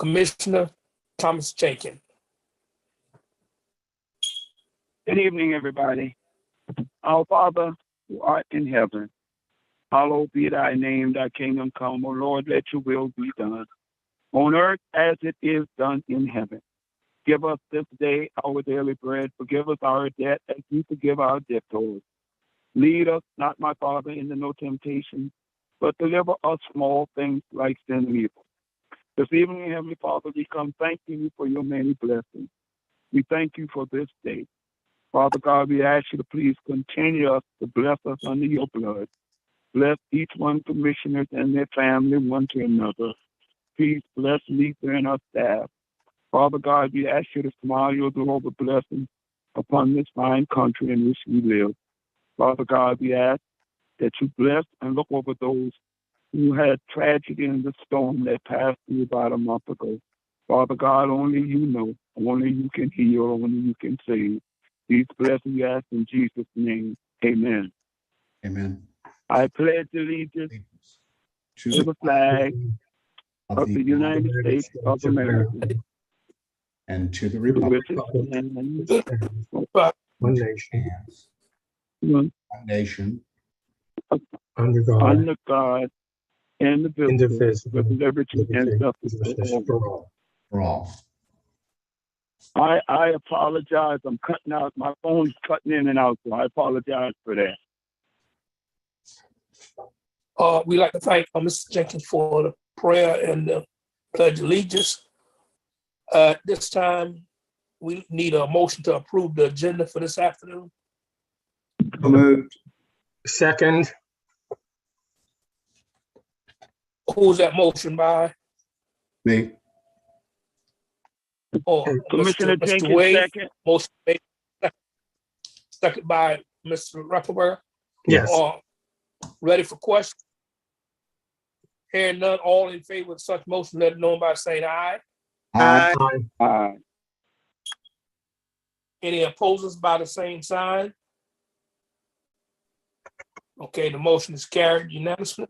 Commissioner Thomas Jenkins. Good evening, everybody. Our Father, who art in heaven, hallowed be thy name, thy kingdom come. O Lord, let your will be done on earth as it is done in heaven. Give us this day our daily bread. Forgive us our debt as we forgive our debtors. Lead us not, my Father, into no temptation, but deliver us from all things like sin and evil. This evening, Heavenly Father, we come thanking you for your many blessings. We thank you for this day. Father God, we ask you to please continue us to bless us under your blood. Bless each one commissioners and their family one to another. Please bless Lisa and her staff. Father God, we ask you to smile your Jehovah blessing upon this fine country in which we live. Father God, we ask that you bless and look over those who had tragedy in the storm that passed through about a month ago. Father God, only you know, only you can heal, only you can save. These blessings we ask in Jesus' name. Amen. Amen. I pledge allegiance to the flag of the United States of America and to the to republic which it stands, one nation, one nation under God, under God, indivisible, indivisible, with liberty and justice for all. for all. I apologize. I'm cutting out. My phone's cutting in and out, so I apologize for that. We'd like to thank Mr. Jenkins for the prayer and the pledge of allegiance. This time, we need a motion to approve the agenda for this afternoon. So moved. Second, Who's that motion by? Me. Or Commissioner Mr. Jenkins, Wade? second. Motion made. Second by Mr. Rappaport. yes. Ready for question? Hearing none, all in favor of such motion, let it known by saying aye. Aye. Aye. Any opposers by the same sign? Okay, the motion is carried unanimously.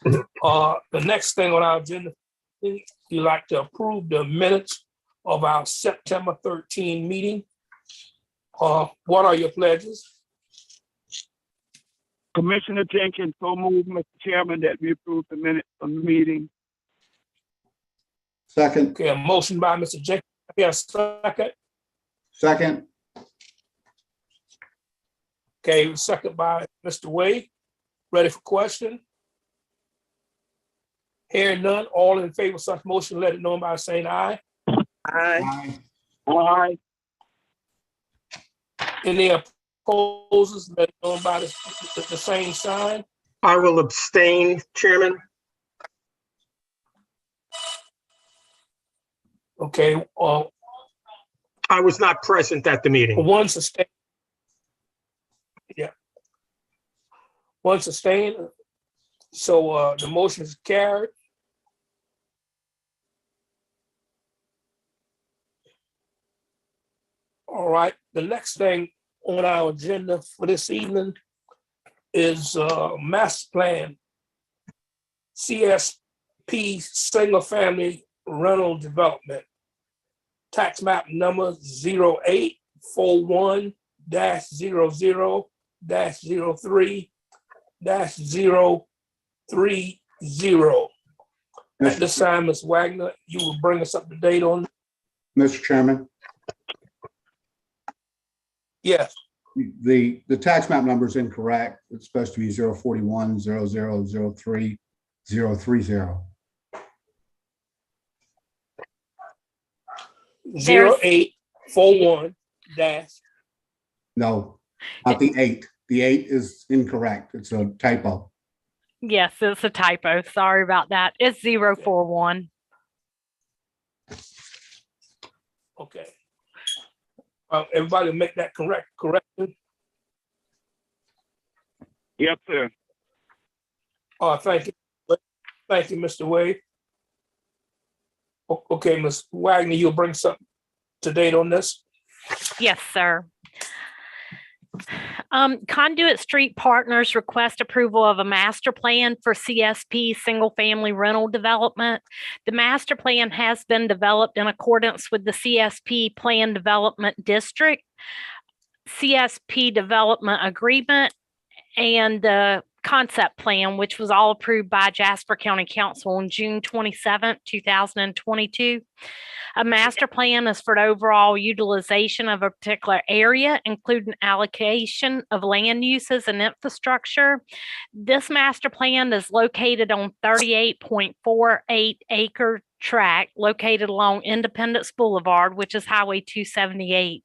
The next thing on our agenda, we like to approve the minutes of our September 13 meeting. What are your pledges? Commissioner Jenkins, so moved, Mr. Chairman, that we approve the minutes from the meeting. Second. Okay, a motion by Mr. Jenkins. Here, second. Second. Okay, second by Mr. Wade. Ready for question? Hearing none, all in favor of such motion, let it know by saying aye. Aye. Aye. Any opposers, let it know by the same sign. I will abstain, Chairman. Okay, I was not present at the meeting. one sustained. Yeah. One sustained. So the motion is carried. All right, the next thing on our agenda for this evening is master plan, CSP, single family rental development, tax map number 0841-00-03-030. At this time, Ms. Wagner, you will bring us up to date on. Mr. Chairman, Yes. the tax map number is incorrect. It's supposed to be 041-00-03-030. 0841 dash. No, not the 8. The 8 is incorrect. It's a typo. Yes, it's a typo. Sorry about that. It's 041. Okay. Everybody make that correction. Yes, sir. Thank you. Thank you, Mr. Wade. Okay, Ms. Wagner, you'll bring something to date on this? Yes, sir. Conduit Street Partners request approval of a master plan for CSP single family rental development. The master plan has been developed in accordance with the CSP Plan Development District, CSP Development Agreement, and the concept plan, which was all approved by Jasper County Council on June 27, 2022. A master plan is for the overall utilization of a particular area, including allocation of land uses and infrastructure. This master plan is located on 38.48 acre tract located along Independence Boulevard, which is Highway 278.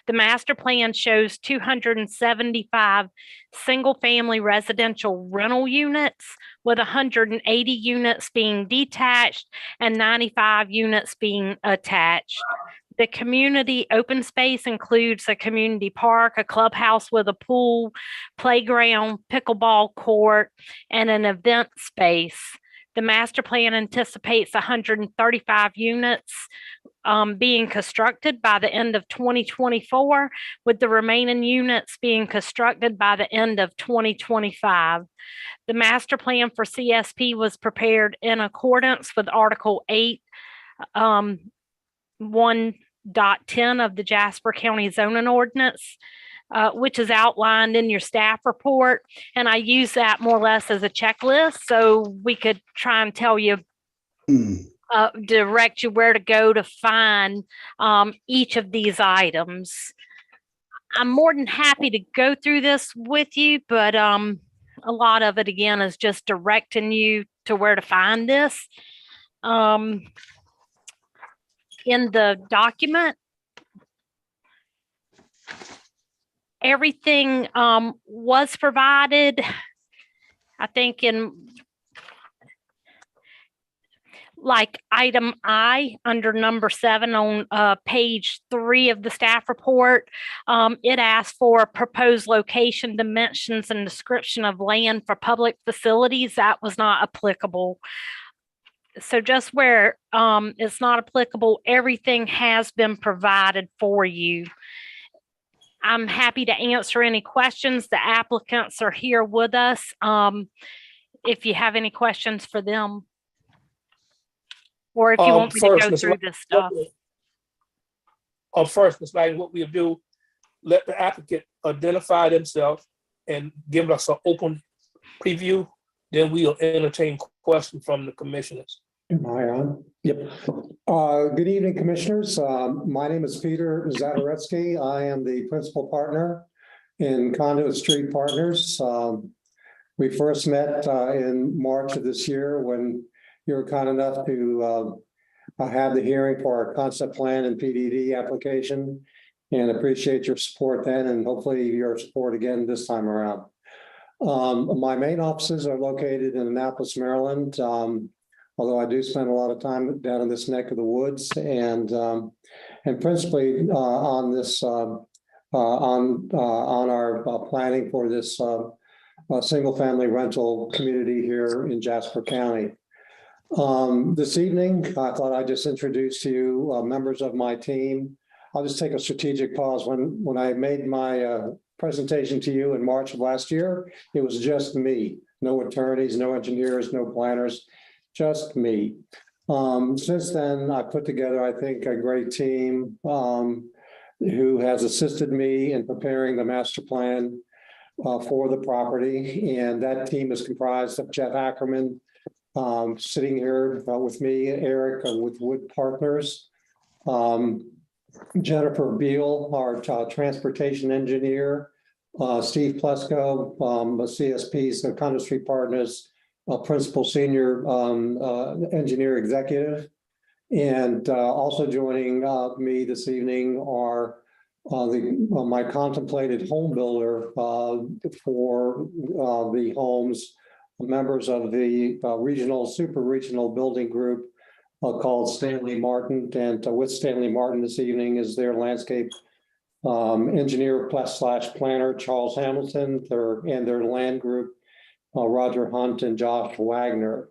The master plan shows 275 single-family residential rental units, with 180 units being detached and 95 units being attached. The community open space includes a community park, a clubhouse with a pool, playground, pickleball court, and an event space. The master plan anticipates 135 units being constructed by the end of 2024, with the remaining units being constructed by the end of 2025. The master plan for CSP was prepared in accordance with Article 8, 1.10 of the Jasper County zoning ordinance, which is outlined in your staff report. And I use that more or less as a checklist, so we could try and tell you, direct you where to go to find each of these items. I'm more than happy to go through this with you, but a lot of it, again, is just directing you to where to find this. In the document, everything was provided, I think, in like item I under number 7 on page 3 of the staff report. It asks for proposed location, dimensions, and description of land for public facilities. That was not applicable. So just where it's not applicable, everything has been provided for you. I'm happy to answer any questions. The applicants are here with us. If you have any questions for them, or if you want me to go through this stuff. First, Ms. Lang, what we'll do, let the applicant identify themselves and give us an open preview. Then we'll entertain questions from the commissioners. Am I on? Yep. Good evening, commissioners. My name is Peter Zadaretsky. I am the principal partner in Conduit Street Partners. We first met in March of this year when you were kind enough to have the hearing for our concept plan and PDD application, and appreciate your support then, and hopefully your support again this time around. My main offices are located in Annapolis, Maryland. Although I do spend a lot of time down in this neck of the woods, and principally on this on our planning for this single family rental community here in Jasper County. This evening, I thought I'd just introduce to you members of my team. I'll just take a strategic pause. When I made my presentation to you in March of last year, it was just me. No attorneys, no engineers, no planners, just me. Since then, I put together, I think, a great team who has assisted me in preparing the master plan for the property. And that team is comprised of Jeff Ackerman, sitting here with me, Eric with Wood Partners, Jennifer Beal, our transportation engineer, Steve Plesko, CSP's Conduit Street Partners, principal senior engineer executive. And also joining me this evening are my contemplated home builder for the homes, members of the super regional building group called Stanley Martin. And with Stanley Martin this evening is their landscape engineer / planner, Charles Hamilton, and their land group, Roger Hunt and Josh Wagner.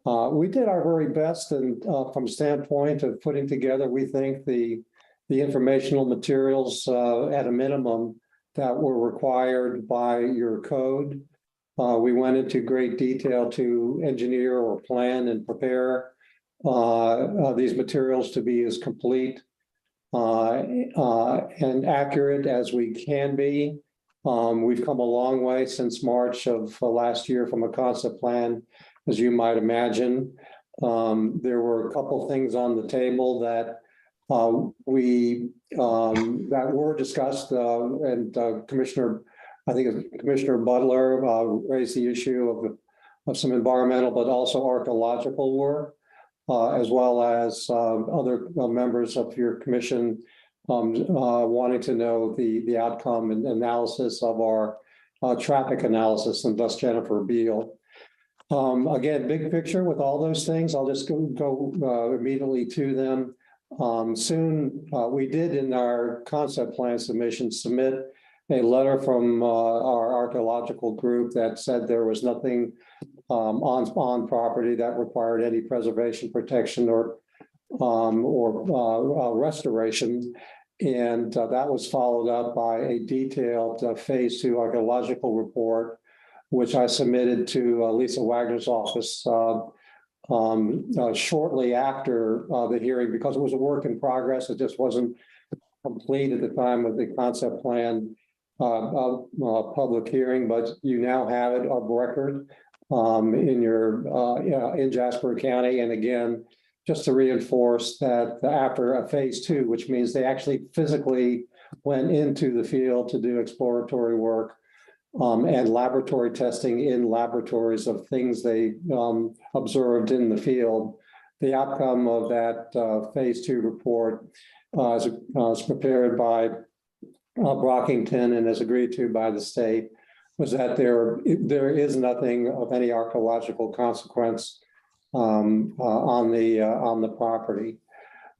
We did our very best, and from standpoint of putting together, we think, the the informational materials at a minimum that were required by your code. We went into great detail to engineer or plan and prepare these materials to be as complete and accurate as we can be. We've come a long way since March of last year from a concept plan, as you might imagine. There were a couple things on the table that that were discussed, and Commissioner Butler raised the issue of some environmental, but also archaeological work, as well as other members of your commission wanting to know the outcome and analysis of our traffic analysis, and thus Jennifer Beal. Again, big picture with all those things, I'll just go immediately to them. Soon, we did in our concept plan submission submit a letter from our archaeological group that said there was nothing on property that required any preservation, protection, or restoration. And that was followed up by a detailed phase 2 archaeological report, which I submitted to Lisa Wagner's office shortly after the hearing, because it was a work in progress. It just wasn't complete at the time of the concept plan public hearing, but you now have it of record in Jasper County. And again, just to reinforce that after a phase 2, which means they actually physically went into the field to do exploratory work and laboratory testing in laboratories of things they observed in the field. The outcome of that phase 2 report is prepared by Brockington and is agreed to by the state, was that there is nothing of any archaeological consequence on the property.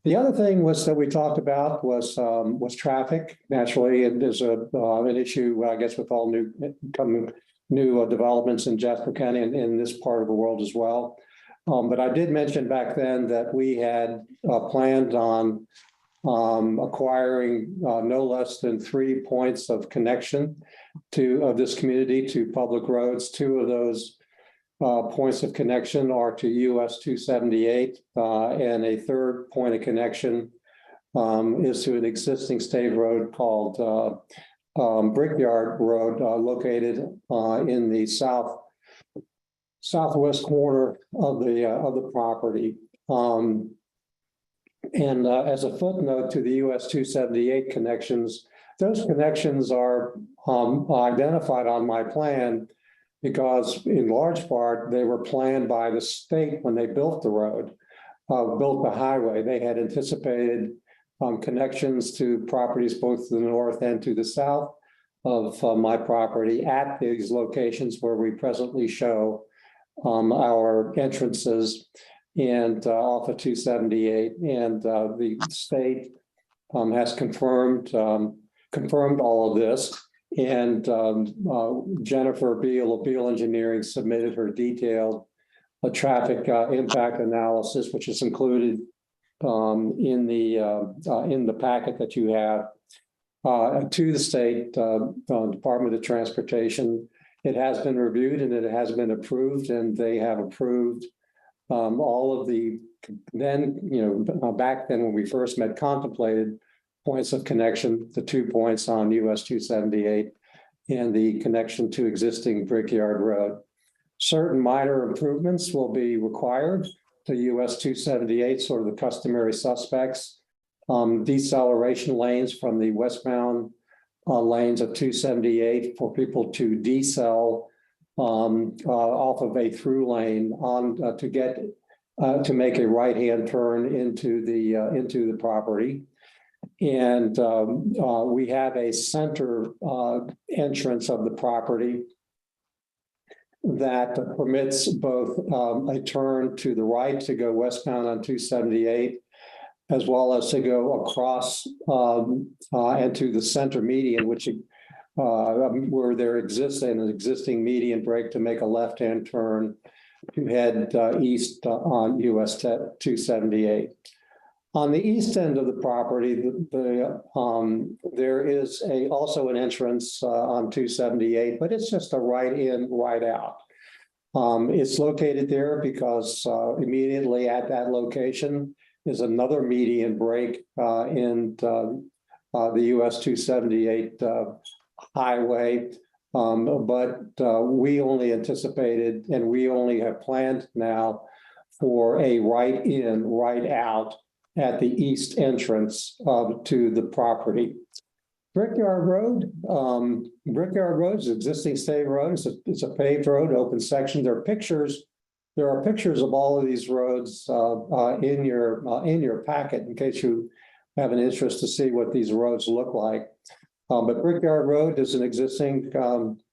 The other thing was that we talked about was traffic. Naturally, it is an issue, I guess, with all new developments in Jasper County and in this part of the world as well. But I did mention back then that we had planned on acquiring no less than 3 points of connection of this community to public roads. 2 of those points of connection are to US 278, and a third point of connection is to an existing state road called Brickyard Road, located in the southwest corner of the property. And as a footnote to the US 278 connections, those connections are identified on my plan because in large part, they were planned by the state when they built the road, built the highway. They had anticipated connections to properties both to the north and to the south of my property at these locations where we presently show our entrances and off of 278. And the state has confirmed all of this. And Jennifer Beal of Beal Engineering submitted her detailed traffic impact analysis, which is included in the packet that you have to the state Department of Transportation. It has been reviewed and it has been approved, and they have approved all of the back then when we first met, contemplated points of connection, the 2 points on US 278 and the connection to existing Brickyard Road. Certain minor improvements will be required to US 278, sort of the customary suspects. Deceleration lanes from the westbound lanes of 278 for people to decel off of a through lane on to make a right-hand turn into the property. And we have a center entrance of the property that permits both a turn to the right to go westbound on 278, as well as to go across and to the center median, which where there exists an existing median break to make a left-hand turn to head east on US 278. On the east end of the property, there is also an entrance on 278, but it's just a right in, right out. It's located there because immediately at that location is another median break in the US 278 highway. But we only anticipated and we only have planned now for a right in, right out at the east entrance to the property. Brickyard Road is an existing state road. It's a paved road, open section. There are pictures of all of these roads in your packet in case you have an interest to see what these roads look like. But Brickyard Road is an existing paved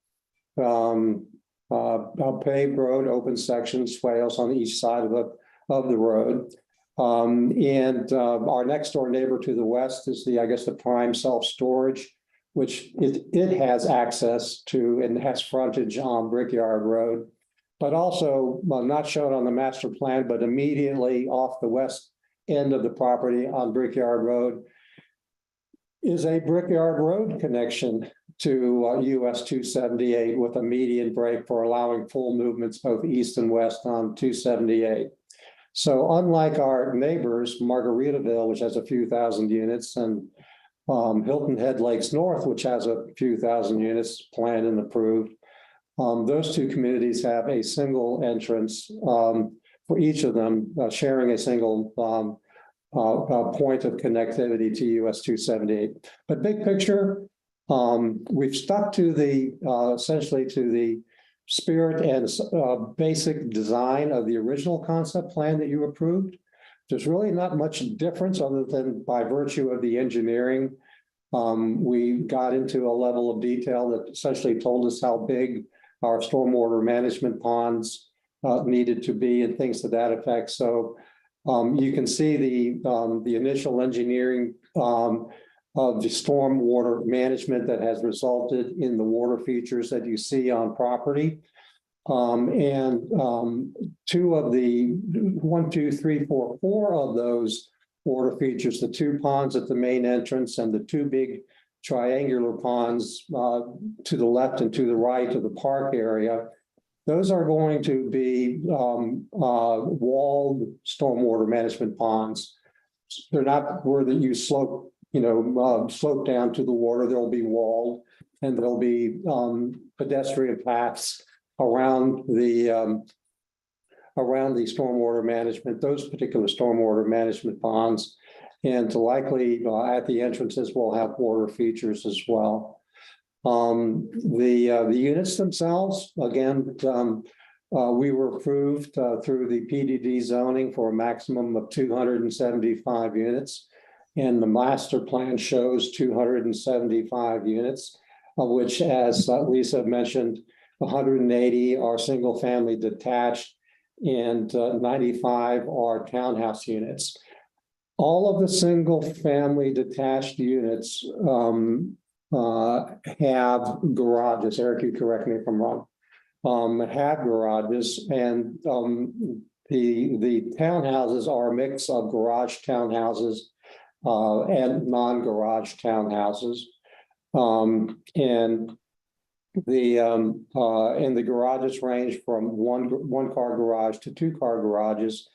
road, open section, swales on each side of the road. And our next door neighbor to the west is the prime self-storage, which it has access to and has frontage on Brickyard Road, but also not shown on the master plan, but immediately off the west end of the property on Brickyard Road is a Brickyard Road connection to US 278 with a median break for allowing full movements both east and west on 278. So unlike our neighbors, Margaritaville, which has a few thousand units, and Hilton Head Lakes North, which has a few thousand units planned and approved, those two communities have a single entrance for each of them, sharing a single point of connectivity to US 278. But big picture, we've stuck to essentially to the spirit and basic design of the original concept plan that you approved. There's really not much difference other than by virtue of the engineering. We got into a level of detail that essentially told us how big our stormwater management ponds needed to be and things to that effect. So you can see the initial engineering of the stormwater management that has resulted in the water features that you see on property. And four of those water features, the two ponds at the main entrance and the two big triangular ponds to the left and to the right of the park area, those are going to be walled stormwater management ponds. They're not where that you slope down to the water. They'll be walled, and there'll be pedestrian paths around the stormwater management, those particular stormwater management ponds, and likely at the entrances we'll have water features as well. The units themselves, again, we were approved through the PDD zoning for a maximum of 275 units. And the master plan shows 275 units, of which, as Lisa mentioned, 180 are single family detached and 95 are townhouse units. All of the single family detached units have garages. Eric, you correct me if I'm wrong. Have garages, and the townhouses are a mix of garage townhouses and non-garage townhouses, and the garages range from one car garage to 2 car garages,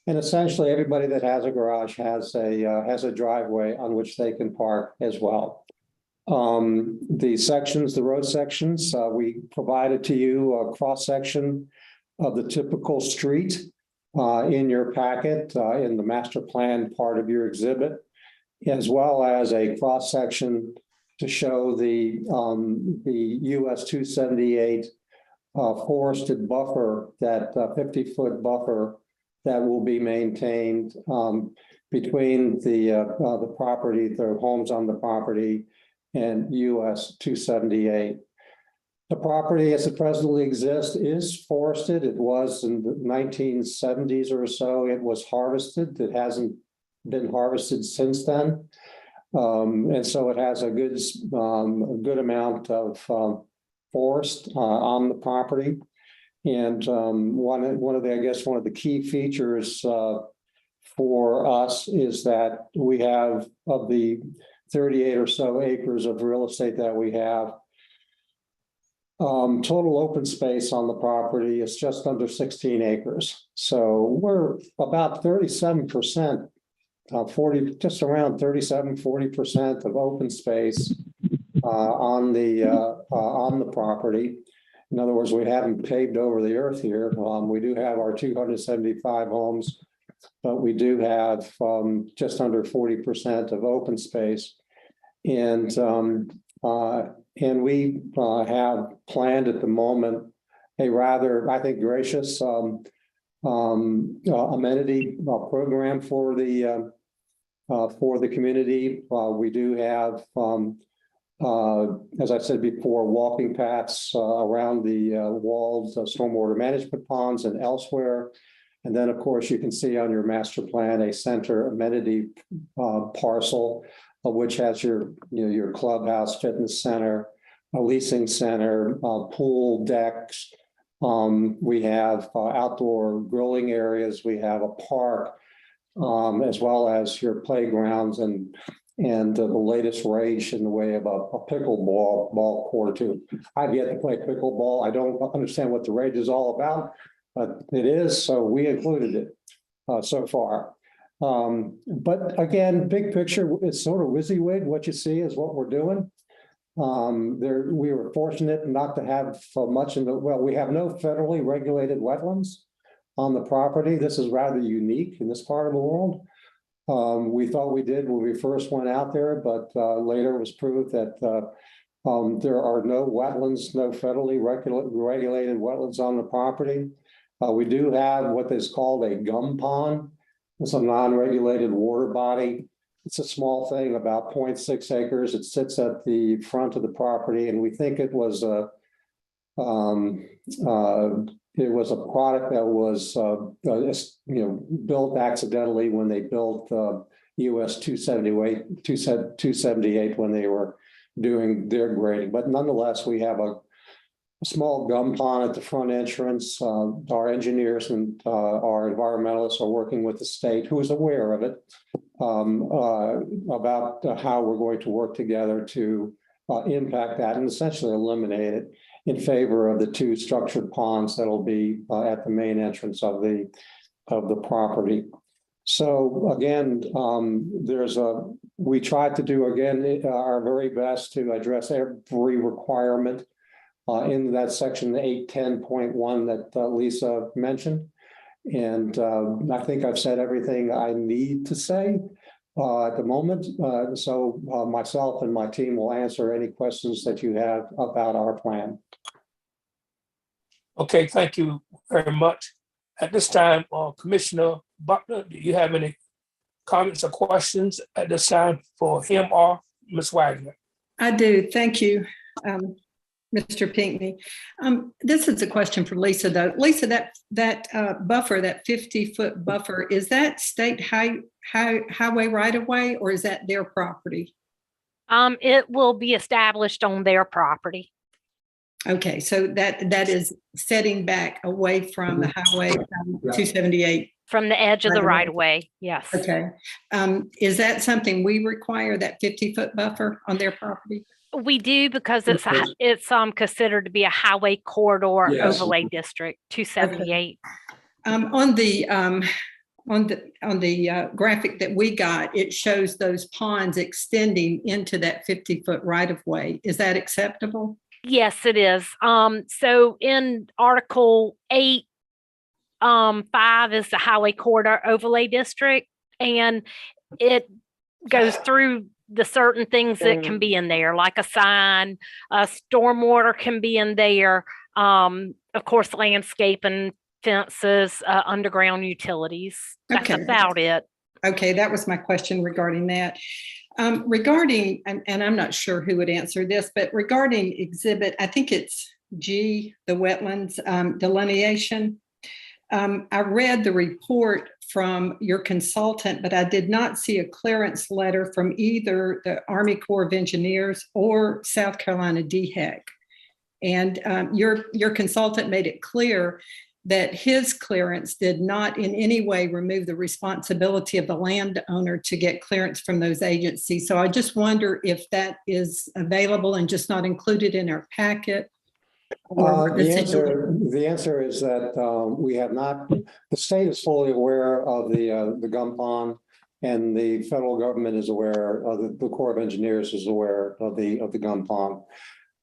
and essentially everybody that has a garage has a driveway on which they can park as well. The road sections, we provided to you a cross section of the typical street in your packet in the master plan part of your exhibit, as well as a cross section to show the US 278 forested buffer, that 50-foot buffer that will be maintained between the property, the homes on the property, and US 278. The property as it presently exists is forested. It was in the 1970s or so. It was harvested. It hasn't been harvested since then. And so it has a good amount of forest on the property. And one of the key features for us is that we have, of the 38 or so acres of real estate that we have, total open space on the property is just under 16 acres. So we're about 37%, 40, just around 40% of open space on the property. In other words, we haven't paved over the earth here. We do have our 275 homes, but we do have just under 40% of open space. And we have planned at the moment a rather, I think, gracious amenity program for the community. We do have, as I said before, walking paths around the walls of stormwater management ponds and elsewhere. And then, of course, you can see on your master plan a center amenity parcel, which has your clubhouse, fitness center, a leasing center, pool decks. We have outdoor grilling areas. We have a park, as well as your playgrounds and the latest rage in the way of a pickleball ball court too. I've yet to play pickleball. I don't understand what the rage is all about, but it is, so we included it so far. But again, big picture, it's sort of WYSIWYG. What you see is what we're doing. We were fortunate not to have much we have no federally regulated wetlands on the property. This is rather unique in this part of the world. We thought we did when we first went out there, but later it was proved that there are no wetlands, no federally regulated wetlands on the property. We do have what is called a gum pond. It's a non-regulated water body. It's a small thing, about 0.6 acres. It sits at the front of the property, and we think it was a product that was built accidentally when they built US 278 when they were doing their grading. But nonetheless, we have a small gum pond at the front entrance. Our engineers and our environmentalists are working with the state, who is aware of it, about how we're going to work together to impact that and essentially eliminate it in favor of the two structured ponds that'll be at the main entrance of the property. So again, we tried to do again our very best to address every requirement in that section 810.1 that Lisa mentioned. And I think I've said everything I need to say at the moment. So myself and my team will answer any questions that you have about our plan. Okay, thank you very much. At this time, Commissioner Buckner, do you have any comments or questions at this time for him or Ms. Wagner? I do. Thank you, Mr. Pinckney. This is a question for Lisa, though. Lisa, that buffer, that 50-foot buffer, is that state highway right-of-way, or is that their property? It will be established on their property. Okay, so that is setting back away from the highway 278. From the edge of the right-of-way, yes. Okay. Is that something we require, that 50-foot buffer on their property? We do, because it's considered to be a highway corridor overlay district, 278. Okay. On the graphic that we got, it shows those ponds extending into that 50-foot right-of-way. Is that acceptable? Yes, it is. So in Article 8, 5 is the highway corridor overlay district, and it goes through the certain things that can be in there, like a sign, stormwater can be in there, of course, landscape and fences, underground utilities. That's about it. Okay, that was my question regarding that. Regarding, and I'm not sure who would answer this, but regarding exhibit, I think it's G, the wetlands delineation. I read the report from your consultant, but I did not see a clearance letter from either the Army Corps of Engineers or South Carolina DHEC. And your consultant made it clear that his clearance did not in any way remove the responsibility of the landowner to get clearance from those agencies. So I just wonder if that is available and just not included in our packet. The answer is that we have not, the state is fully aware of the gum pond, and the federal government is aware of the Corps of Engineers is aware of the gum pond.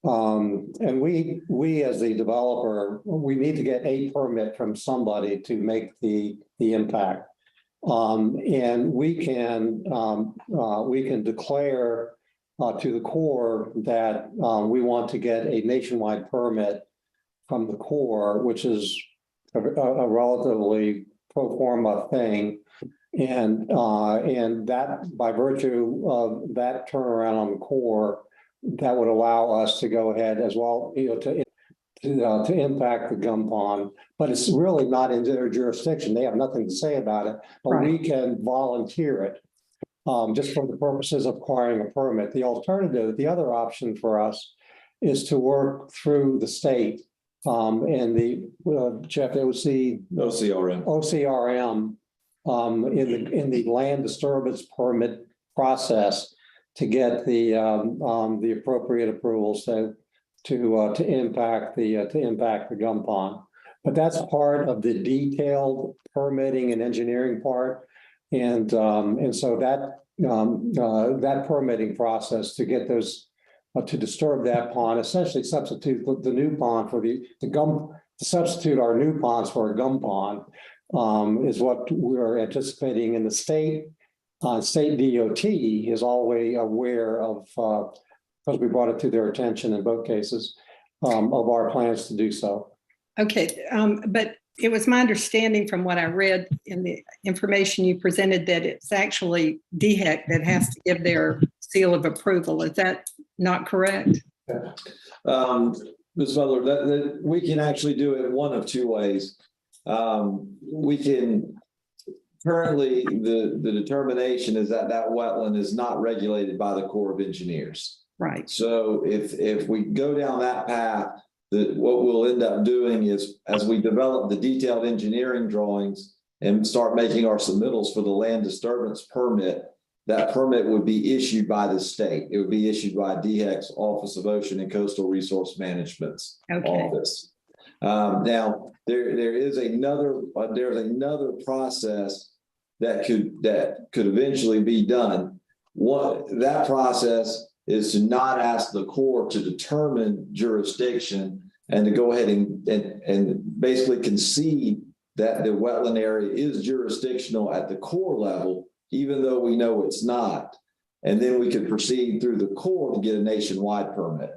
And we as the developer, we need to get a permit from somebody to make the impact. And we can declare to the Corps that we want to get a nationwide permit from the Corps, which is a relatively pro forma thing. And that, by virtue of that turnaround on the Corps, that would allow us to go ahead as well, to impact the gum pond. But it's really not in their jurisdiction. They have nothing to say about it, but we can volunteer it. Just for the purposes of acquiring a permit. The alternative, the other option for us is to work through the state and the Jeff, OCRM in the land disturbance permit process to get the appropriate approvals to impact the gum pond. But that's part of the detailed permitting and engineering part. And so that permitting process to get those to disturb that pond, essentially substitute the new pond for the gum, to substitute our new ponds for a gum pond, is what we're anticipating. In the state DOT is always aware of, because we brought it to their attention in both cases, of our plans to do so. Okay, but it was my understanding from what I read in the information you presented that it's actually DHEC that has to give their seal of approval. Is that not correct? Ms. Butler, that we can actually do it one of two ways. We can, currently the determination is that wetland is not regulated by the Corps of Engineers. Right. So if we go down that path, what we'll end up doing is, as we develop the detailed engineering drawings and start making our submittals for the land disturbance permit, that permit would be issued by the state. It would be issued by DHEC's Office of Ocean and Coastal Resource Management's office. Now, there's another process that could eventually be done. That process is to not ask the Corps to determine jurisdiction and to go ahead and basically concede that the wetland area is jurisdictional at the Corps level, even though we know it's not. And then we could proceed through the Corps to get a nationwide permit.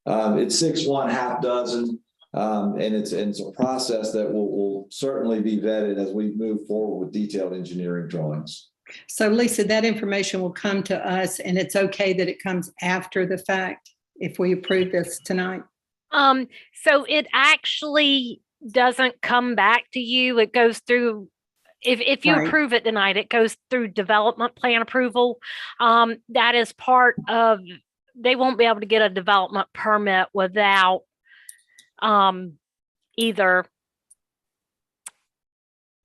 It's 6-1, half dozen, and it's a process that will certainly be vetted as we move forward with detailed engineering drawings. So Lisa, that information will come to us, and it's okay that it comes after the fact if we approve this tonight? So it actually doesn't come back to you. It goes through, if you approve it tonight, it goes through development plan approval. That is part of, they won't be able to get a development permit without either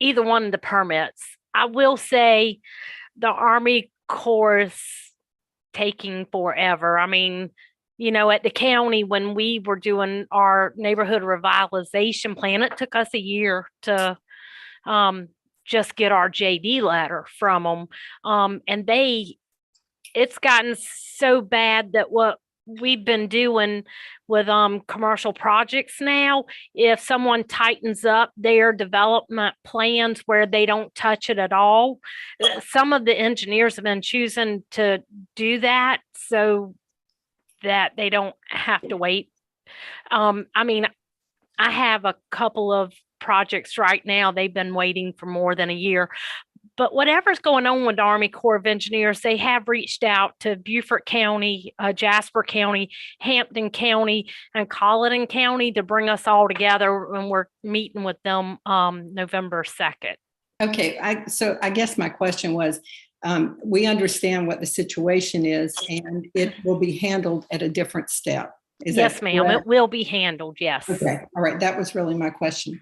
one of the permits. I will say the Army Corps is taking forever. I mean, at the county, when we were doing our neighborhood revitalization plan, it took us a year to just get our JD letter from them. And it's gotten so bad that what we've been doing with commercial projects now, if someone tightens up their development plans where they don't touch it at all, some of the engineers have been choosing to do that so that they don't have to wait. I mean, I have a couple of projects right now, they've been waiting for more than a year. But whatever's going on with the Army Corps of Engineers, they have reached out to Beaufort County, Jasper County, Hampton County, and Colleton County to bring us all together, and we're meeting with them November 2nd. Okay, so I guess my question was, we understand what the situation is, and it will be handled at a different step. Yes, ma'am, it will be handled, yes. Okay, all right, that was really my question.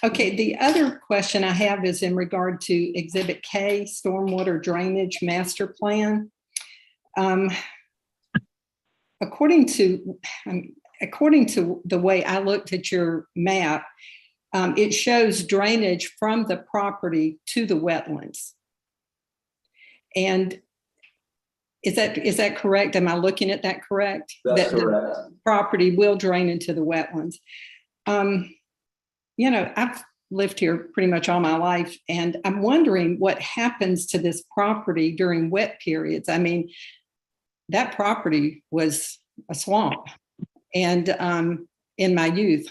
Okay, the other question I have is in regard to Exhibit K, Stormwater Drainage Master Plan. According to the way I looked at your map, it shows drainage from the property to the wetlands. And is that correct? Am I looking at that correct? That's that correct. The property will drain into the wetlands. You know, I've lived here pretty much all my life, and I'm wondering what happens to this property during wet periods. I mean, that property was a swamp, and in my youth,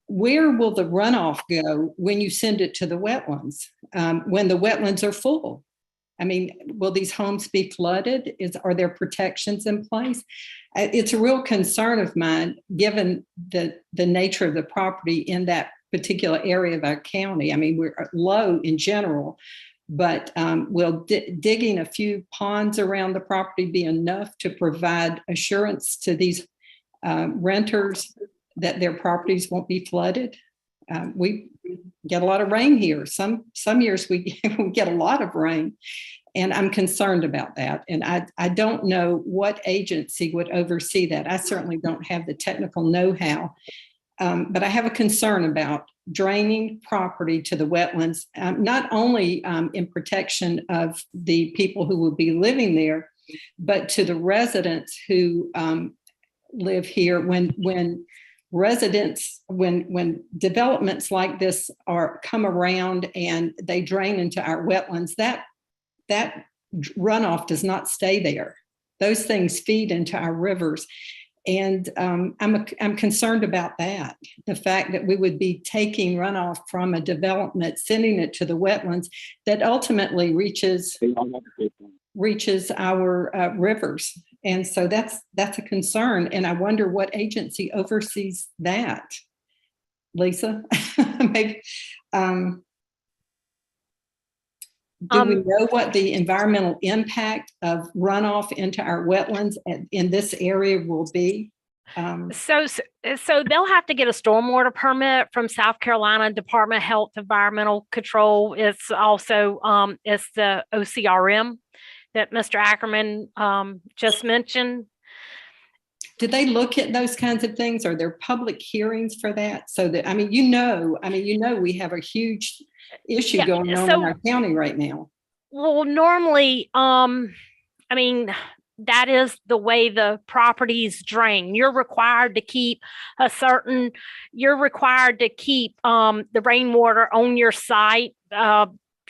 where will the runoff go when you send it to the wetlands, when the wetlands are full? I mean, will these homes be flooded? Are there protections in place? It's a real concern of mine, given the nature of the property in that particular area of our county. I mean, we're low in general, but will digging a few ponds around the property be enough to provide assurance to these renters that their properties won't be flooded? We get a lot of rain here. Some years we get a lot of rain, and I'm concerned about that. And I don't know what agency would oversee that. I certainly don't have the technical know-how, but I have a concern about draining property to the wetlands, not only in protection of the people who will be living there, but to the residents who live here. When developments like this come around and they drain into our wetlands, that runoff does not stay there. Those things feed into our rivers. And I'm concerned about that. The fact that we would be taking runoff from a development, sending it to the wetlands that ultimately reaches our rivers. And so that's a concern. And I wonder what agency oversees that. Lisa, maybe, do we know what the environmental impact of runoff into our wetlands in this area will be? So they'll have to get a stormwater permit from South Carolina Department of Health Environmental Control. It's also it's the OCRM that Mr. Ackerman just mentioned. Did they look at those kinds of things? Are there public hearings for that? So that, we have a huge issue going on in our county right now. Well, normally, that is the way the properties drain. You're required to keep the rainwater on your site.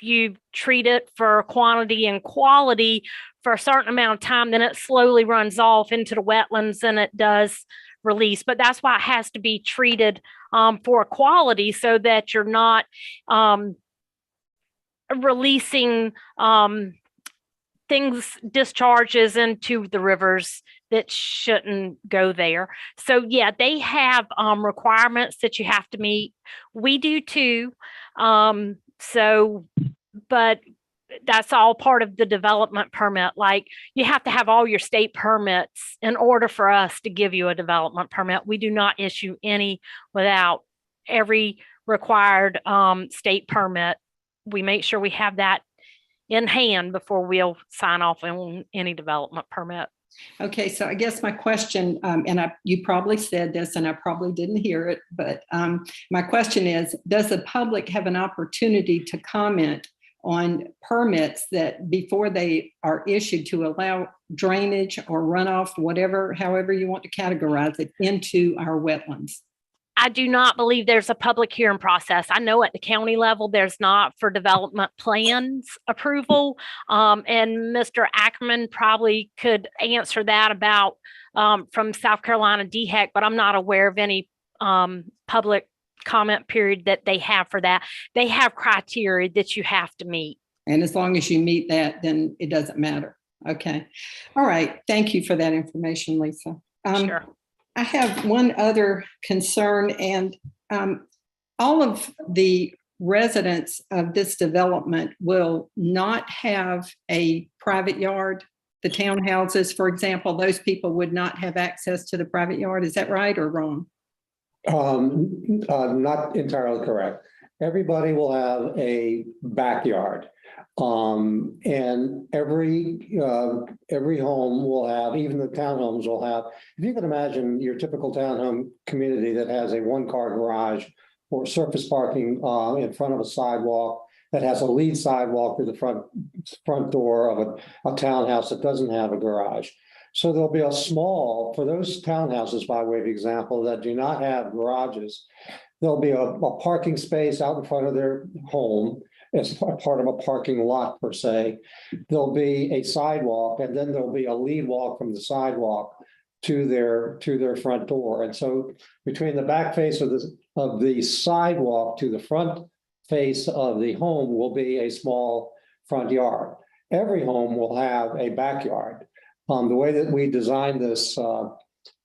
You treat it for quantity and quality for a certain amount of time, then it slowly runs off into the wetlands and it does release. But that's why it has to be treated for quality, so that you're not releasing discharges into the rivers that shouldn't go there. So yeah, they have requirements that you have to meet. We do too. But that's all part of the development permit. Like, you have to have all your state permits in order for us to give you a development permit. We do not issue any without every required state permit. We make sure we have that in hand before we'll sign off on any development permit. Okay, so I guess my question, you probably said this and I probably didn't hear it, but my question is, does the public have an opportunity to comment on permits that before they are issued to allow drainage or runoff, however you want to categorize it, into our wetlands? I do not believe there's a public hearing process. I know at the county level, there's not for development plans approval. And Mr. Ackerman probably could answer that about from South Carolina DHEC, but I'm not aware of any public comment period that they have for that. They have criteria that you have to meet. And as long as you meet that, then it doesn't matter. Okay. All right. Thank you for that information, Lisa. Sure. I have one other concern, and all of the residents of this development will not have a private yard. The townhouses, for example, those people would not have access to the private yard. Is that right or wrong? Not entirely correct. Everybody will have a backyard. And every home will have, even the townhomes will have, if you can imagine your typical townhome community that has a one-car garage or surface parking in front of a sidewalk that has a lead sidewalk to the front door of a townhouse that doesn't have a garage. So there'll be a small, for those townhouses, by way of example, that do not have garages, there'll be a parking space out in front of their home as part of a parking lot per se. There'll be a sidewalk, and then there'll be a lead walk from the sidewalk to their front door. And so between the back face of the sidewalk to the front face of the home will be a small front yard. Every home will have a backyard. The way that we designed this,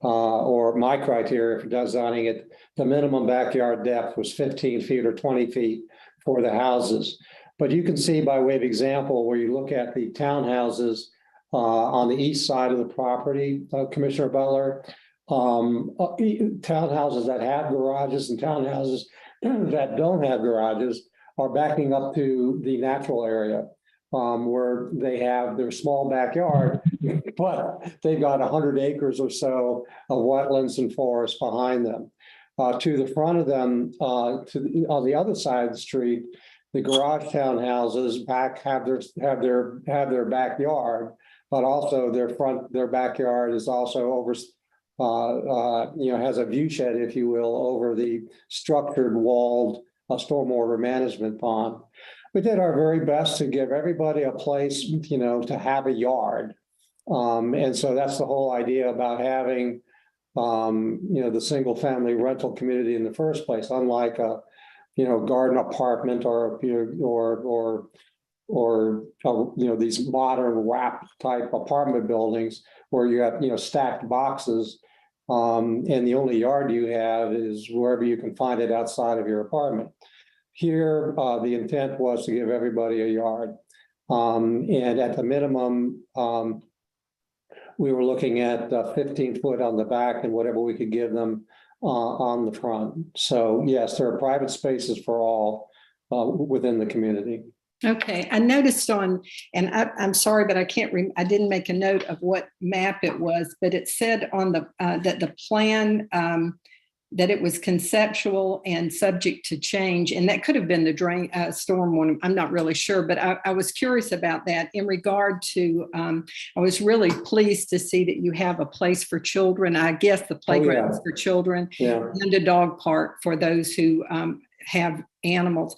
or my criteria for designing it, the minimum backyard depth was 15 feet or 20 feet for the houses. But you can see by way of example, where you look at the townhouses on the east side of the property, Commissioner Butler, townhouses that have garages and townhouses that don't have garages are backing up to the natural area where they have their small backyard, but they've got 100 acres or so of wetlands and forests behind them. To the front of them, on the other side of the street, the garage townhouses have their backyard, but also their backyard is also over, has a view shed, if you will, over the structured walled stormwater management pond. We did our very best to give everybody a place, to have a yard. And so that's the whole idea about having, the single family rental community in the first place, unlike a, garden apartment or these modern wrap type apartment buildings where you have, stacked boxes. And the only yard you have is wherever you can find it outside of your apartment. Here, the intent was to give everybody a yard. And at the minimum, we were looking at 15 foot on the back and whatever we could give them on the front. So yes, there are private spaces for all within the community. Okay, I noticed I'm sorry, but I didn't make a note of what map it was, but it said on the, that the plan, that it was conceptual and subject to change. And that could have been the storm one. I'm not really sure, but I was curious about that in regard to, I was really pleased to see that you have a place for children. I guess the playground is for children, and a dog park for those who have animals.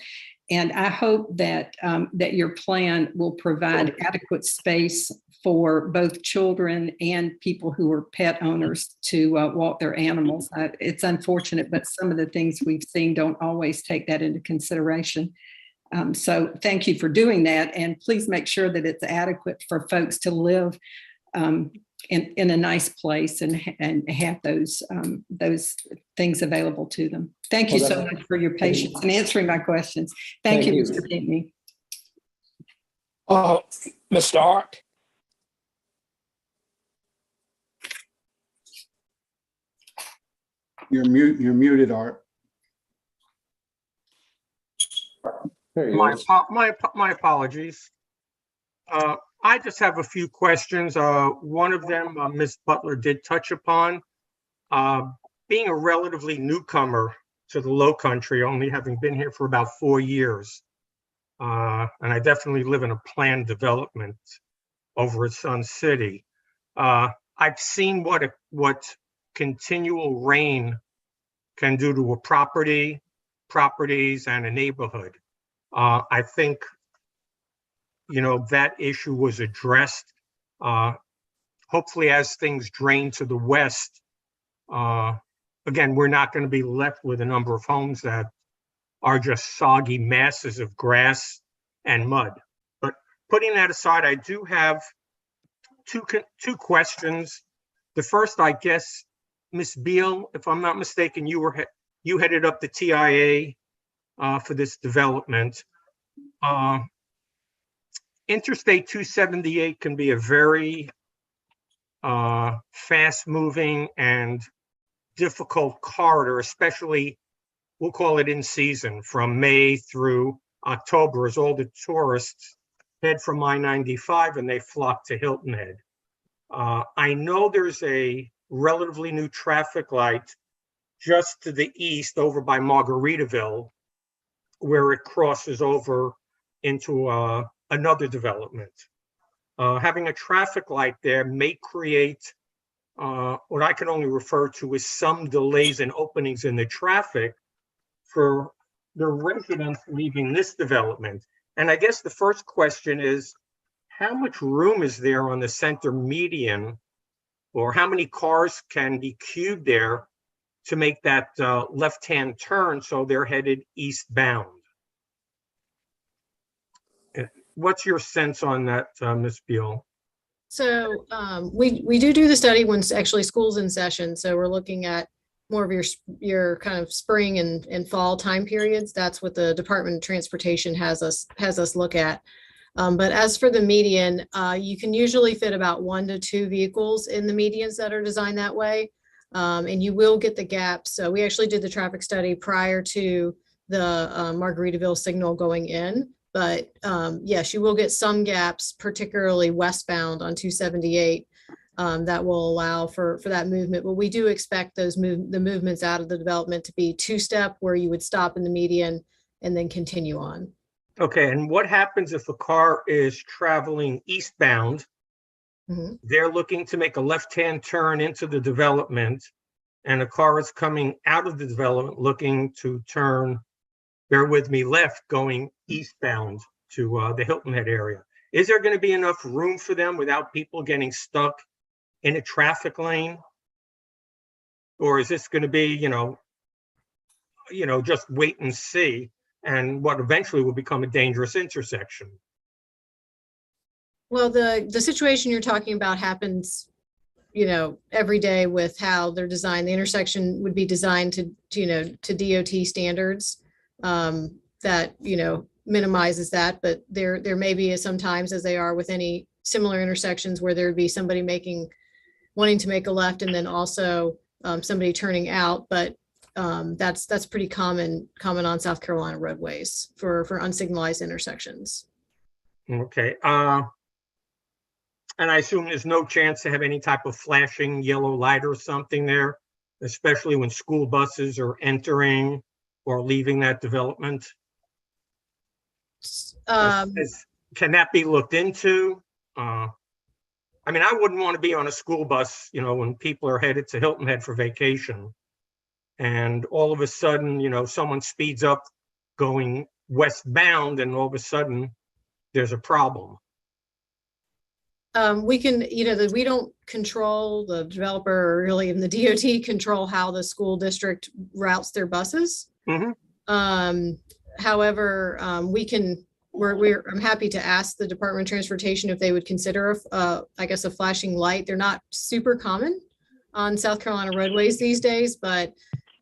And I hope that that your plan will provide adequate space for both children and people who are pet owners to walk their animals. It's unfortunate, but some of the things we've seen don't always take that into consideration. So thank you for doing that. And please make sure that it's adequate for folks to live in a nice place and have those things available to them. Thank you so much for your patience in answering my questions. Thank you, Mr. Pinckney. Mr. Art. You're muted, Art. My apologies. I just have a few questions. One of them, Ms. Butler did touch upon. Being a relatively newcomer to the Low Country, only having been here for about 4 years, and I definitely live in a planned development over at Sun City. I've seen what continual rain can do to a properties and a neighborhood. I think, that issue was addressed. Hopefully, as things drain to the west, again, we're not going to be left with a number of homes that are just soggy masses of grass and mud. But putting that aside, I do have two questions. The first, I guess, Ms. Beal, if I'm not mistaken, you headed up the TIA for this development. Interstate 278 can be a very fast-moving and difficult corridor, especially, we'll call it in season, from May through October, as all the tourists head from I-95 and they flock to Hilton Head. I know there's a relatively new traffic light just to the east over by Margaritaville, where it crosses over into another development. Having a traffic light there may create what I can only refer to as some delays and openings in the traffic for the residents leaving this development. And I guess the first question is, how much room is there on the center median, or how many cars can be queued there to make that left-hand turn so they're headed eastbound? What's your sense on that, Ms. Beal? So we do the study when actually school's in session. So we're looking at more of your kind of spring and fall time periods. That's what the Department of Transportation has us look at. But as for the median, you can usually fit about 1 to 2 vehicles in the medians that are designed that way. And you will get the gaps. So we actually did the traffic study prior to the Margaritaville signal going in. But yes, you will get some gaps, particularly westbound on 278, that will allow for that movement. But we do expect the movements out of the development to be 2-step, where you would stop in the median and then continue on. Okay, and what happens if a car is traveling eastbound? Mm-hmm. They're looking to make a left-hand turn into the development, and a car is coming out of the development looking to turn, bear with me, left, going eastbound to the Hilton Head area. Is there going to be enough room for them without people getting stuck in a traffic lane? Or is this going to be, just wait and see, and what eventually will become a dangerous intersection? Well, the situation you're talking about happens, every day with how they're designed. The intersection would be designed to DOT standards that, minimizes that. But there may be sometimes, as they are with any similar intersections, where there'd be somebody wanting to make a left and then also somebody turning out. But that's pretty common on South Carolina roadways for unsignalized intersections. Okay. And I assume there's no chance to have any type of flashing yellow light or something there, especially when school buses are entering or leaving that development? Can that be looked into? I wouldn't want to be on a school bus, when people are headed to Hilton Head for vacation, and all of a sudden, someone speeds up going westbound, and all of a sudden there's a problem. We can, we don't control, the developer or really even the DOT control how the school district routes their buses. Mm-hmm. However, I'm happy to ask the Department of Transportation if they would consider a flashing light. They're not super common on South Carolina roadways these days, but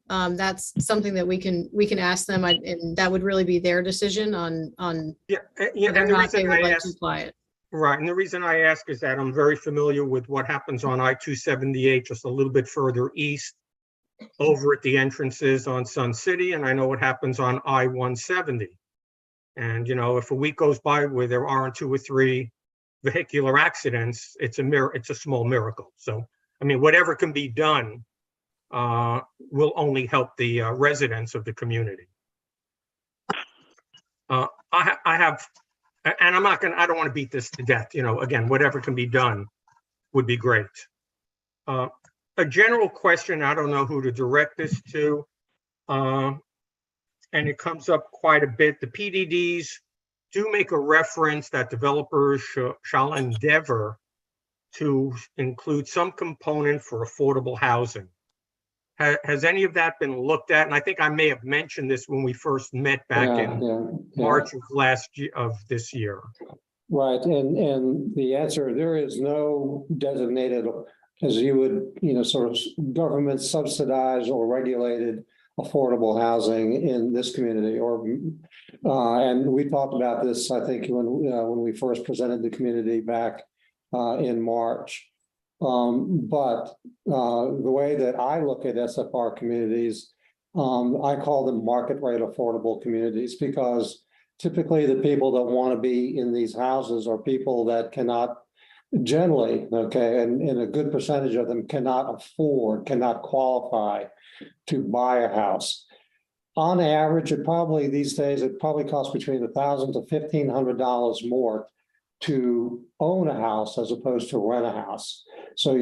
that's something that we can ask them, and that would really be their decision on whether or not they would like to apply it. Right, and the reason I ask is that I'm very familiar with what happens on I-278, just a little bit further east, over at the entrances on Sun City, and I know what happens on I-170. And if a week goes by where there aren't 2 or 3 vehicular accidents, it's a small miracle. So, whatever can be done will only help the residents of the community. And I don't want to beat this to death. Again, whatever can be done would be great. A general question, I don't know who to direct this to, and it comes up quite a bit. The PDDs do make a reference that developers shall endeavor to include some component for affordable housing. Has any of that been looked at? And I think I may have mentioned this when we first met back in March of this year. Right, and the answer, there is no designated, as you would, sort of government subsidized or regulated affordable housing in this community, and we talked about this, I think, when we first presented the community back in March. But the way that I look at SFR communities, I call them market rate affordable communities, because typically the people that want to be in these houses are people that cannot generally, okay, and a good percentage of them cannot afford, cannot qualify to buy a house. On average, it probably these days, it probably costs between $1,000 to $1,500 more to own a house as opposed to rent a house. So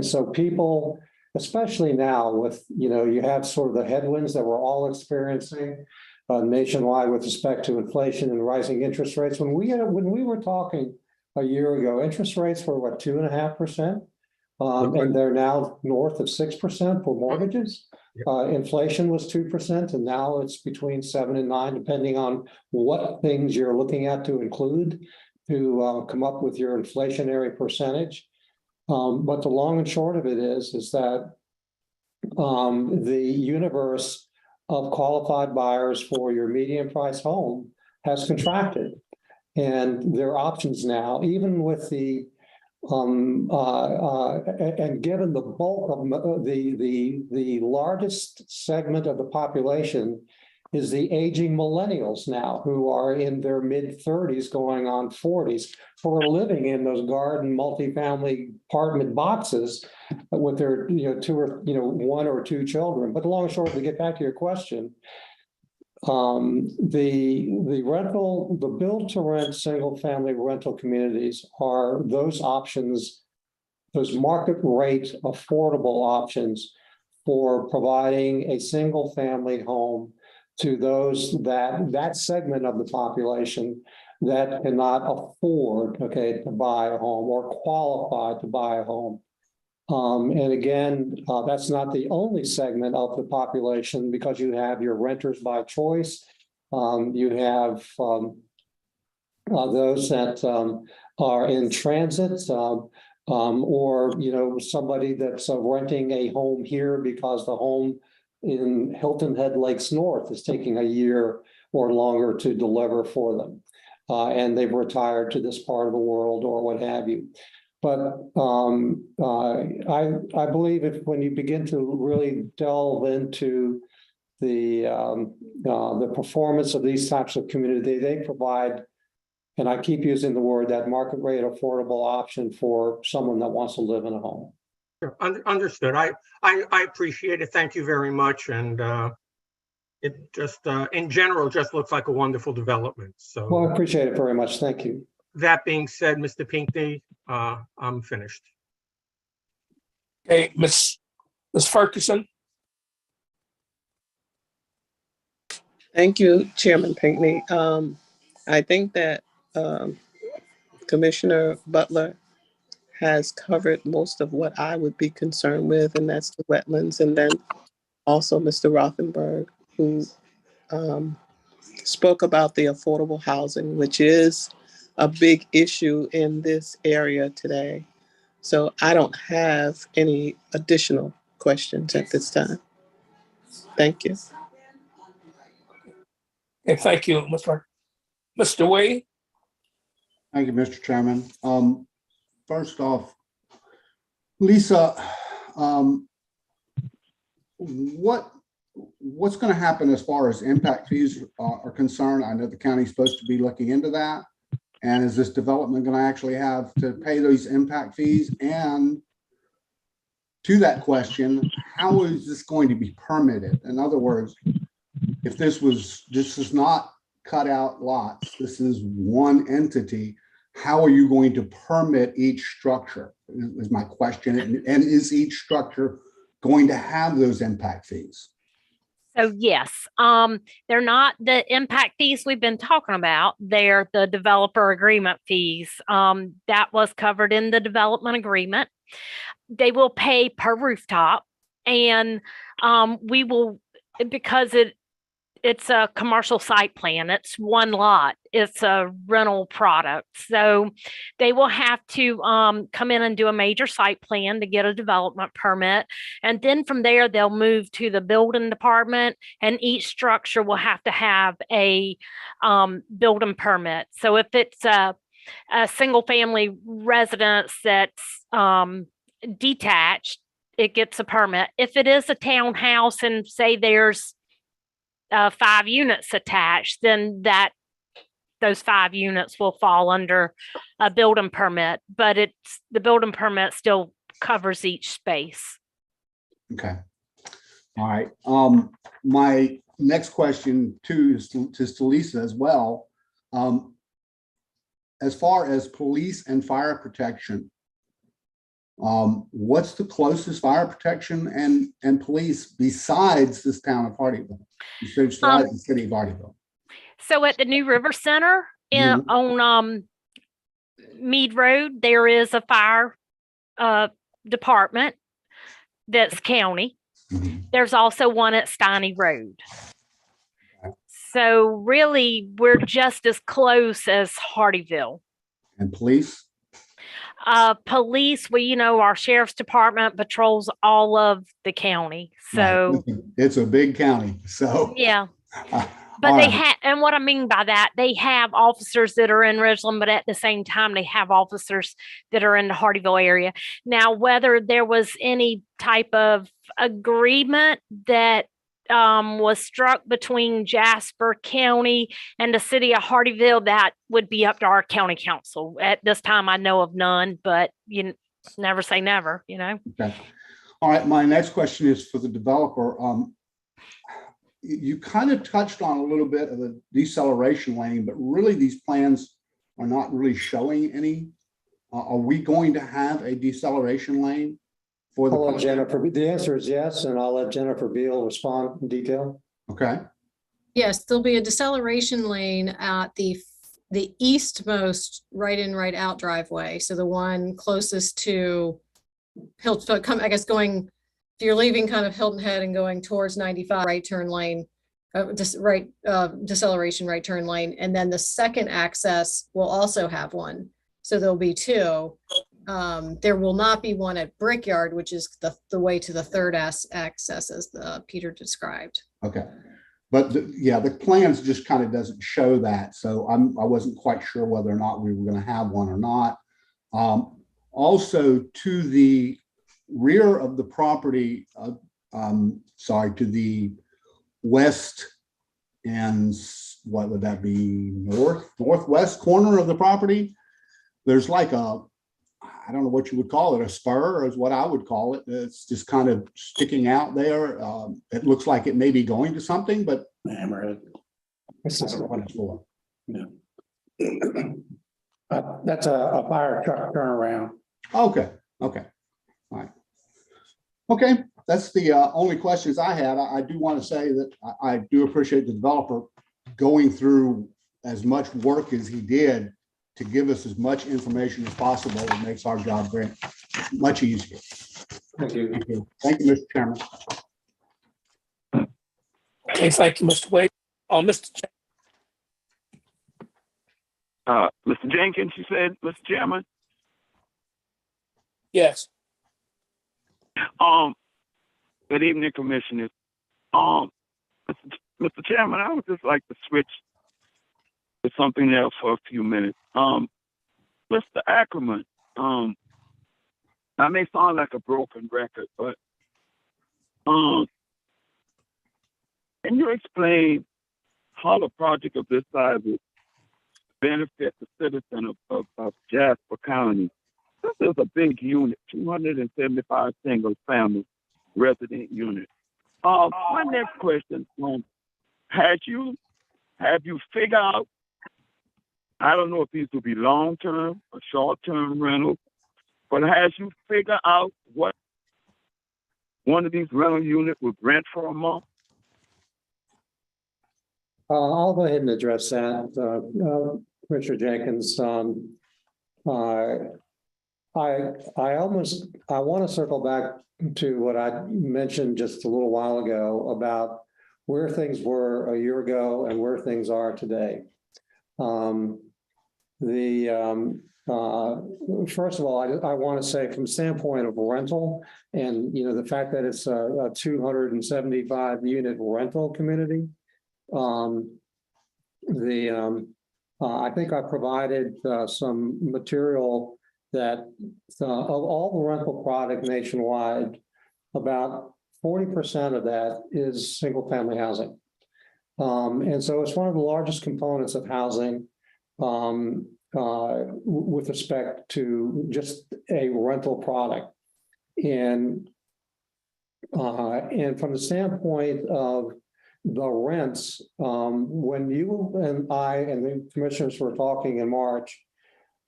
so people, especially now with, you have sort of the headwinds that we're all experiencing nationwide with respect to inflation and rising interest rates. When we were talking a year ago, interest rates were what, 2.5%? And they're now north of 6% for mortgages. Inflation was 2%, and now it's between 7 and 9, depending on what things you're looking at to include to come up with your inflationary percentage. But the long and short of it is that the universe of qualified buyers for your median price home has contracted. And there are options now, even with the and given the bulk of the largest segment of the population is the aging millennials now, who are in their mid-30s going on 40s, who are living in those garden multifamily apartment boxes with their one or two children. But the long and short, to get back to your question, the build to rent single family rental communities are those options, those market rate affordable options for providing a single family home to those that segment of the population that cannot afford, to buy a home or qualify to buy a home. And again, that's not the only segment of the population, because you have your renters by choice. You have those that are in transit, or somebody that's renting a home here because the home in Hilton Head Lakes North is taking a year or longer to deliver for them, and they've retired to this part of the world or what have you. But I believe when you begin to really delve into the performance of these types of communities, they provide, and I keep using the word, that market rate affordable option for someone that wants to live in a home. Sure. Understood. I appreciate it. Thank you very much. And it just, in general, just looks like a wonderful development. So, well, I appreciate it very much. Thank you. That being said, Mr. Pinckney, I'm finished. Okay, Ms. Ferguson. Thank you, Chairman Pinckney. I think that Commissioner Butler has covered most of what I would be concerned with, and that's the wetlands. And then also Mr. Rothenberg, who spoke about the affordable housing, which is a big issue in this area today. So I don't have any additional questions at this time. Thank you. Okay, thank you, Mr. Wade. Thank you, Mr. Chairman. First off, Lisa, what's going to happen as far as impact fees are concerned? I know the county's supposed to be looking into that. And is this development going to actually have to pay those impact fees? And to that question, how is this going to be permitted? In other words, if this is not cut out lots, this is one entity, how are you going to permit each structure is my question. And is each structure going to have those impact fees? So yes, they're not the impact fees we've been talking about. They're the developer agreement fees. That was covered in the development agreement. They will pay per rooftop, and we will, because it's a commercial site plan. It's one lot. It's a rental product. So they will have to come in and do a major site plan to get a development permit. And then from there, they'll move to the building department, and each structure will have to have a building permit. So if it's a a single family residence that's detached, it gets a permit. If it is a townhouse and say there's 5 units attached, then those 5 units will fall under a building permit, but the building permit still covers each space. Okay. All right. My next question too is to Lisa as well. As far as police and fire protection, what's the closest fire protection and police besides this town of Hardyville? Besides the city of Hardyville? So at the New River Center on Mead Road, there is a fire department that's county. There's also one at Steiny Road. So really, we're just as close as Hardyville. And police? Police, our sheriff's department patrols all of the county. So right. It's a big county. So yeah. But they have, and what I mean by that, they have officers that are in Ridgeland, but at the same time, they have officers that are in the Hardyville area. Now, whether there was any type of agreement that was struck between Jasper County and the city of Hardyville, that would be up to our county council. At this time, I know of none, but you never say never, Okay. All right. My next question is for the developer. You kind of touched on a little bit of the deceleration lane, but really these plans are not really showing any. Are we going to have a deceleration lane for the? I'll let Jennifer, the answer is yes, and I'll let Jennifer Beal respond in detail. Okay. Yes, there'll be a deceleration lane at the eastmost right in, right out driveway. So the one closest to Hilton, I guess going, if you're leaving kind of Hilton Head and going towards 95, right turn lane, deceleration right turn lane. And then the second access will also have one. So there'll be 2. There will not be one at Brickyard, which is the way to the third access as Peter described. Okay. But the plans just kind of doesn't show that. So I wasn't quite sure whether or not we were going to have one or not. Also to the rear of the property, to the west and what would that be, northwest corner of the property, there's like I don't know what you would call it, a spur is what I would call it. It's just kind of sticking out there. It looks like it may be going to something, but hammerhead. I don't know what it's for. Yeah. That's a fire truck turnaround. Okay. Okay. All right. Okay. That's the only questions I had. I do want to say that I do appreciate the developer going through as much work as he did to give us as much information as possible. It makes our job very much easier. Thank you. Thank you. Thank you, Mr. Chairman. Okay, thank you, Mr. Wade. Mr. Jenkins, you said, Mr. Chairman? Yes. Good evening, Commissioners. Mr. Chairman, I would just like to switch to something else for a few minutes. Mr. Ackerman, I may sound like a broken record, but can you explain how the project of this size would benefit the citizen of Jasper County? This is a big unit, 275 single family resident unit. My next question, have you figured out, I don't know if these will be long-term or short-term rentals, but has you figured out what one of these rental units would rent for a month? I'll go ahead and address that, Commissioner Jenkins. I want to circle back to what I mentioned just a little while ago about where things were a year ago and where things are today. First of all, I want to say from the standpoint of rental and, the fact that it's a 275 unit rental community, I think I provided some material that of all the rental product nationwide, about 40% of that is single-family housing. And so it's one of the largest components of housing with respect to just a rental product. And from the standpoint of the rents, when you and I and the commissioners were talking in March,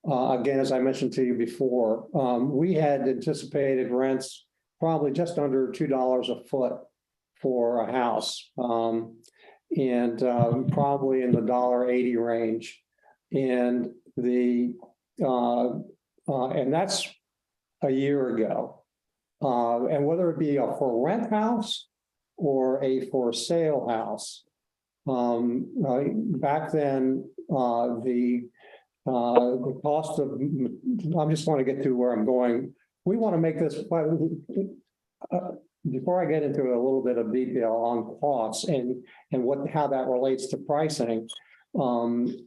again, as I mentioned to you before, we had anticipated rents probably just under $2 a foot for a house, and probably in the $1.80 range. And and that's a year ago. And whether it be a for rent house or a for sale house, back then the cost of, I just want to get to where I'm going. We want to make this, before I get into a little bit of detail on costs and how that relates to pricing, the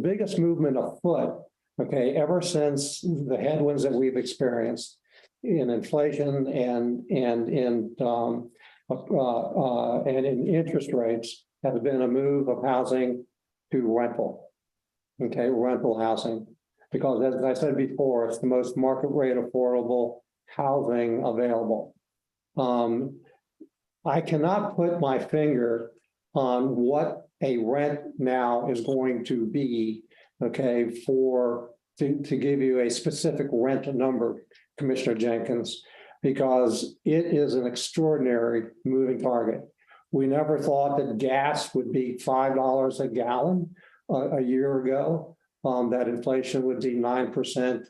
biggest movement afoot, okay, ever since the headwinds that we've experienced in inflation and in interest rates, has been a move of housing to rental. Okay, rental housing, because as I said before, it's the most market rate affordable housing available. I cannot put my finger on what a rent now is going to be, okay, to give you a specific rent number, Commissioner Jenkins, because it is an extraordinary moving target. We never thought that gas would be $5 a gallon a year ago, that inflation would be 9%,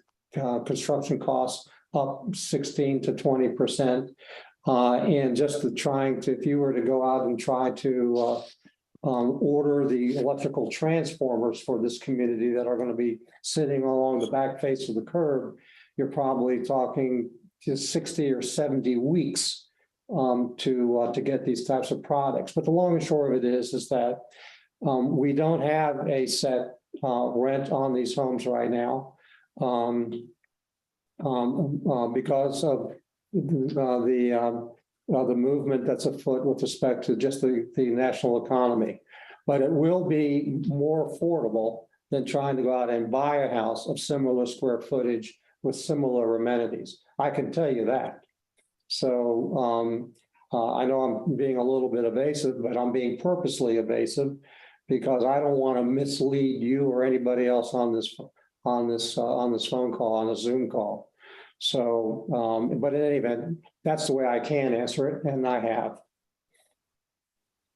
construction costs up 16 to 20%. And just if you were to go out and try to order the electrical transformers for this community that are going to be sitting along the back face of the curb, you're probably talking just 60 or 70 weeks to get these types of products. But the long and short of it is that we don't have a set rent on these homes right now because of the movement that's afoot with respect to just the national economy. But it will be more affordable than trying to go out and buy a house of similar square footage with similar amenities. I can tell you that. So I know I'm being a little bit evasive, but I'm being purposely evasive because I don't want to mislead you or anybody else on this phone call, on a Zoom call. So, but in any event, that's the way I can answer it, and I have.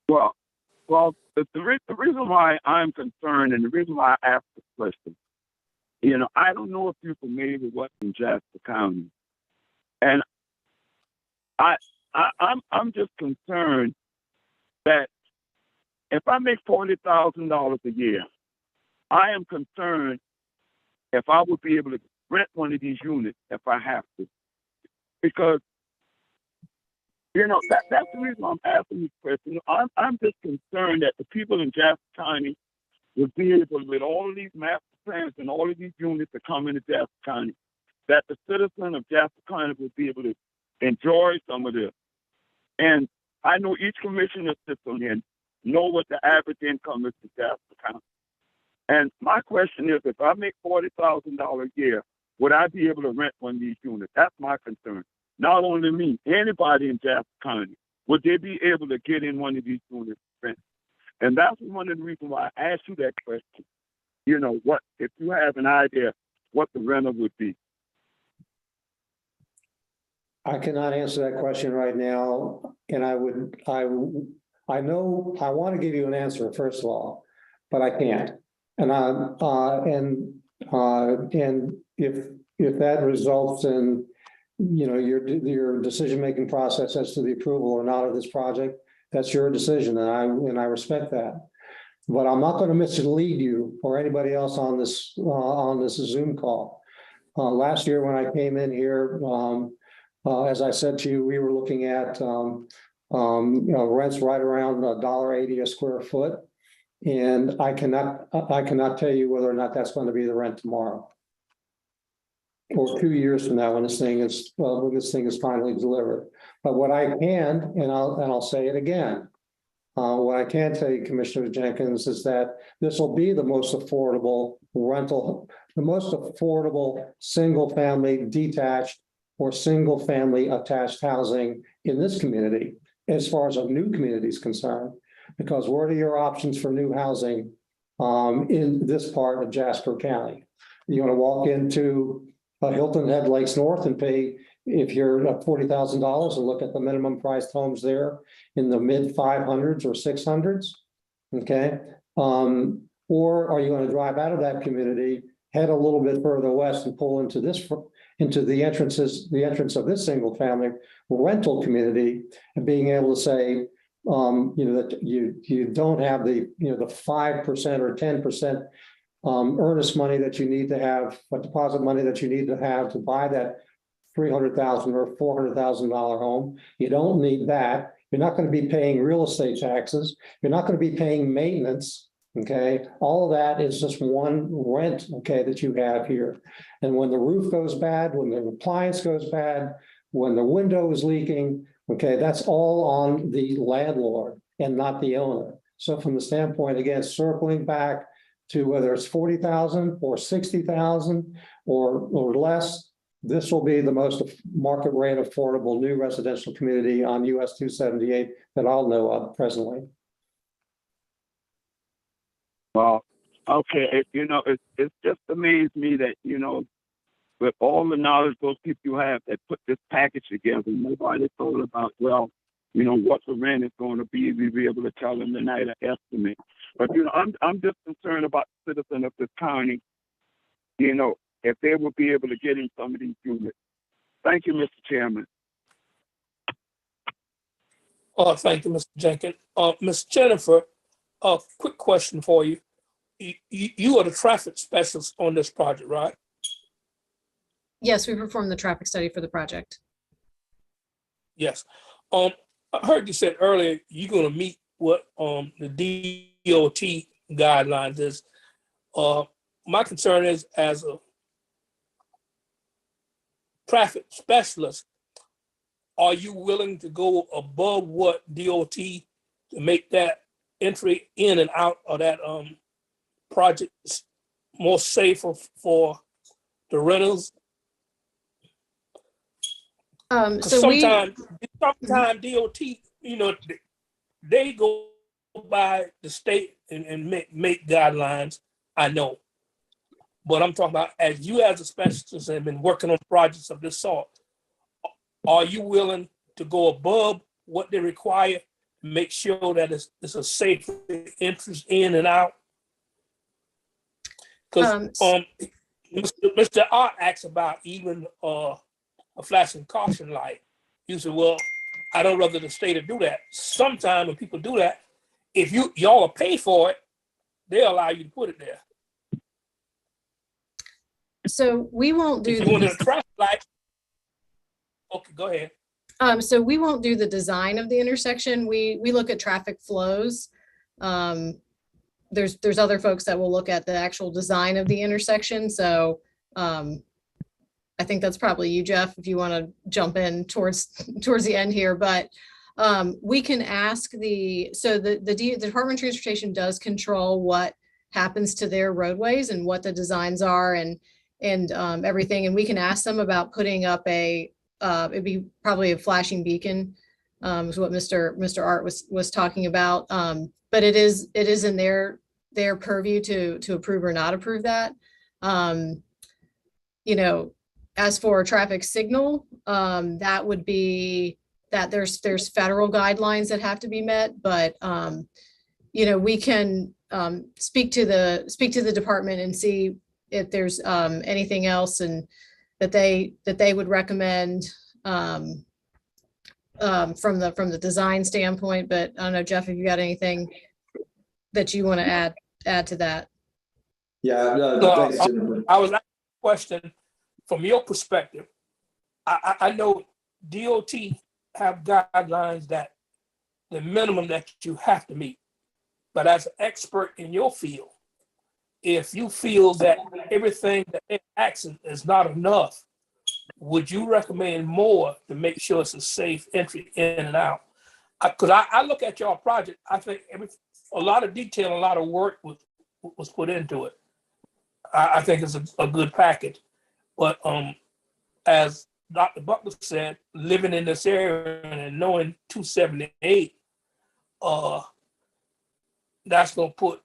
Well, the reason why I'm concerned and the reason why I asked the question, I don't know if you're familiar with what's in Jasper County, and I'm just concerned that if I make $40,000 a year, I am concerned if I would be able to rent one of these units if I have to, because that's the reason I'm asking this question. I'm just concerned that the people in Jasper County would be able, with all of these master plans and all of these units that come into Jasper County, that the citizen of Jasper County would be able to enjoy some of this. And I know each commissioner sits on here know what the average income is in Jasper County. And my question is, if I make $40,000 a year, would I be able to rent one of these units? That's my concern. Not only me, anybody in Jasper County, would they be able to get in one of these units to rent? And that's one of the reasons why I asked you that question. What if you have an idea what the rental would be? I cannot answer that question right now, and I know I want to give you an answer first of all, but I can't. And if that results in your decision-making process as to the approval or not of this project, that's your decision, and I respect that. But I'm not going to mislead you or anybody else on this Zoom call. Last year when I came in here, as I said to you, we were looking at Rents right around $1.80 a square foot. And I cannot tell you whether or not that's going to be the rent tomorrow. Or 2 years from now when this thing is finally delivered. But what I can, and I'll say it again, what I can tell you, Commissioner Jenkins, is that this will be the most affordable rental, the most affordable single-family detached or single-family attached housing in this community, as far as a new community is concerned. Because what are your options for new housing in this part of Jasper County? You're going to walk into Hilton Head Lakes North and pay, if you're at $40,000, and look at the minimum priced homes there in the mid 500s or 600s. Okay. Or are you going to drive out of that community, head a little bit further west and pull into the entrance of this single family rental community, and being able to say, that you don't have the 5% or 10% earnest money that you need to have, but deposit money that you need to have to buy that $300,000 or $400,000 home. You don't need that. You're not going to be paying real estate taxes. You're not going to be paying maintenance. Okay, all of that is just one rent. Okay, that you have here. And when the roof goes bad, when the appliance goes bad, when the window is leaking, okay, that's all on the landlord and not the owner. So from the standpoint, again, circling back to whether it's 40,000 or 60,000 or less, this will be the most market rate affordable new residential community on US 278 that I'll know of presently. Well, okay, it just amazed me that, with all the knowledge those people you have that put this package together, nobody thought about, what the rent is going to be. We'll be able to tell them tonight an estimate. But, I'm just concerned about the citizens of this county, if they will be able to get in some of these units. Thank you, Mr. Chairman. Thank you, Mr. Jenkins. Ms. Jennifer, a quick question for you. You are the traffic specialist on this project, right? Yes, we performed the traffic study for the project. Yes. I heard you said earlier you're going to meet what the DOT guidelines is. My concern is, as a traffic specialist, are you willing to go above what DOT to make that entry in and out of that project more safer for the renters? So sometimes DOT, they go by the state and make guidelines. I know, but I'm talking about as you as a specialist have been working on projects of this sort. Are you willing to go above what they require to make sure that it's a safe entrance in and out? Because Mr. Art asks about even a flashing caution light. You say, well, I don't know whether the state to do that. Sometimes when people do that, if y'all pay for it, they allow you to put it there. So we won't do if you want a traffic light. Okay, go ahead. So we won't do the design of the intersection. We look at traffic flows. There's other folks that will look at the actual design of the intersection. So I think that's probably you, Jeff, if you want to jump in towards the end here. But we can ask the Department of Transportation does control what happens to their roadways and what the designs are and everything. And we can ask them about putting up it'd be probably a flashing beacon, is what Mr. Art was talking about. But it is in their purview to approve or not approve that. As for a traffic signal, that would be that there's federal guidelines that have to be met, but we can speak to the department and see if there's anything else and that they would recommend from the design standpoint. But I don't know, Jeff, if you got anything that you want to add to that. Yeah, thanks, Jennifer. I was asking a question from your perspective. I know DOT have guidelines that the minimum that you have to meet. But as an expert in your field, if you feel that everything that they're asking is not enough, would you recommend more to make sure it's a safe entry in and out? Because I look at your project, I think a lot of detail, a lot of work was put into it. I think it's a good package. But as Dr. Butler said, living in this area and knowing 278, that's going to put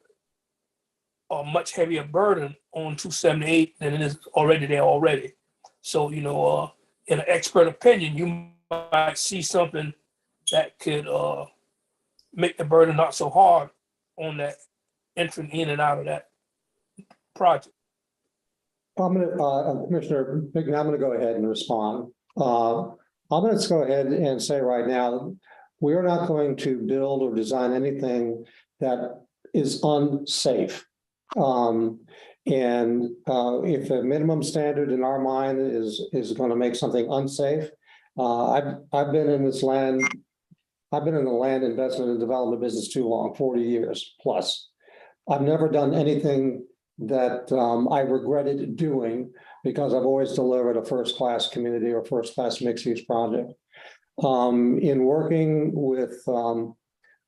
a much heavier burden on 278 than it is already there already. So, in an expert opinion, you might see something that could make the burden not so hard on that entering in and out of that project. Commissioner Bigney, I'm gonna go ahead and respond. I'm gonna just go ahead and say right now, we are not going to build or design anything that is unsafe. If a minimum standard in our mind is going to make something unsafe, I've been in this land. I've been in the land investment and development business too long, 40 years plus. I've never done anything that I regretted doing because I've always delivered a first-class community or first-class mixed-use project. In working with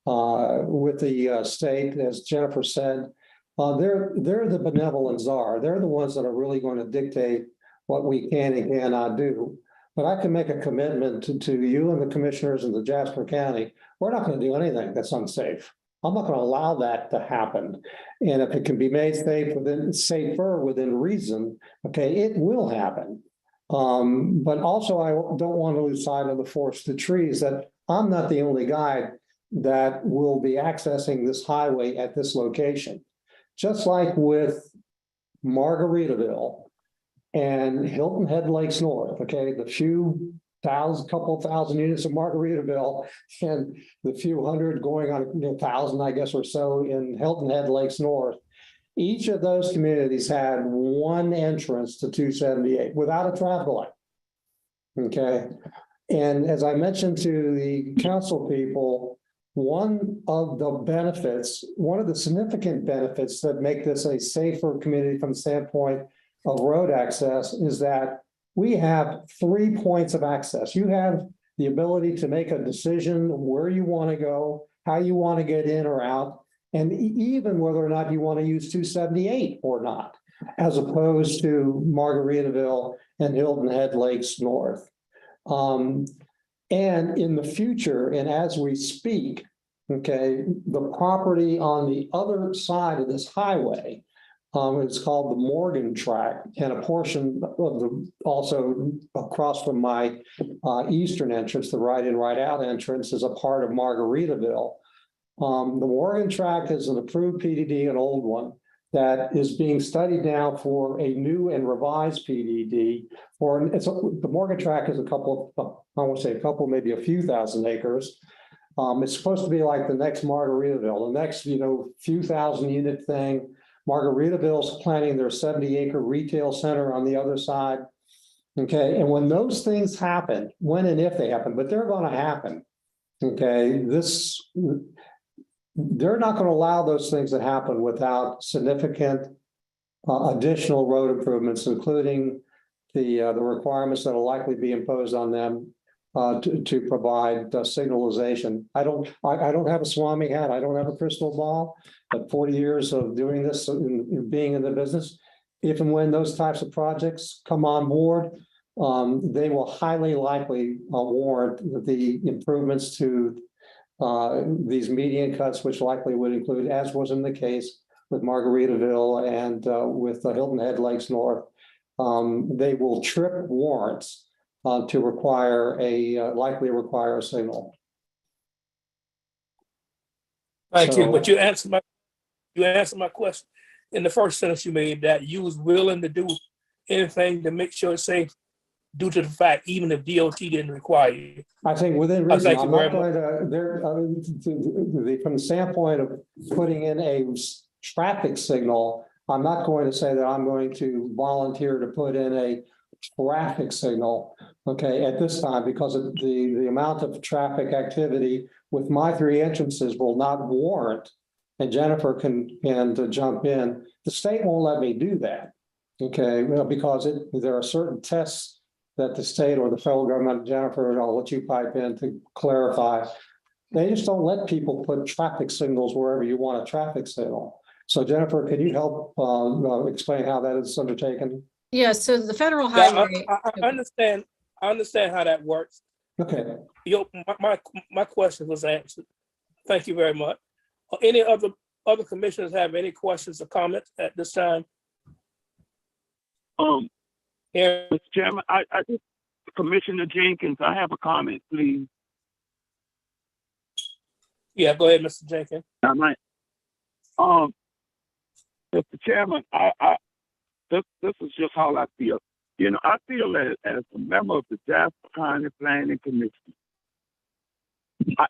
the state, as Jennifer said, they're the benevolent czar. They're the ones that are really going to dictate what we can and cannot do. But I can make a commitment to you and the commissioners in the Jasper County. We're not going to do anything that's unsafe. I'm not going to allow that to happen. And if it can be made safer within reason, okay, it will happen. But also, I don't want to lose sight of the forest of the trees, that I'm not the only guy that will be accessing this highway at this location. Just like with Margaritaville and Hilton Head Lakes North, okay, the couple thousand units of Margaritaville and the few hundred going on 1,000, I guess, or so in Hilton Head Lakes North. Each of those communities had one entrance to 278 without a traffic light. Okay. And as I mentioned to the council people, one of the significant benefits that make this a safer community from the standpoint of road access is that we have 3 points of access. You have the ability to make a decision where you want to go, how you want to get in or out, and even whether or not you want to use 278 or not, as opposed to Margaritaville and Hilton Head Lakes North. And in the future, and as we speak, okay, the property on the other side of this highway, it's called the Morgan Tract, and a portion of also across from my eastern entrance, the right in, right out entrance, is a part of Margaritaville. The Morgan Tract is an approved PDD, an old one, that is being studied now for a new and revised PDD. The Morgan Tract is maybe a few thousand acres. It's supposed to be like the next Margaritaville, the next, few thousand unit thing. Margaritaville's planning their 70-acre retail center on the other side. Okay, and when those things happen, when and if they happen, but they're going to happen. Okay, they're not going to allow those things to happen without significant additional road improvements, including the requirements that will likely be imposed on them to provide signalization. I don't have a Swami hat. I don't have a crystal ball. But 40 years of doing this and being in the business, if and when those types of projects come on board, they will highly likely warrant the improvements to these median cuts, which likely would include, as was in the case with Margaritaville and with the Hilton Head Lakes North. They will trip warrants to likely require a signal. Thank you, but you answered my question in the first sentence you made, that you was willing to do anything to make sure it's safe due to the fact, even if DOT didn't require you. I think within reason, I'm not going to, from the standpoint of putting in a traffic signal, I'm not going to say that I'm going to volunteer to put in a traffic signal. okay, at this time, because of the amount of traffic activity with my three entrances will not warrant, and Jennifer can jump in, the state won't let me do that. Okay, well, because there are certain tests that the state or the federal government, Jennifer, I'll let you pipe in to clarify. They just don't let people put traffic signals wherever you want a traffic signal. So Jennifer, can you help explain how that is undertaken? Yeah, so the federal Yeah, highway. I understand. I understand how that works. Okay. My question was answered. Thank you very much. Any other commissioners have any questions or comments at this time? Yeah. Mr. Chairman, I just, Commissioner Jenkins, I have a comment, please. Yeah, go ahead, Mr. Jenkins. I might. Mr. Chairman, this is just how I feel. You know, I feel as a member of the Jasper County Planning Commission, I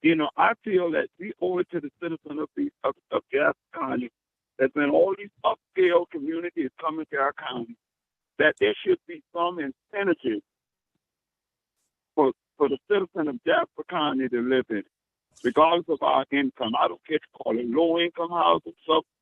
feel that we owe it to the citizens of Jasper County that when all these upscale communities come into our county, that there should be some incentive for the citizen of Jasper County to live in, regardless of our income. I don't care if you call it low-income housing,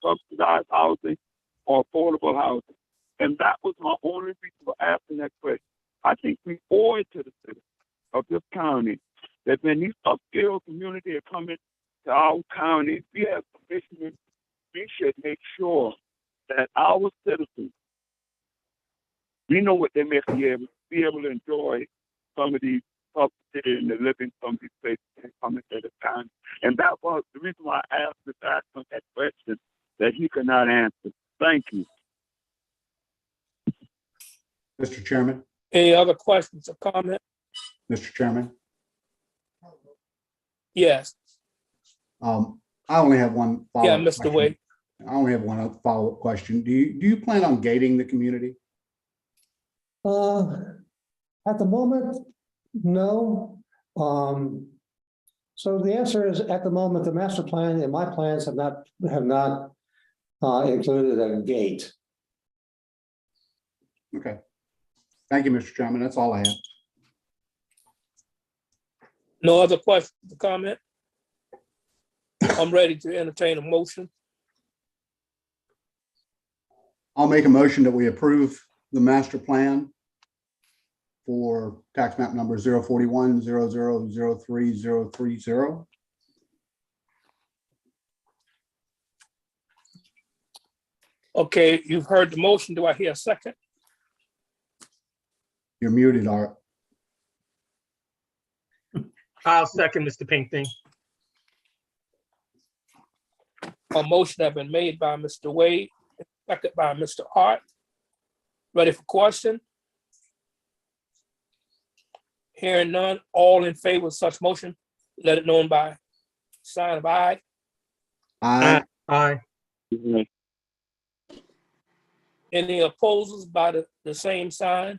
subsidized housing, or affordable housing. And that was my only reason for asking that question. I think we owe it to the citizens of this county that when these upscale communities are coming to our county, we as commissioners, we should make sure that our citizens, we know what they may be able to enjoy some of these subsidies and the living from these places and coming to the county. And that was the reason why I asked the doctor that question that he could not answer. Thank you. Mr. Chairman, Any other questions or comments? Mr. Chairman, Yes. I only have one follow-up. Yeah, Mr. question. Wade. I only have one follow-up question. Do you plan on gating the community? At the moment, no. So the answer is at the moment, the master plan and my plans have not included a gate. Okay. Thank you, Mr. Chairman. That's all I have. No other questions or comment? I'm ready to entertain a motion. I'll make a motion that we approve the master plan for tax map number 041-0003-030. Okay, you've heard the motion. Do I hear a second? You're muted, Art. I'll second Mr. Pinkney. A motion has been made by Mr. Wade, second by Mr. Hart. Ready for question? Hearing none, all in favor of such motion, let it known by sign of aye. Aye. Aye. Any opposers by the same sign?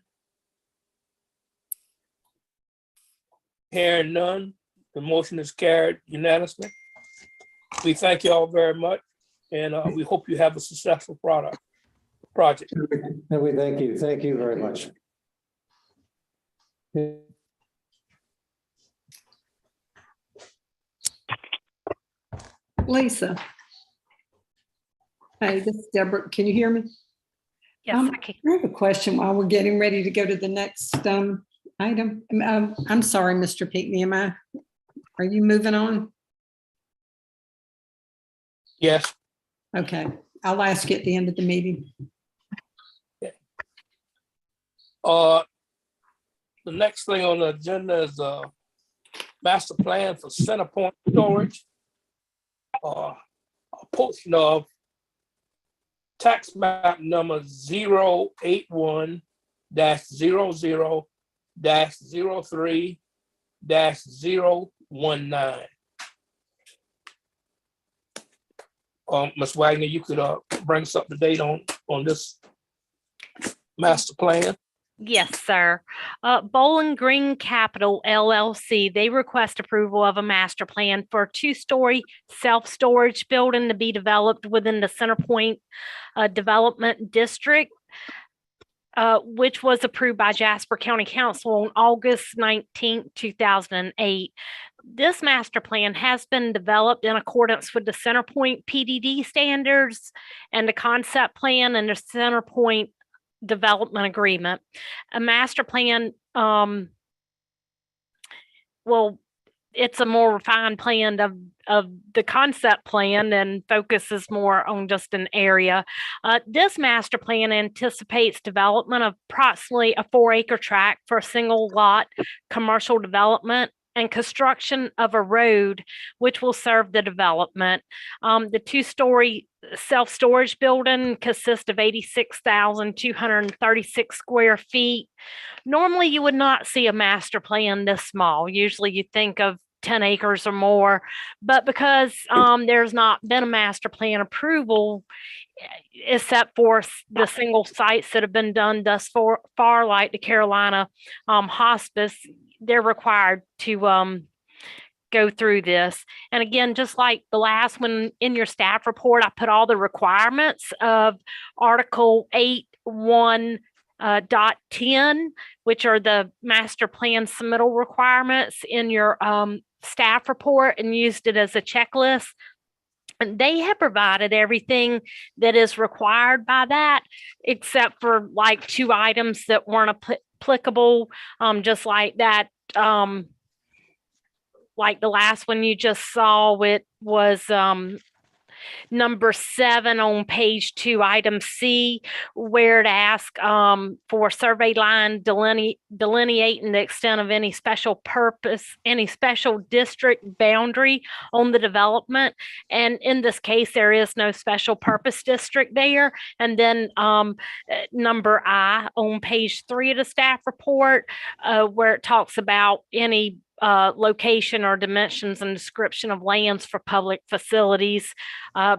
Hearing none, the motion is carried unanimously. We thank you all very much, and we hope you have a successful project. And we thank you. Thank you very much. Lisa. Hey, this is Deborah. Can you hear me? Yes, I can. I have a question while we're getting ready to go to the next item. I'm sorry, Mr. Pinckney, are you moving on? Yes. Okay, I'll ask you at the end of the meeting. The next thing on the agenda is the master plan for Center Point storage. A portion of tax map number 081-00-03-019. Ms. Wagner, you could bring us up to date on this master plan. Yes, sir. Bowling Green Capital LLC, they request approval of a master plan for a 2-story self-storage building to be developed within the Center Point Development District. which was approved by Jasper County Council on August 19, 2008. This master plan has been developed in accordance with the Centerpoint PDD standards and the concept plan and the Centerpoint development agreement. A master plan, well, it's a more refined plan of the concept plan and focuses more on just an area. This master plan anticipates development of approximately a 4-acre tract for a single lot commercial development and construction of a road which will serve the development. The 2-story self-storage building consists of 86,236 square feet. Normally, you would not see a master plan this small. Usually you think of 10 acres or more, but because there's not been a master plan approval, except for the single sites that have been done thus far, like the Carolina Hospice, they're required to go through this. And again, just like the last one in your staff report, I put all the requirements of Article 8.1.10, which are the master plan submittal requirements in your staff report, and used it as a checklist. And they have provided everything that is required by that, except for like 2 items that weren't applicable, just like that. Like the last one you just saw, it was number 7 on page 2, item C, where to ask for survey line delineating the extent of any special purpose, any special district boundary on the development. And in this case, there is no special purpose district there. And then number I on page 3 of the staff report, where it talks about any location or dimensions and description of lands for public facilities,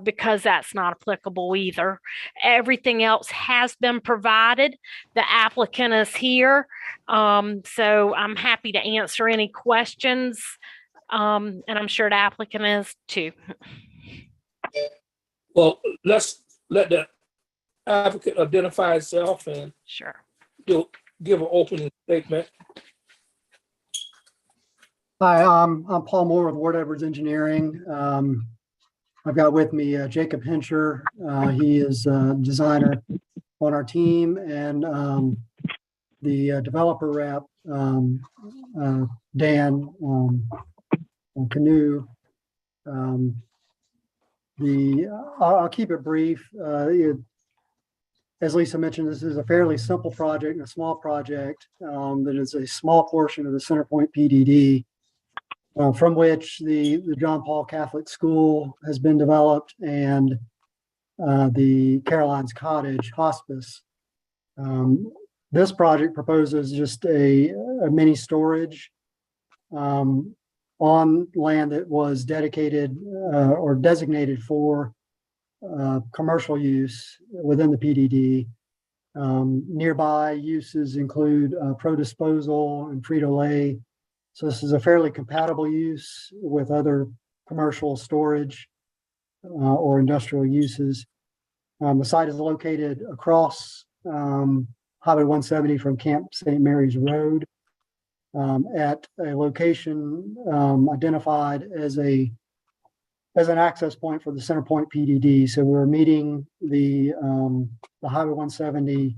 because that's not applicable either. Everything else has been provided. The applicant is here, so I'm happy to answer any questions, and I'm sure the applicant is too. Well, let's let the applicant identify itself and Sure. give an opening statement. Hi, I'm Paul Moore with Ward Edwards Engineering. I've got with me Jacob Hincher. He is a designer on our team, and the developer rep, Dan Canoe. I'll keep it brief. As Lisa mentioned, this is a fairly simple project and a small project that is a small portion of the Centerpoint PDD. From which the John Paul Catholic School has been developed, and the Caroline's Cottage Hospice. This project proposes just a mini storage on land that was dedicated or designated for commercial use within the PDD. Nearby uses include pro disposal and Frito-Lay. So this is a fairly compatible use with other commercial storage or industrial uses. The site is located across Highway 170 from Camp St. Mary's Road at a location identified as an access point for the Centerpoint PDD. So we're meeting the Highway 170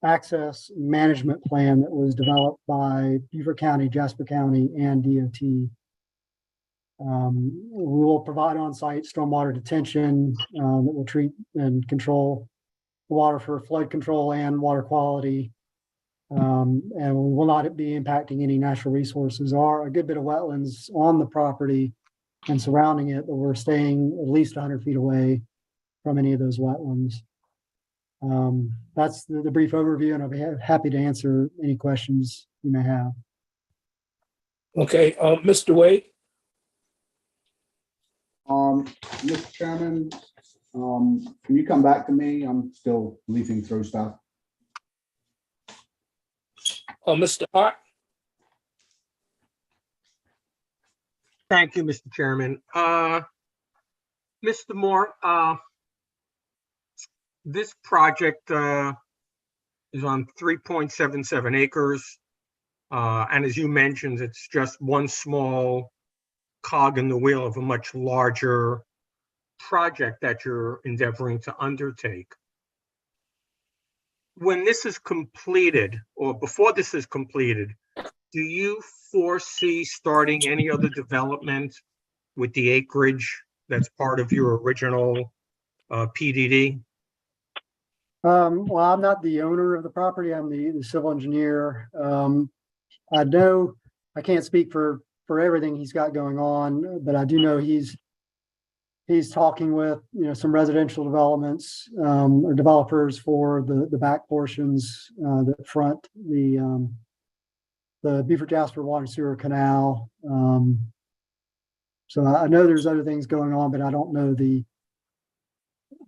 access management plan that was developed by Beaufort County, Jasper County, and DOT. We will provide on-site stormwater detention that will treat and control water for flood control and water quality. And we will not be impacting any natural resources or a good bit of wetlands on the property and surrounding it, but we're staying at least 100 feet away from any of those wetlands. That's the brief overview, and I'll be happy to answer any questions you may have. Okay, Mr. Wade. Mr. Chairman, can you come back to me? I'm still leafing through stuff. Mr. Hart. Thank you, Mr. Chairman. Mr. Moore, this project is on 3.77 acres. And as you mentioned, it's just one small cog in the wheel of a much larger project that you're endeavoring to undertake. When this is completed, or before this is completed, do you foresee starting any other development with the acreage that's part of your original PDD? Well, I'm not the owner of the property. I'm the civil engineer. I know I can't speak for everything he's got going on, but I do know he's talking with, some residential developments or developers for the back portions that front the Beaufort Jasper Water and Sewer Canal. So I know there's other things going on, but I don't know the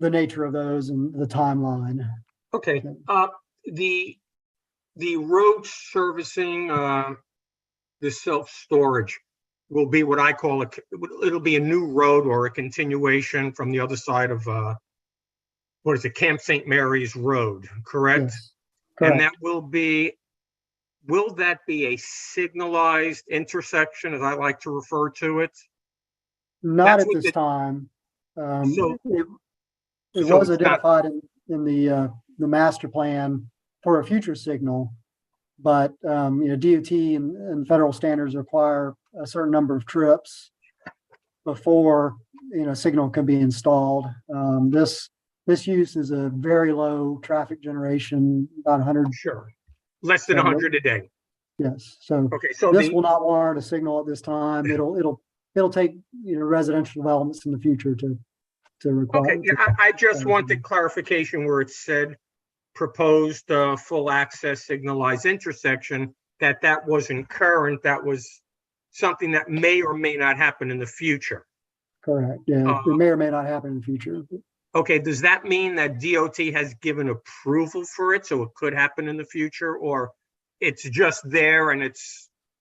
nature of those and the timeline. Okay. The road servicing the self-storage will be what I call it'll be a new road or a continuation from the other side of what is it, Camp St. Mary's Road, correct? Yes, correct. And that will that be a signalized intersection, as I like to refer to it? Not at this time. So it so was it's not- identified in the master plan for a future signal, but DOT and federal standards require a certain number of trips before signal can be installed. This use is a very low traffic generation, about 100. Sure, less than 100 a day. Yes, so Okay, so this will not warrant a signal at this time. It'll take residential developments in the future to require. Okay, yeah, I just wanted clarification where it said proposed full access signalized intersection, that wasn't current, that was something that may or may not happen in the future. Correct, yeah, it may or may not happen in the future. Okay, does that mean that DOT has given approval for it, so it could happen in the future, or it's just there and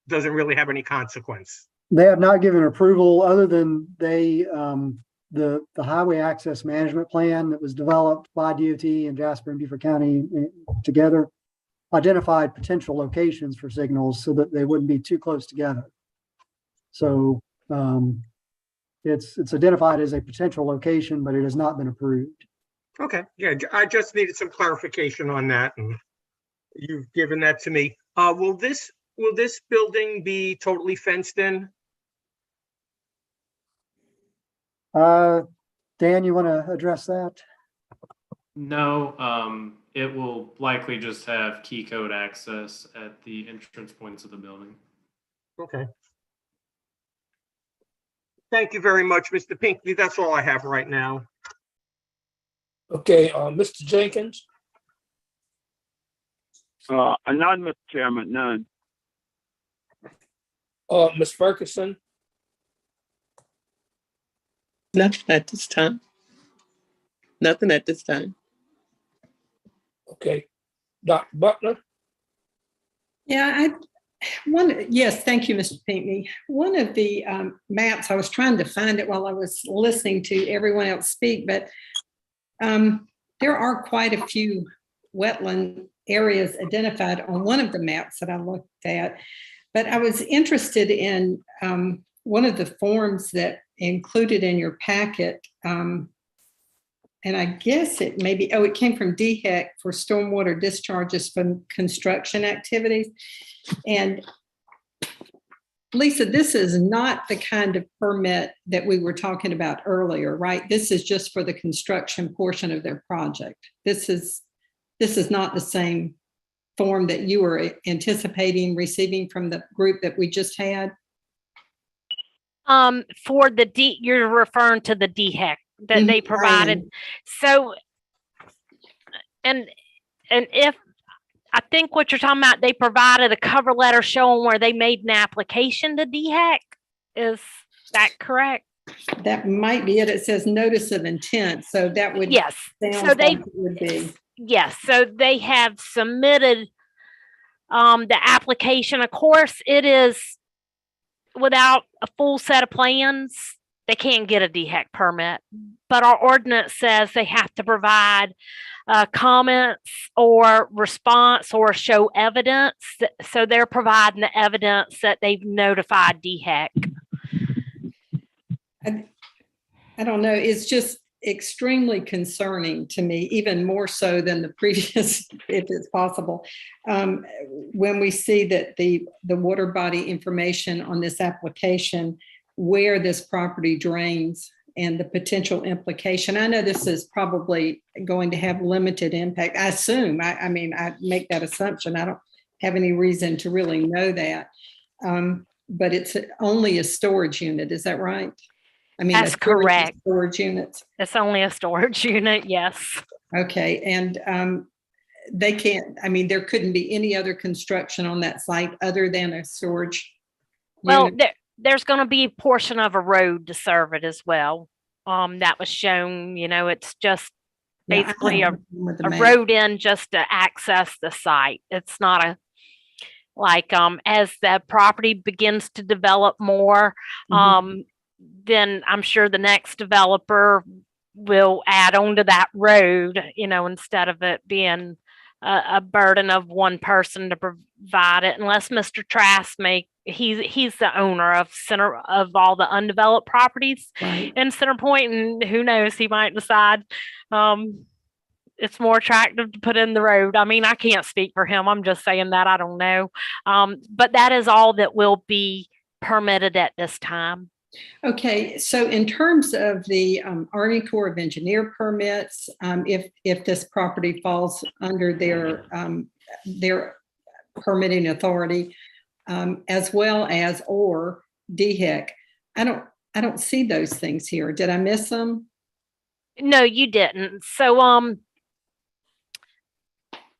doesn't really have any consequence? They have not given approval other than the highway access management plan that was developed by DOT and Jasper and Beaufort County together identified potential locations for signals so that they wouldn't be too close together. So it's identified as a potential location, but it has not been approved. Okay, yeah, I just needed some clarification on that, and you've given that to me. Will this building be totally fenced in? Dan, you want to address that? No, it will likely just have key code access at the entrance points of the building. Okay. Thank you very much, Mr. Pinckney. That's all I have right now. Okay, Mr. Jenkins? None, Mr. Chairman, none. Ms. Ferguson? Nothing at this time. Nothing at this time. Okay. Dr. Butler? Yeah, yes, thank you, Mr. Pinckney. One of the maps, I was trying to find it while I was listening to everyone else speak, but there are quite a few wetland areas identified on one of the maps that I looked at. But I was interested in one of the forms that included in your packet, and I guess it may be, it came from DHEC for stormwater discharges from construction activities. And Lisa, this is not the kind of permit that we were talking about earlier, right? This is just for the construction portion of their project. This is not the same form that you were anticipating receiving from the group that we just had. For you're referring to the DHEC that they provided. So, and if I think what you're talking about, they provided a cover letter showing where they made an application to DHEC. Is that correct? That might be it. It says notice of intent. So that would, yes. So they would be. Yes. So they have submitted the application. Of course, it is without a full set of plans, they can't get a DHEC permit, but our ordinance says they have to provide comments or response or show evidence. So they're providing the evidence that they've notified DHEC. I don't know. It's just extremely concerning to me, even more so than the previous, if it's possible. When we see that the water body information on this application, where this property drains and the potential implication. I know this is probably going to have limited impact. I assume, I mean, I make that assumption. I don't have any reason to really know that. But it's only a storage unit. Is that right? I mean, that's correct. Storage units. It's only a storage unit. Yes. Okay. And they can't, I mean, there couldn't be any other construction on that site other than a storage unit. Well, there's going to be a portion of a road to serve it as well. That was shown, you know, it's just basically a road in just to access the site. It's not a, like, as the property begins to develop more, then I'm sure the next developer will add on to that road, you know, instead of it being a burden of one person to provide it, unless Mr. Trask he's the owner of all the undeveloped properties in Center Point, and who knows, he might decide it's more attractive to put in the road. I mean, I can't speak for him. I'm just saying that. I don't know. But that is all that will be permitted at this time. Okay, so in terms of the Army Corps of Engineer permits, if this property falls under their permitting authority, as well as or DHEC, I don't see those things here. Did I miss them? No, you didn't. So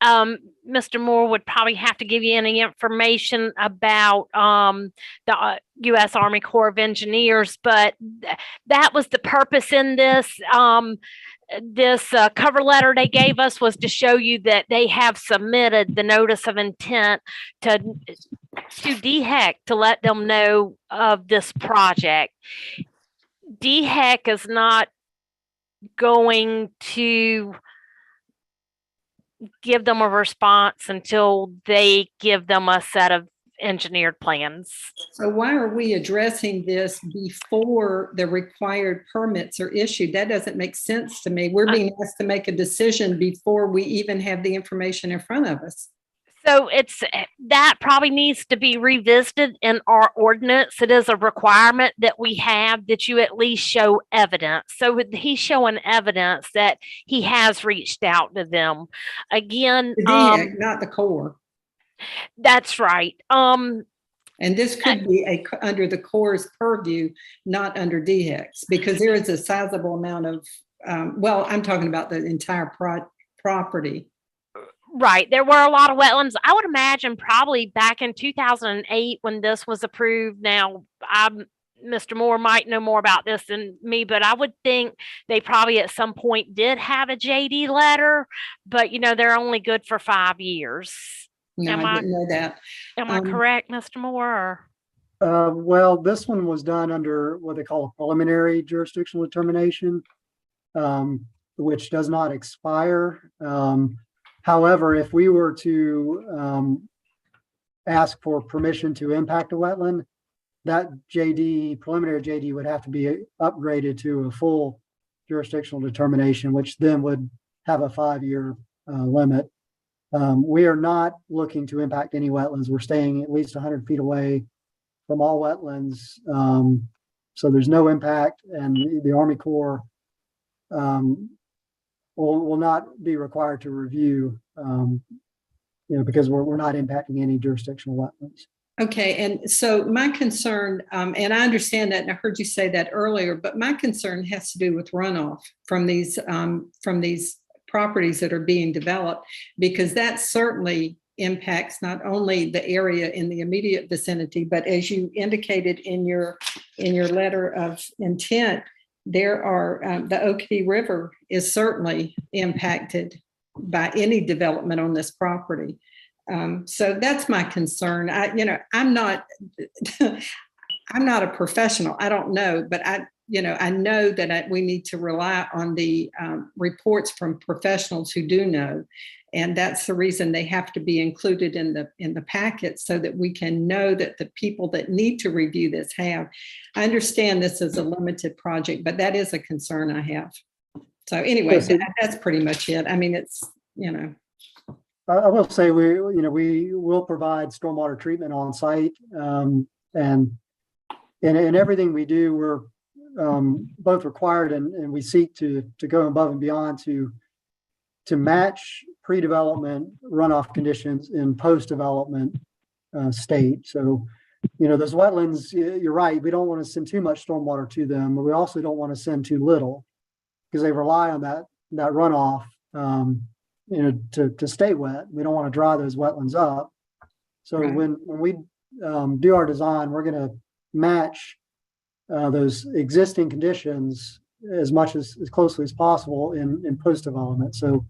Mr. Moore would probably have to give you any information about the U.S. Army Corps of Engineers, but that was the purpose in this. This cover letter they gave us was to show you that they have submitted the notice of intent to DHEC to let them know of this project. DHEC is not going to give them a response until they give them a set of engineered plans. So why are we addressing this before the required permits are issued? That doesn't make sense to me. We're being asked to make a decision before we even have the information in front of us. So that probably needs to be revisited in our ordinance. It is a requirement that we have that you at least show evidence. So he's showing evidence that he has reached out to them. Again, the DHEC, not the Corps. That's right. And this could be under the Corps' purview, not under DHEC's, because there is a sizable amount of, well, I'm talking about the entire property. Right. There were a lot of wetlands. I would imagine probably back in 2008 when this was approved. Now, Mr. Moore might know more about this than me, but I would think they probably at some point did have a JD letter, but, you know, they're only good for 5 years. No, I didn't know that. Am I correct, Mr. Moore? Well, this one was done under what they call a preliminary jurisdictional determination, which does not expire. However, if we were to ask for permission to impact a wetland, that preliminary JD would have to be upgraded to a full jurisdictional determination, which then would have a 5-year limit. We are not looking to impact any wetlands. We're staying at least 100 feet away from all wetlands. So there's no impact, and the Army Corps will not be required to review, because we're not impacting any jurisdictional wetlands. Okay, and so my concern, and I understand that, and I heard you say that earlier, but my concern has to do with runoff from these properties that are being developed, because that certainly impacts not only the area in the immediate vicinity, but as you indicated in your letter of intent, there are the Oakey River is certainly impacted by any development on this property. So that's my concern. I'm I'm not a professional. I don't know, but I know that we need to rely on the reports from professionals who do know. And that's the reason they have to be included in the packet so that we can know that the people that need to review this have. I understand this is a limited project, but that is a concern I have. So anyway, that's pretty much it. I mean, it's, I will say we will provide stormwater treatment on site, and in everything we do, we're both required and we seek to go above and beyond to match pre-development runoff conditions in post-development state. So, those wetlands, you're right, we don't want to send too much stormwater to them, but we also don't want to send too little because they rely on that runoff, to stay wet. We don't want to dry those wetlands up. So Right. when we do our design, we're going to match those existing conditions as closely as possible in post-development. So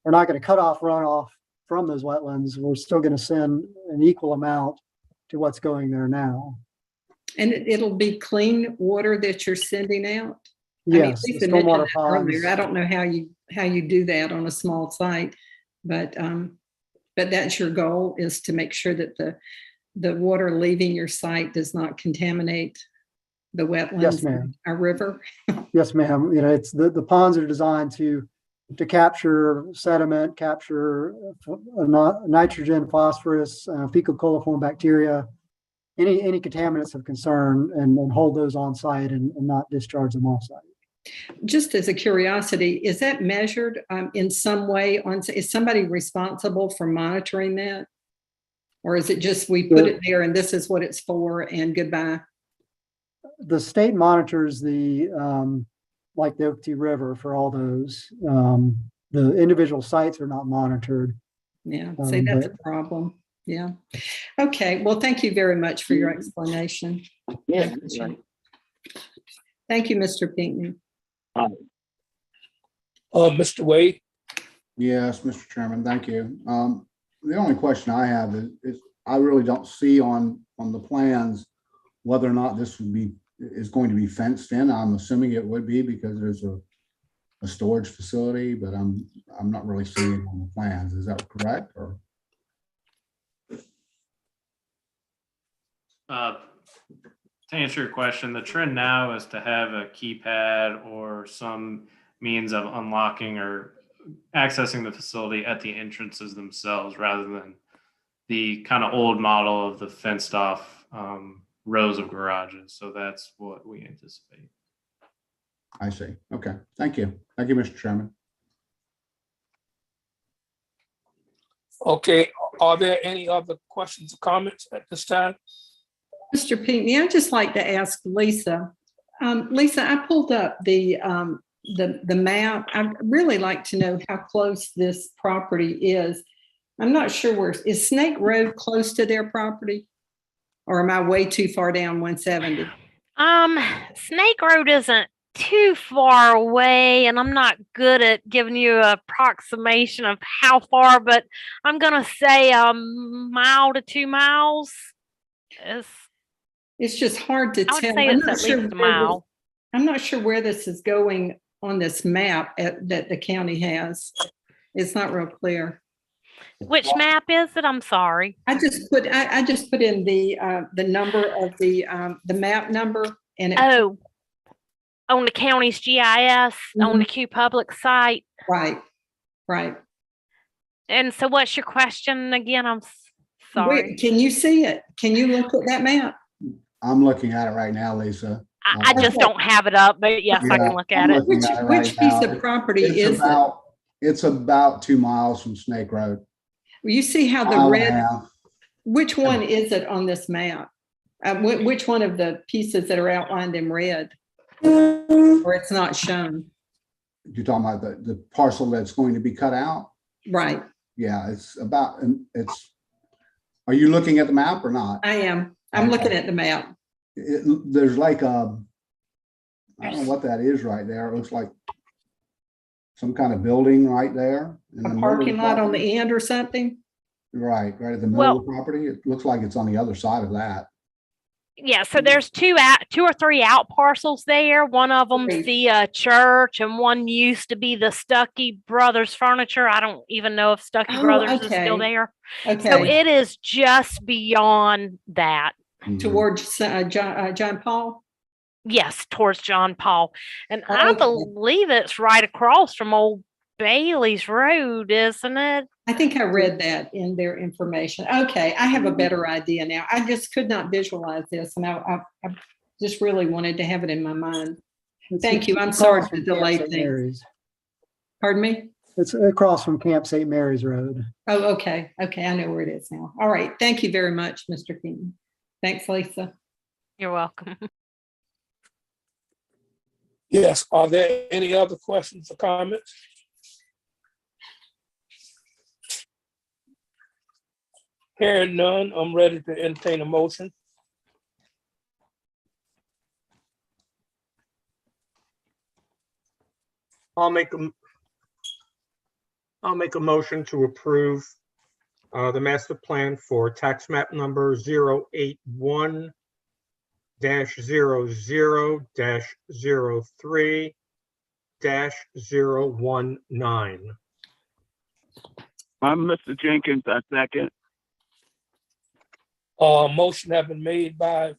we're not going to cut off runoff from those wetlands. We're still going to send an equal amount to what's going there now. and it'll be clean water that you're sending out. Yes, Lisa the mentioned stormwater that ponds. earlier. I don't know how you do that on a small site, but that's your goal, is to make sure that the water leaving your site does not contaminate the wetlands. Yes, ma'am. Our river. Yes, ma'am. It's the ponds are designed to capture sediment, capture nitrogen, phosphorus, fecal coliform bacteria, any contaminants of concern, and hold those on site and not discharge them off site. Just as a curiosity, is that measured in some way? Is somebody responsible for monitoring that? Or is it just we put it there and this is what it's for and goodbye? The state monitors the like the Ocoee River for all those. The individual sites are not monitored. Yeah, see, that's a problem. Yeah. Okay. Well, thank you very much for your explanation. Yeah. Thank you, Mr. Pinckney. Mr. Wade? Yes, Mr. Chairman, thank you. The only question I have is I really don't see on the plans whether or not this is going to be fenced in. I'm assuming it would be because there's a storage facility, but I'm not really seeing it on the plans. Is that correct? Or to answer your question, the trend now is to have a keypad or some means of unlocking or accessing the facility at the entrances themselves, rather than the kind of old model of the fenced off rows of garages. So that's what we anticipate. I see. Okay. Thank you. Thank you, Mr. Chairman. Okay. Are there any other questions or comments at this time? Mr. Pinckney, I'd just like to ask Lisa. Lisa, I pulled up the map. I'd really like to know how close this property is. I'm not sure is Snake Road close to their property? Or am I way too far down 170? Snake Road isn't too far away, and I'm not good at giving you an approximation of how far, but I'm gonna say a mile to 2 miles. It's just hard to I would tell. say it's at least a mile. I'm not sure where this is going on this map that the county has. It's not real clear. Which map is it? I'm sorry. I just put in the number of the map number, and on the county's GIS on the Q Public site. Right. And so, what's your question again? I'm sorry. Wait, can you see it? Can you look at that map? I'm looking at it right now, Lisa. I just don't have it up, but yes, I can look at it. Which piece of property is it? It's about 2 miles from Snake Road. You see how the red, which one is it on this map? Which one of the pieces that are outlined in red? Or it's not shown? You're talking about the parcel that's going to be cut out? Right. Yeah, are you looking at the map or not? I am. I'm looking at the map. There's like I don't know what that is right there. It looks like some kind of building right there. A parking lot on the end or something? Right at the middle of the property. It looks like it's on the other side of that. Yeah, so there's two or three out parcels there. One of them's Great. the church, and one used to be the Stuckey Brothers Furniture. I don't even know if Stuckey Oh, Brothers is still okay. there. So Okay, it is just beyond that. towards John Paul? Yes, towards John Paul. And Oh, I okay. believe it's right across from Old Bailey's Road, isn't it? I think I read that in their information. Okay, I have a better idea now. I just could not visualize this, and I just really wanted to have it in my mind. Thank you. I'm sorry for the delay. Pardon me? It's across from Camp St. Mary's Road. Oh, okay. Okay, I know where it is now. All right. Thank you very much, Mr. Keaton. Thanks, Lisa. You're welcome. Yes, are there any other questions or comments? Hearing none, I'm ready to entertain a motion. I'll make a motion to approve the master plan for tax map number 081-00-03-019. I'm Mr. Jenkins, I second. Motion have been made by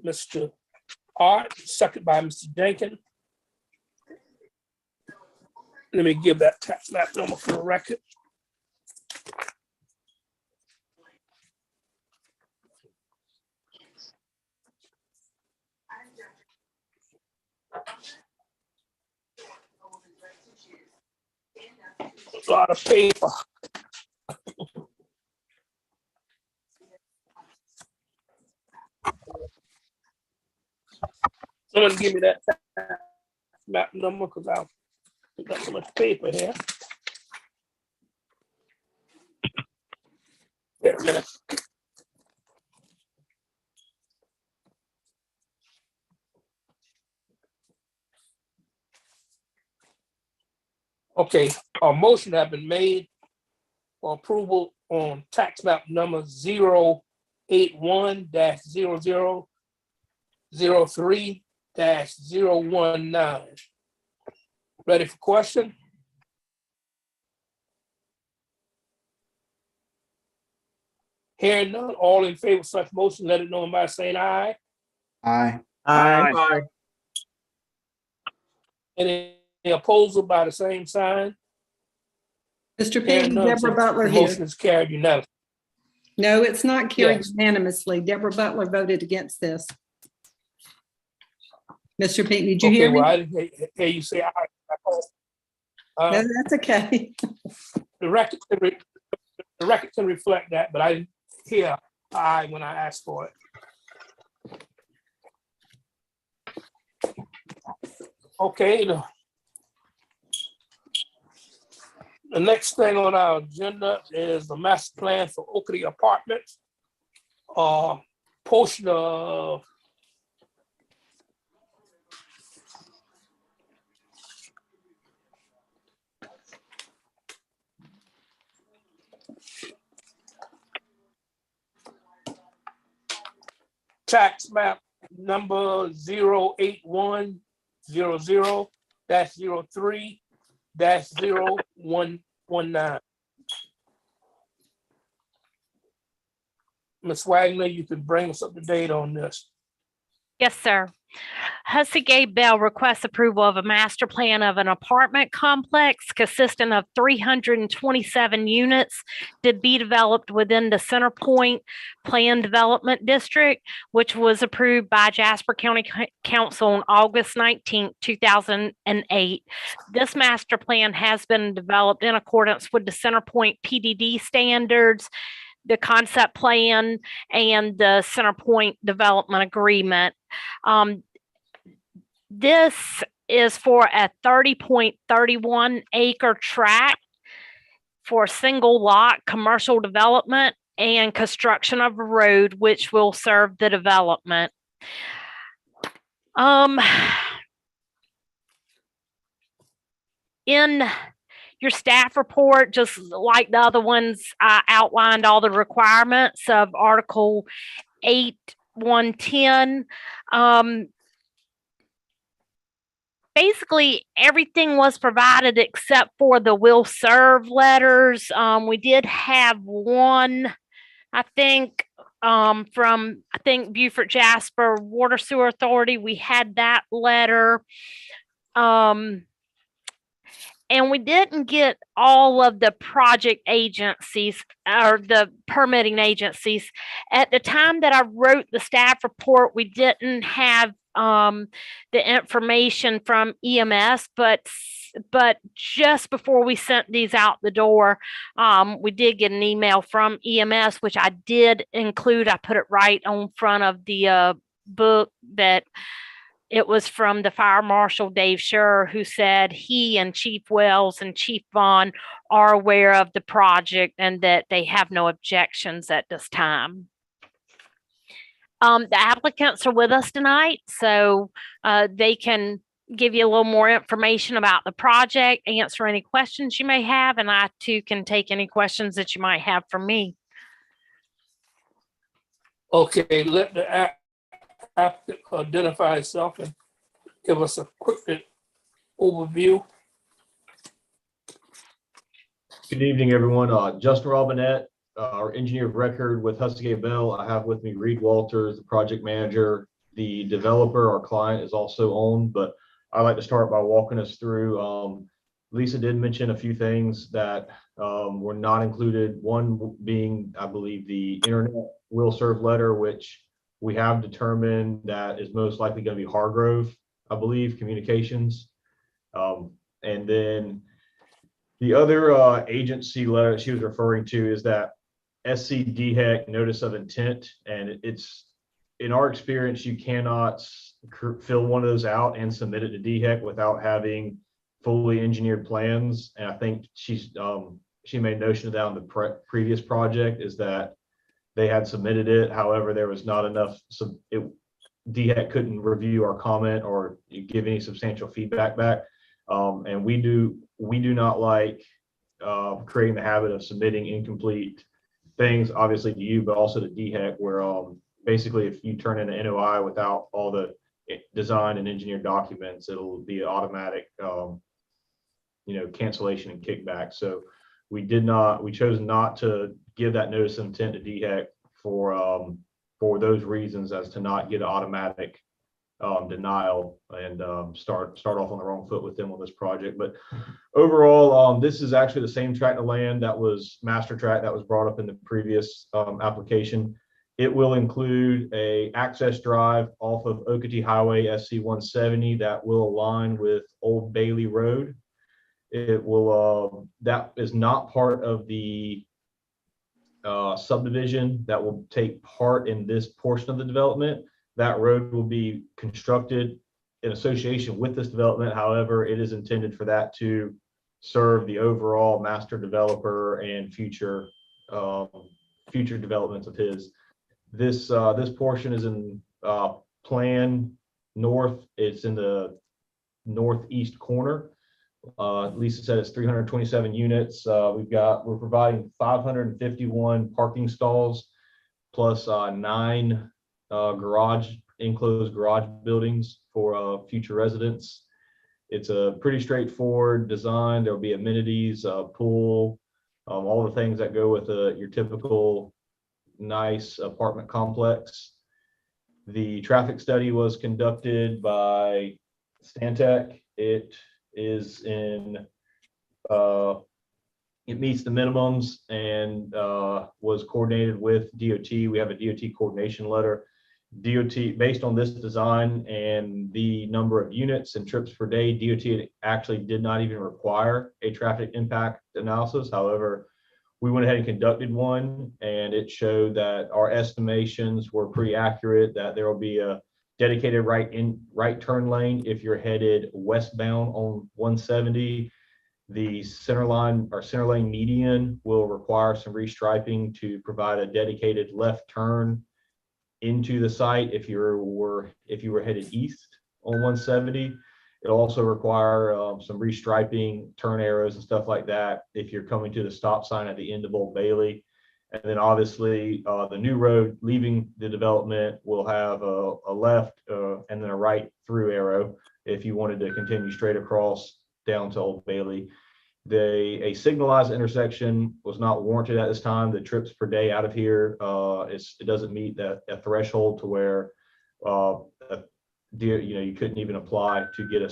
Mr. Art, second by Mr. Jenkins. Let me give that tax map number for the record. A lot of paper. Someone give me that map number because I've got so much paper here. Wait a minute. Okay, a motion has been made for approval on tax map number 081-00-03-019. Ready for question? Hearing none, all in favor of such motion, let it know by saying aye. Aye. Aye. Any opposed by the same sign? Mr. Hearing Payton, none, Deborah Butler the here. motion is carried unanimously. No, it's not carried Yes. unanimously. Deborah Butler voted against this. Mr. Payton, did you Okay, hear me? well, I didn't hear you say aye. No, that's okay. The record can reflect that, but I didn't hear aye when I asked for it. Okay, the next thing on our agenda is the master plan for Oakley Apartments. Portion of tax map number 081-00-03-0119. Ms. Wagner, you can bring us up to date on this. Yes, sir. Hussey Gay Bell requests approval of a master plan of an apartment complex consisting of 327 units to be developed within the Center Point Plan Development District, which was approved by Jasper County Council on August 19, 2008. This master plan has been developed in accordance with the Center Point PDD standards, the concept plan, and the Center Point Development Agreement. This is for a 30.31 acre tract for single lot commercial development and construction of a road which will serve the development. In your staff report, just like the other ones, I outlined all the requirements of Article 8 110. Basically, everything was provided except for the will serve letters. We did have one, I think, from Beaufort Jasper Water Sewer Authority. We had that letter. And we didn't get all of the project agencies or the permitting agencies. At the time that I wrote the staff report, we didn't have the information from EMS, but just before we sent these out the door, we did get an email from EMS, which I did include. I put it right on front of the book that it was from the Fire Marshal, Dave Scher, who said he and Chief Wells and Chief Vaughn are aware of the project and that they have no objections at this time. The applicants are with us tonight, so they can give you a little more information about the project, answer any questions you may have, and I too can take any questions that you might have for me. Okay, let the applicant identify itself and give us a quick overview. Good evening, everyone. Justin Robinette, our engineer of record with Husky Bell. I have with me Reed Walters, the project manager. The developer, our client, is also on, but I'd like to start by walking us through. Lisa did mention a few things that were not included. One being, I believe, the internet will serve letter, which we have determined that is most likely going to be Hargrove, I believe, Communications. And then the other agency letter she was referring to is that SCDHEC notice of intent. And it's, in our experience, you cannot fill one of those out and submit it to DHEC without having fully engineered plans. And I think she made notion of that on the previous project, is that they had submitted it. However, there was not enough, so DHEC couldn't review our comment or give any substantial feedback back. And we do not like creating the habit of submitting incomplete things, obviously to you, but also to DHEC, where basically if you turn in an NOI without all the design and engineered documents, it'll be automatic, cancellation and kickback. So we chose not to give that notice of intent to DHEC for those reasons, as to not get an automatic denial and start off on the wrong foot with them on this project. But overall, this is actually the same tract of land that was master tract that was brought up in the previous application. It will include a access drive off of Okatee Highway SC 170 that will align with Old Bailey Road. It will that is not part of the subdivision that will take part in this portion of the development. That road will be constructed in association with this development. However, it is intended for that to serve the overall master developer and future developments of his. This portion is in plan north. It's in the northeast corner. Lisa said it's 327 units. We're providing 551 parking stalls plus 9 enclosed garage buildings for future residents. It's a pretty straightforward design. There'll be amenities, pool, all the things that go with your typical nice apartment complex. The traffic study was conducted by Stantec. It is in it meets the minimums and was coordinated with DOT. We have a DOT coordination letter. DOT, based on this design and the number of units and trips per day, DOT actually did not even require a traffic impact analysis. However, we went ahead and conducted one, and it showed that our estimations were pretty accurate, that there will be a dedicated right turn lane if you're headed westbound on 170. The center lane median will require some restriping to provide a dedicated left turn into the site if you were headed east on 170. It'll also require some restriping, turn arrows and stuff like that if you're coming to the stop sign at the end of Old Bailey. And then obviously the new road leaving the development will have a left and then a right through arrow if you wanted to continue straight across down to Old Bailey. A signalized intersection was not warranted at this time. The trips per day out of here, it doesn't meet that threshold to where you couldn't even apply to get a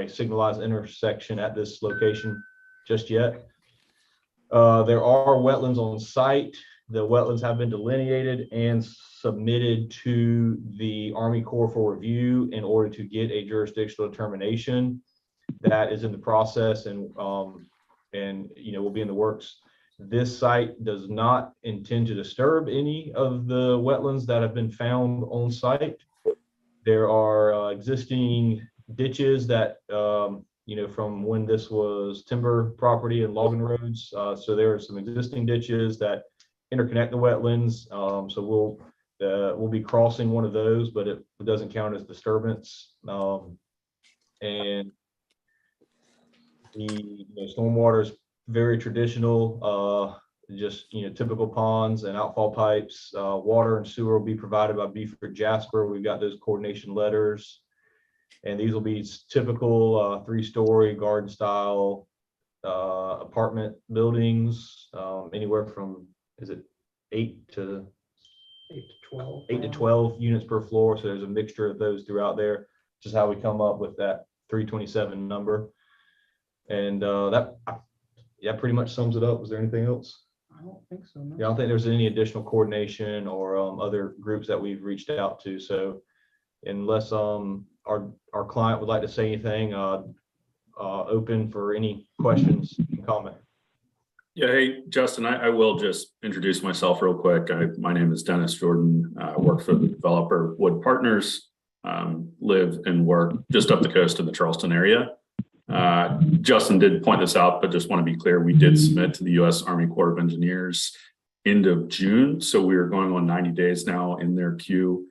signalized intersection at this location just yet. There are wetlands on site. The wetlands have been delineated and submitted to the Army Corps for review in order to get a jurisdictional determination. That is in the process and will be in the works. This site does not intend to disturb any of the wetlands that have been found on site. There are existing ditches that from when this was timber property and logging roads. So there are some existing ditches that interconnect the wetlands. So we'll be crossing one of those, but it doesn't count as disturbance. And the stormwater is very traditional, just typical ponds and outfall pipes. Water and sewer will be provided by Brickyard Jasper. We've got those coordination letters. And these will be typical 3-story garden style apartment buildings, anywhere from 8 to 12 units per floor. So there's a mixture of those throughout there, which is how we come up with that 327 number. And that pretty much sums it up. Was there anything else? I don't think so. No. Yeah, I don't think there's any additional coordination or other groups that we've reached out to. So unless our client would like to say anything, open for any questions and comment. Yeah, hey, Justin, I will just introduce myself real quick. My name is Dennis Jordan. I work for the developer Wood Partners, live and work just up the coast in the Charleston area. Justin did point this out, but just want to be clear, we did submit to the U.S. Army Corps of Engineers end of June. So we are going on 90 days now in their queue.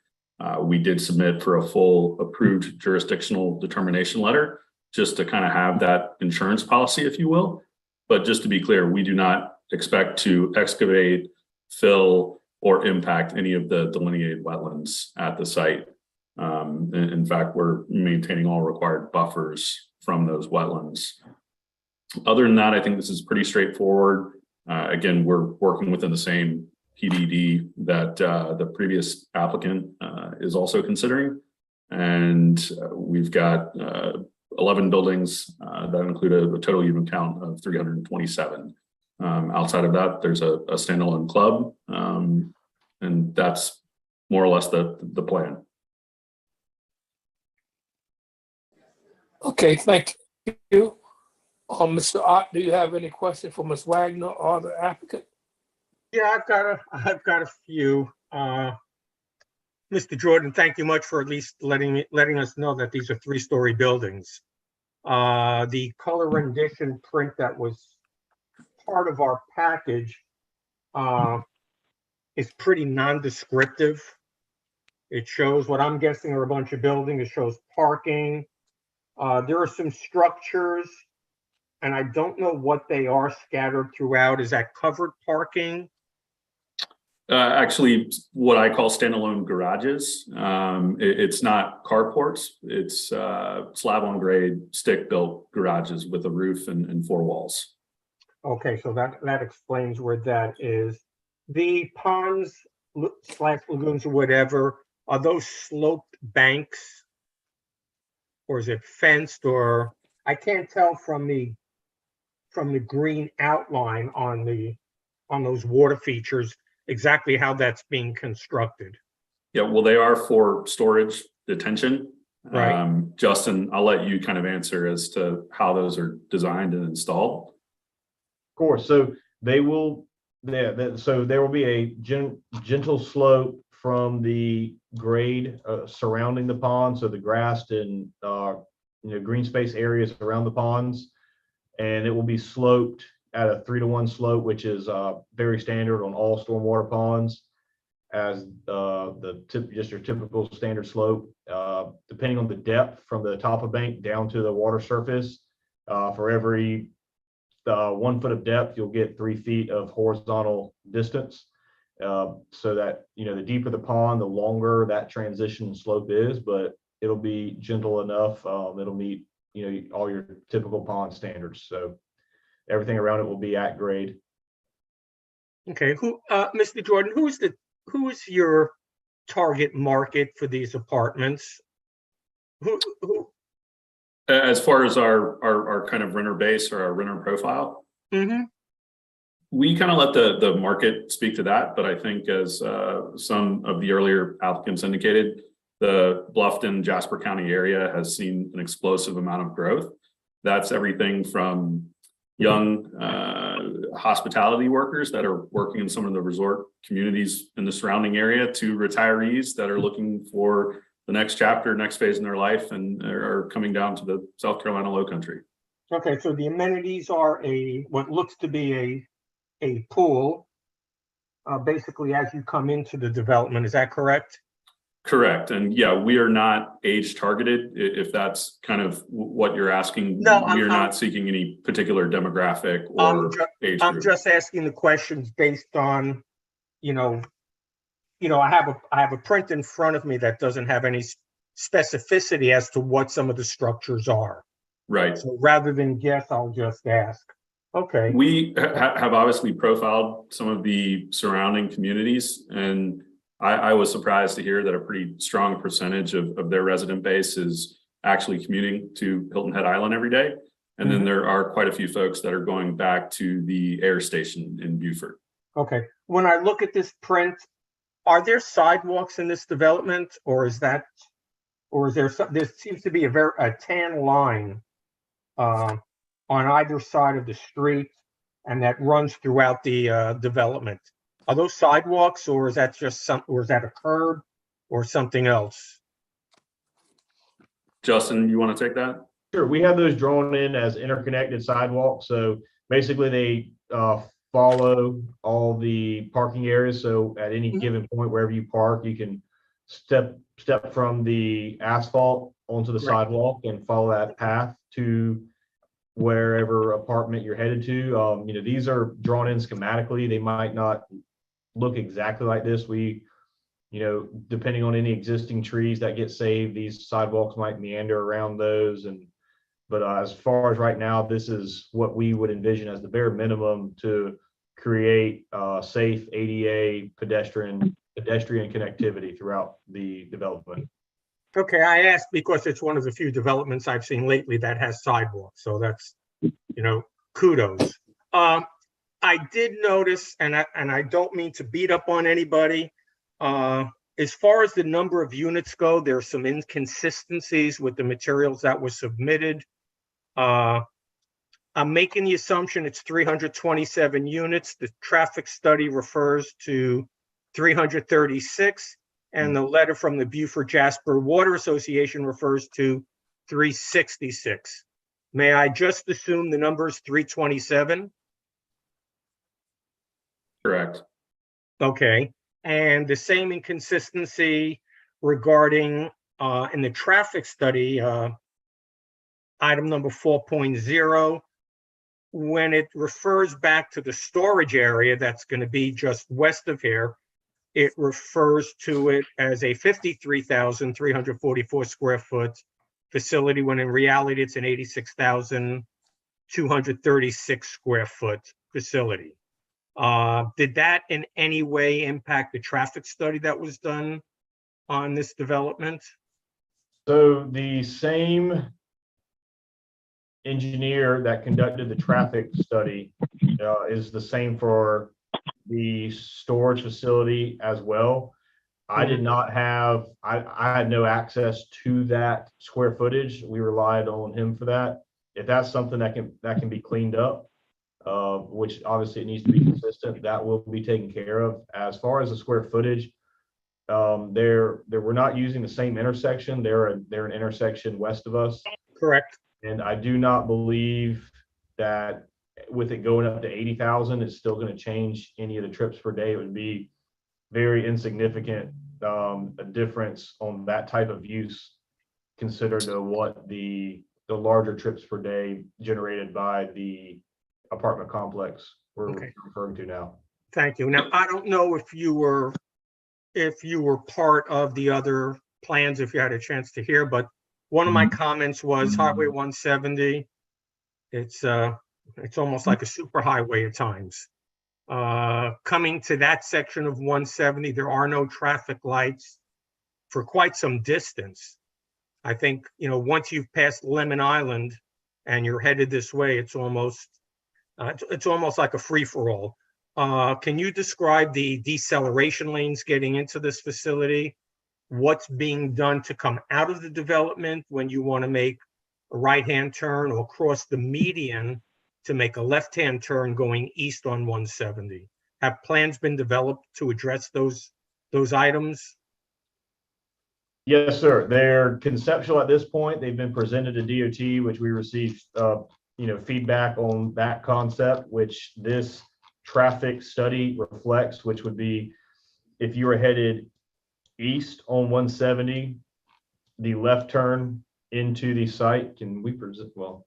We did submit for a full approved jurisdictional determination letter, just to kind of have that insurance policy, if you will. But just to be clear, we do not expect to excavate, fill, or impact any of the delineated wetlands at the site. In fact, we're maintaining all required buffers from those wetlands. Other than that, I think this is pretty straightforward. Again, we're working within the same PDD that the previous applicant is also considering. And we've got 11 buildings that include a total unit count of 327. Outside of that, there's a standalone club, and that's more or less the plan. Okay, thank you. Mr. Ott, do you have any questions for Ms. Wagner or the applicant? Yeah, I've got a few. Mr. Jordan, thank you much for at least letting us know that these are 3-story buildings. The color rendition print that was part of our package is pretty non-descriptive. It shows what I'm guessing are a bunch of buildings. It shows parking. There are some structures, and I don't know what they are scattered throughout. Is that covered parking? Actually, what I call standalone garages. It's not carports. It's slab on grade, stick built garages with a roof and 4 walls. Okay, so that explains where that is. The ponds / lagoons or whatever, are those sloped banks? Or is it fenced? Or I can't tell from the green outline on those water features exactly how that's being constructed. Yeah, well, they are for storage detention. Right. Justin, I'll let you kind of answer as to how those are designed and installed. Of course. So there will be a gentle slope from the grade surrounding the pond. So the grassed and green space areas around the ponds, and it will be sloped at a 3-to-1 slope, which is very standard on all stormwater ponds, as just your typical standard slope. Depending on the depth from the top of bank down to the water surface, for every 1 foot of depth, you'll get 3 feet of horizontal distance. So that, the deeper the pond, the longer that transition slope is, but it'll be gentle enough. It'll meet, all your typical pond standards. So everything around it will be at grade. Okay, Mr. Jordan, who is your target market for these apartments? Who? As far as our kind of renter base or our renter profile, we kind of let the market speak to that. But I think as some of the earlier applicants indicated, the Bluffton, Jasper County area has seen an explosive amount of growth. That's everything from young hospitality workers that are working in some of the resort communities in the surrounding area to retirees that are looking for the next chapter, next phase in their life, and are coming down to the South Carolina Low Country. Okay, so the amenities are what looks to be a pool, basically as you come into the development. Is that correct? Correct. And yeah, we are not age targeted, if that's kind of what you're asking. No, we are not seeking any particular demographic or age group. I'm just asking the questions based on, I have a print in front of me that doesn't have any specificity as to what some of the structures are. Right. So rather than guess, I'll just ask. Okay. We have obviously profiled some of the surrounding communities, and I was surprised to hear that a pretty strong percentage of their resident base is actually commuting to Hilton Head Island every day. And then there are quite a few folks that are going back to the air station in Beaufort. Okay. When I look at this print, are there sidewalks in this development, or is there there seems to be a tan line on either side of the street, and that runs throughout the development? Are those sidewalks, or is that or is that a curb or something else? Justin, you want to take that? Sure. We have those drawn in as interconnected sidewalks. So basically they follow all the parking areas. So at any given point, wherever you park, you can step from the asphalt onto the sidewalk and follow that path to wherever apartment you're headed to. These are drawn in schematically. They might not look exactly like this. We, depending on any existing trees that get saved, these sidewalks might meander around those. But as far as right now, this is what we would envision as the bare minimum to create safe ADA pedestrian connectivity throughout the development. Okay, I asked because it's one of the few developments I've seen lately that has sidewalks. So that's, kudos. I did notice, and I don't mean to beat up on anybody, as far as the number of units go, there are some inconsistencies with the materials that were submitted. I'm making the assumption it's 327 units. The traffic study refers to 336, and the letter from the Beaufort Jasper Water Association refers to 366. May I just assume the number is 327? Correct. Okay. And the same inconsistency regarding in the traffic study, item number 4.0, when it refers back to the storage area that's going to be just west of here, it refers to it as a 53,344 square foot facility, when in reality it's an 86,236 square foot facility. Did that in any way impact the traffic study that was done on this development? So the same engineer that conducted the traffic study is the same for the storage facility as well. I did not have, I had no access to that square footage. We relied on him for that. If that's something that can be cleaned up, which obviously it needs to be consistent, that will be taken care of. As far as the square footage, we're not using the same intersection. They're an intersection west of us. Correct. And I do not believe that with it going up to 80,000, it's still going to change any of the trips per day. It would be very insignificant, a difference on that type of use considered to what the larger trips per day generated by the apartment complex we're Okay. referring to now. Thank you. Now, I don't know if you were part of the other plans, if you had a chance to hear, but one of my comments was Highway 170. It's almost like a super highway at times. Coming to that section of 170, there are no traffic lights for quite some distance. I think, once you've passed Lemon Island and you're headed this way, it's almost like a free-for-all. Can you describe the deceleration lanes getting into this facility? What's being done to come out of the development when you want to make a right-hand turn or cross the median to make a left-hand turn going east on 170? Have plans been developed to address those items? Yes, sir. They're conceptual at this point. They've been presented to DOT, which we received, feedback on that concept, which this traffic study reflects, which would be if you were headed east on 170, the left turn into the site. Can we present? Well,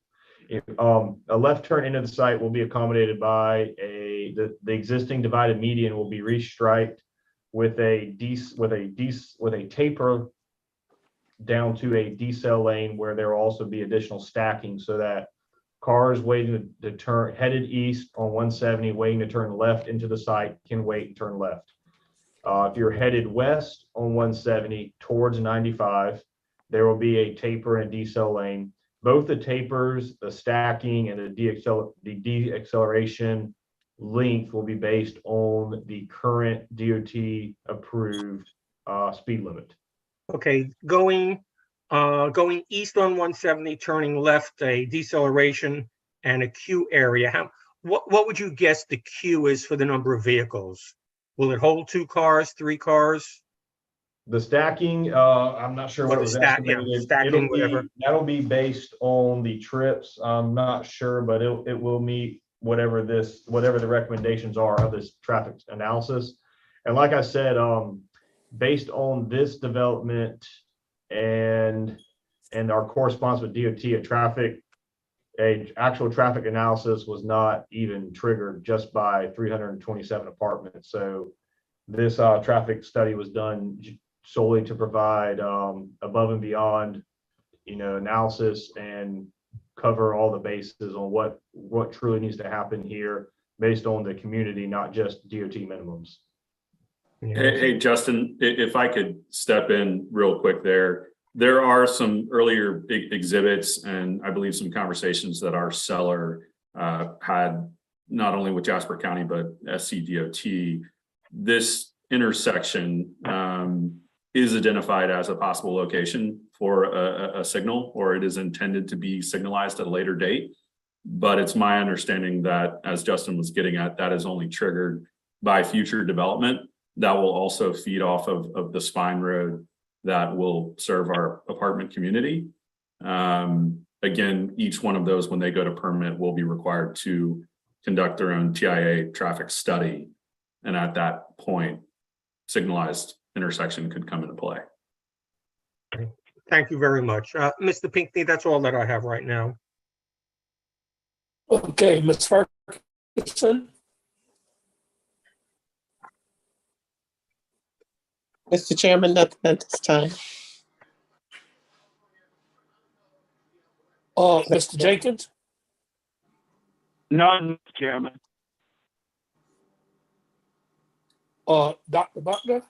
a left turn into the site will be accommodated by the existing divided median will be restriped with a taper down to a decel lane where there will also be additional stacking so that cars waiting to turn headed east on 170 waiting to turn left into the site can wait and turn left. If you're headed west on 170 towards 95, there will be a taper and a decel lane. Both the tapers, the stacking, and the deceleration length will be based on the current DOT approved speed limit. Okay, going east on 170, turning left, a deceleration and a queue area. What would you guess the queue is for the number of vehicles? Will it hold 2 cars, 3 cars? The stacking, I'm not sure what it was estimated. Stacking, whatever. That'll be based on the trips. I'm not sure, but it will meet whatever the recommendations are of this traffic analysis. And like I said, based on this development and our correspondence with DOT, a actual traffic analysis was not even triggered just by 327 apartments. So this traffic study was done solely to provide above and beyond, analysis and cover all the bases on what truly needs to happen here based on the community, not just DOT minimums. Hey, Justin, if I could step in real quick there. There are some earlier exhibits and I believe some conversations that our seller had not only with Jasper County, but SCDOT. This intersection is identified as a possible location for a signal, or it is intended to be signalized at a later date. But it's my understanding that, as Justin was getting at, that is only triggered by future development that will also feed off of the spine road that will serve our apartment community. Again, each one of those, when they go to permit, will be required to conduct their own TIA traffic study. And at that point, signalized intersection could come into play. Thank you very much. Mr. Pinckney, that's all that I have right now. Okay, Ms. Ferguson. Mr. Chairman, nothing at this time. Mr. Jenkins. None, Chairman. Dr. Butler.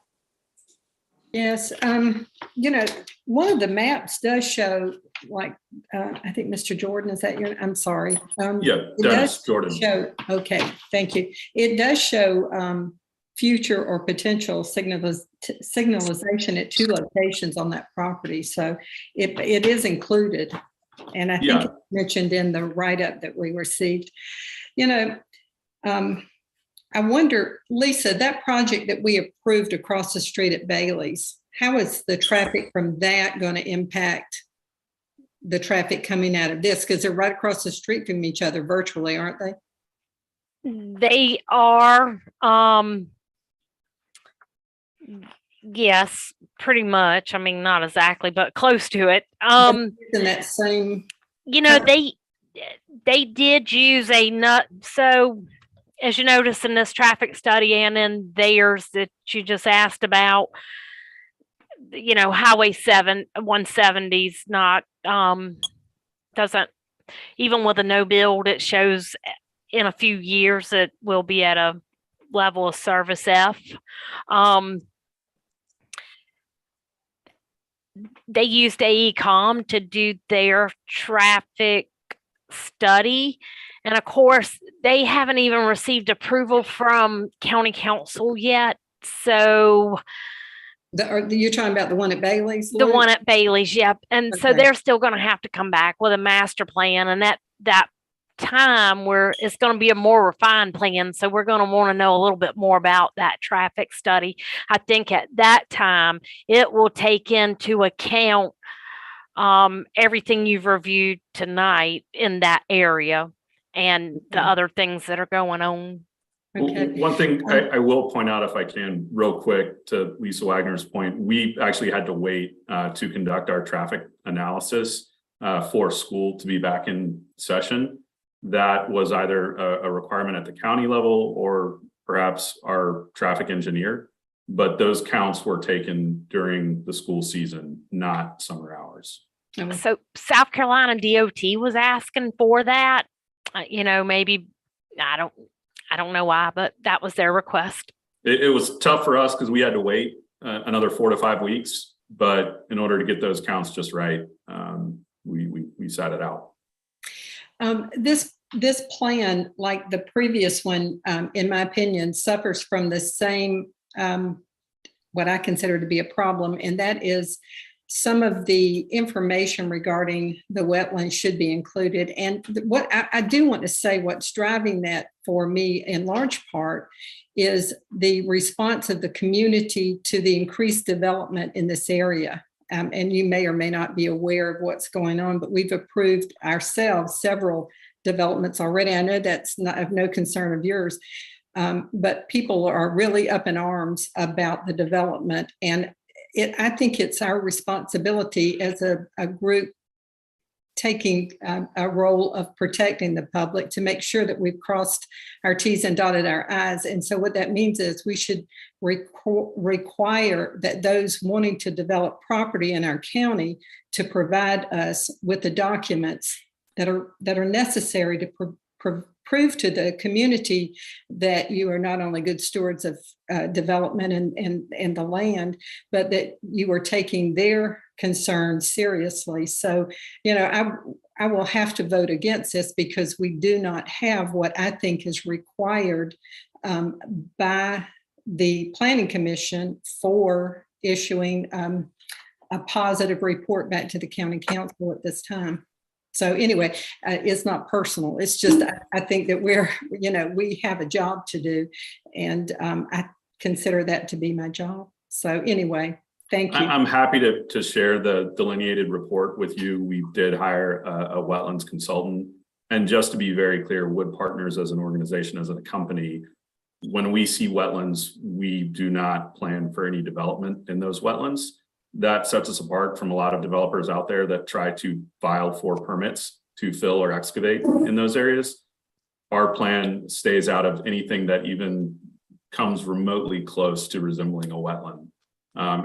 Yes, one of the maps does show, like, I think Mr. Jordan, is that your, I'm sorry. Yeah, Dennis Jordan. Okay, thank you. It does show future or potential signalization at 2 locations on that property. So it is included. And I think it's mentioned in the write-up that we received. I wonder, Lisa, that project that we approved across the street at Bailey's, how is the traffic from that going to impact the traffic coming out of this? Because they're right across the street from each other virtually, aren't they? They are, yes, pretty much. I mean, not exactly, but close to it. In that same, they did use a nut. So as you notice in this traffic study and in theirs that you just asked about, Highway 170's not, doesn't, even with a no build, it shows in a few years it will be at a level of service F. They used AECom to do their traffic study. And of course, they haven't even received approval from county council yet. So you're talking about the one at Bailey's? The one at Bailey's, yep. And so they're still going to have to come back with a master plan. And that time where it's going to be a more refined plan. So we're going to want to know a little bit more about that traffic study. I think at that time, it will take into account everything you've reviewed tonight in that area and the other things that are going on. Okay. One thing I will point out, if I can, real quick, to Lisa Wagner's point, we actually had to wait to conduct our traffic analysis for school to be back in session. That was either a requirement at the county level or perhaps our traffic engineer, but those counts were taken during the school season, not summer hours. So South Carolina DOT was asking for that. Maybe I don't know why, but that was their request. It was tough for us because we had to wait another 4 to 5 weeks, but in order to get those counts just right, we sat it out. This plan, like the previous one, in my opinion, suffers from the same, what I consider to be a problem, and that is some of the information regarding the wetlands should be included. And what I do want to say, what's driving that for me in large part is the response of the community to the increased development in this area. And you may or may not be aware of what's going on, but we've approved ourselves several developments already. I know that's not of no concern of yours, but people are really up in arms about the development. And I think it's our responsibility as a group taking a role of protecting the public to make sure that we've crossed our T's and dotted our I's. And so what that means is we should require that those wanting to develop property in our county to provide us with the documents that are necessary to prove to the community that you are not only good stewards of development and the land, but that you are taking their concerns seriously. So, I will have to vote against this because we do not have what I think is required by the Planning Commission for issuing a positive report back to the county council at this time. So anyway, it's not personal. It's just, I think that we have a job to do, and I consider that to be my job. So anyway, thank you. I'm happy to share the delineated report with you. We did hire a wetlands consultant. And just to be very clear, Wood Partners as an organization, as a company, when we see wetlands, we do not plan for any development in those wetlands. That sets us apart from a lot of developers out there that try to file for permits to fill or excavate in those areas. Our plan stays out of anything that even comes remotely close to resembling a wetland.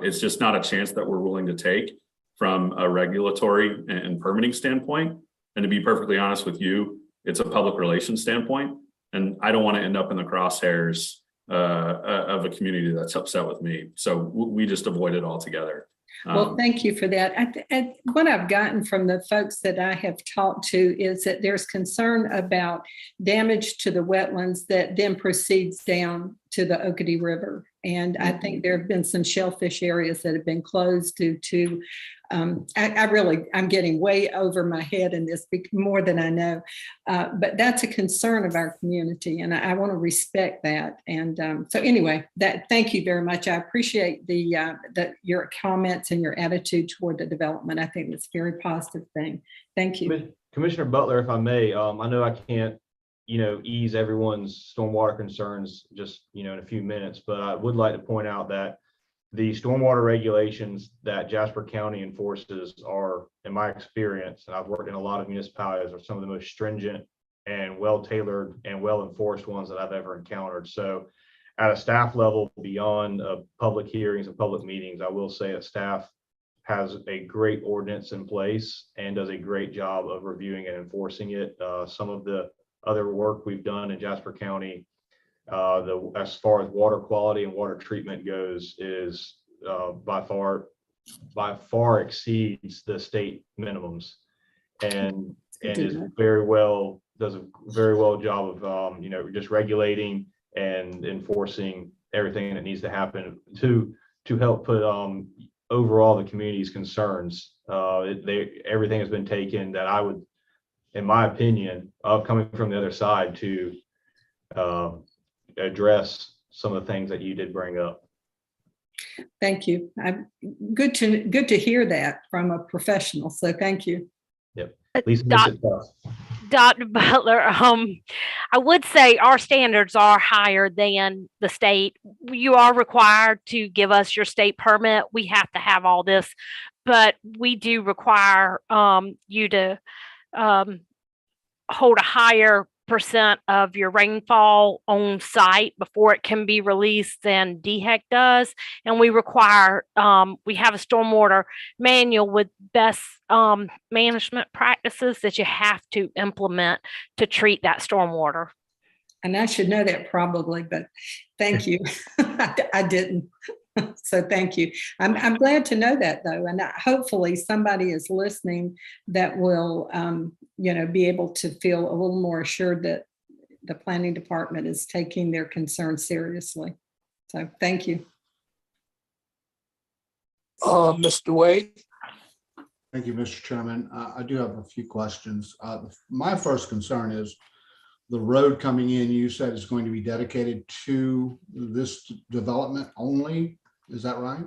It's just not a chance that we're willing to take from a regulatory and permitting standpoint. And to be perfectly honest with you, it's a public relations standpoint. And I don't want to end up in the crosshairs of a community that's upset with me. So we just avoid it altogether. Well, thank you for that. What I've gotten from the folks that I have talked to is that there's concern about damage to the wetlands that then proceeds down to the Okatee River. And I think there have been some shellfish areas that have been closed due to, I'm getting way over my head in this more than I know, but that's a concern of our community, and I want to respect that. And so anyway, thank you very much. I appreciate your comments and your attitude toward the development. I think it's a very positive thing. Thank you. Commissioner Butler, if I may, I know I can't ease everyone's stormwater concerns just, in a few minutes, but I would like to point out that the stormwater regulations that Jasper County enforces are, in my experience, and I've worked in a lot of municipalities, are some of the most stringent and well-tailored and well-enforced ones that I've ever encountered. So at a staff level, beyond public hearings and public meetings, I will say that staff has a great ordinance in place and does a great job of reviewing and enforcing it. Some of the other work we've done in Jasper County, as far as water quality and water treatment goes, is by far exceeds the state minimums, and is very well, does a very well job of just regulating and enforcing everything that needs to happen to help put overall the community's concerns. Everything has been taken that I would, in my opinion, coming from the other side, to address some of the things that you did bring up. Thank you. Good to hear that from a professional. So thank you. Yep. Lisa makes it tough. Dr. Butler, I would say our standards are higher than the state. You are required to give us your state permit. We have to have all this, but we do require you to hold a higher percent of your rainfall on site before it can be released than DHEC does. And we require, we have a stormwater manual with best management practices that you have to implement to treat that stormwater. And I should know that probably, but thank you. I didn't. So thank you. I'm glad to know that, though, and hopefully somebody is listening that will, be able to feel a little more assured that the planning department is taking their concerns seriously. So thank you. Mr. Wade. Thank you, Mr. Chairman. I do have a few questions. My first concern is the road coming in, you said is going to be dedicated to this development only. Is that right?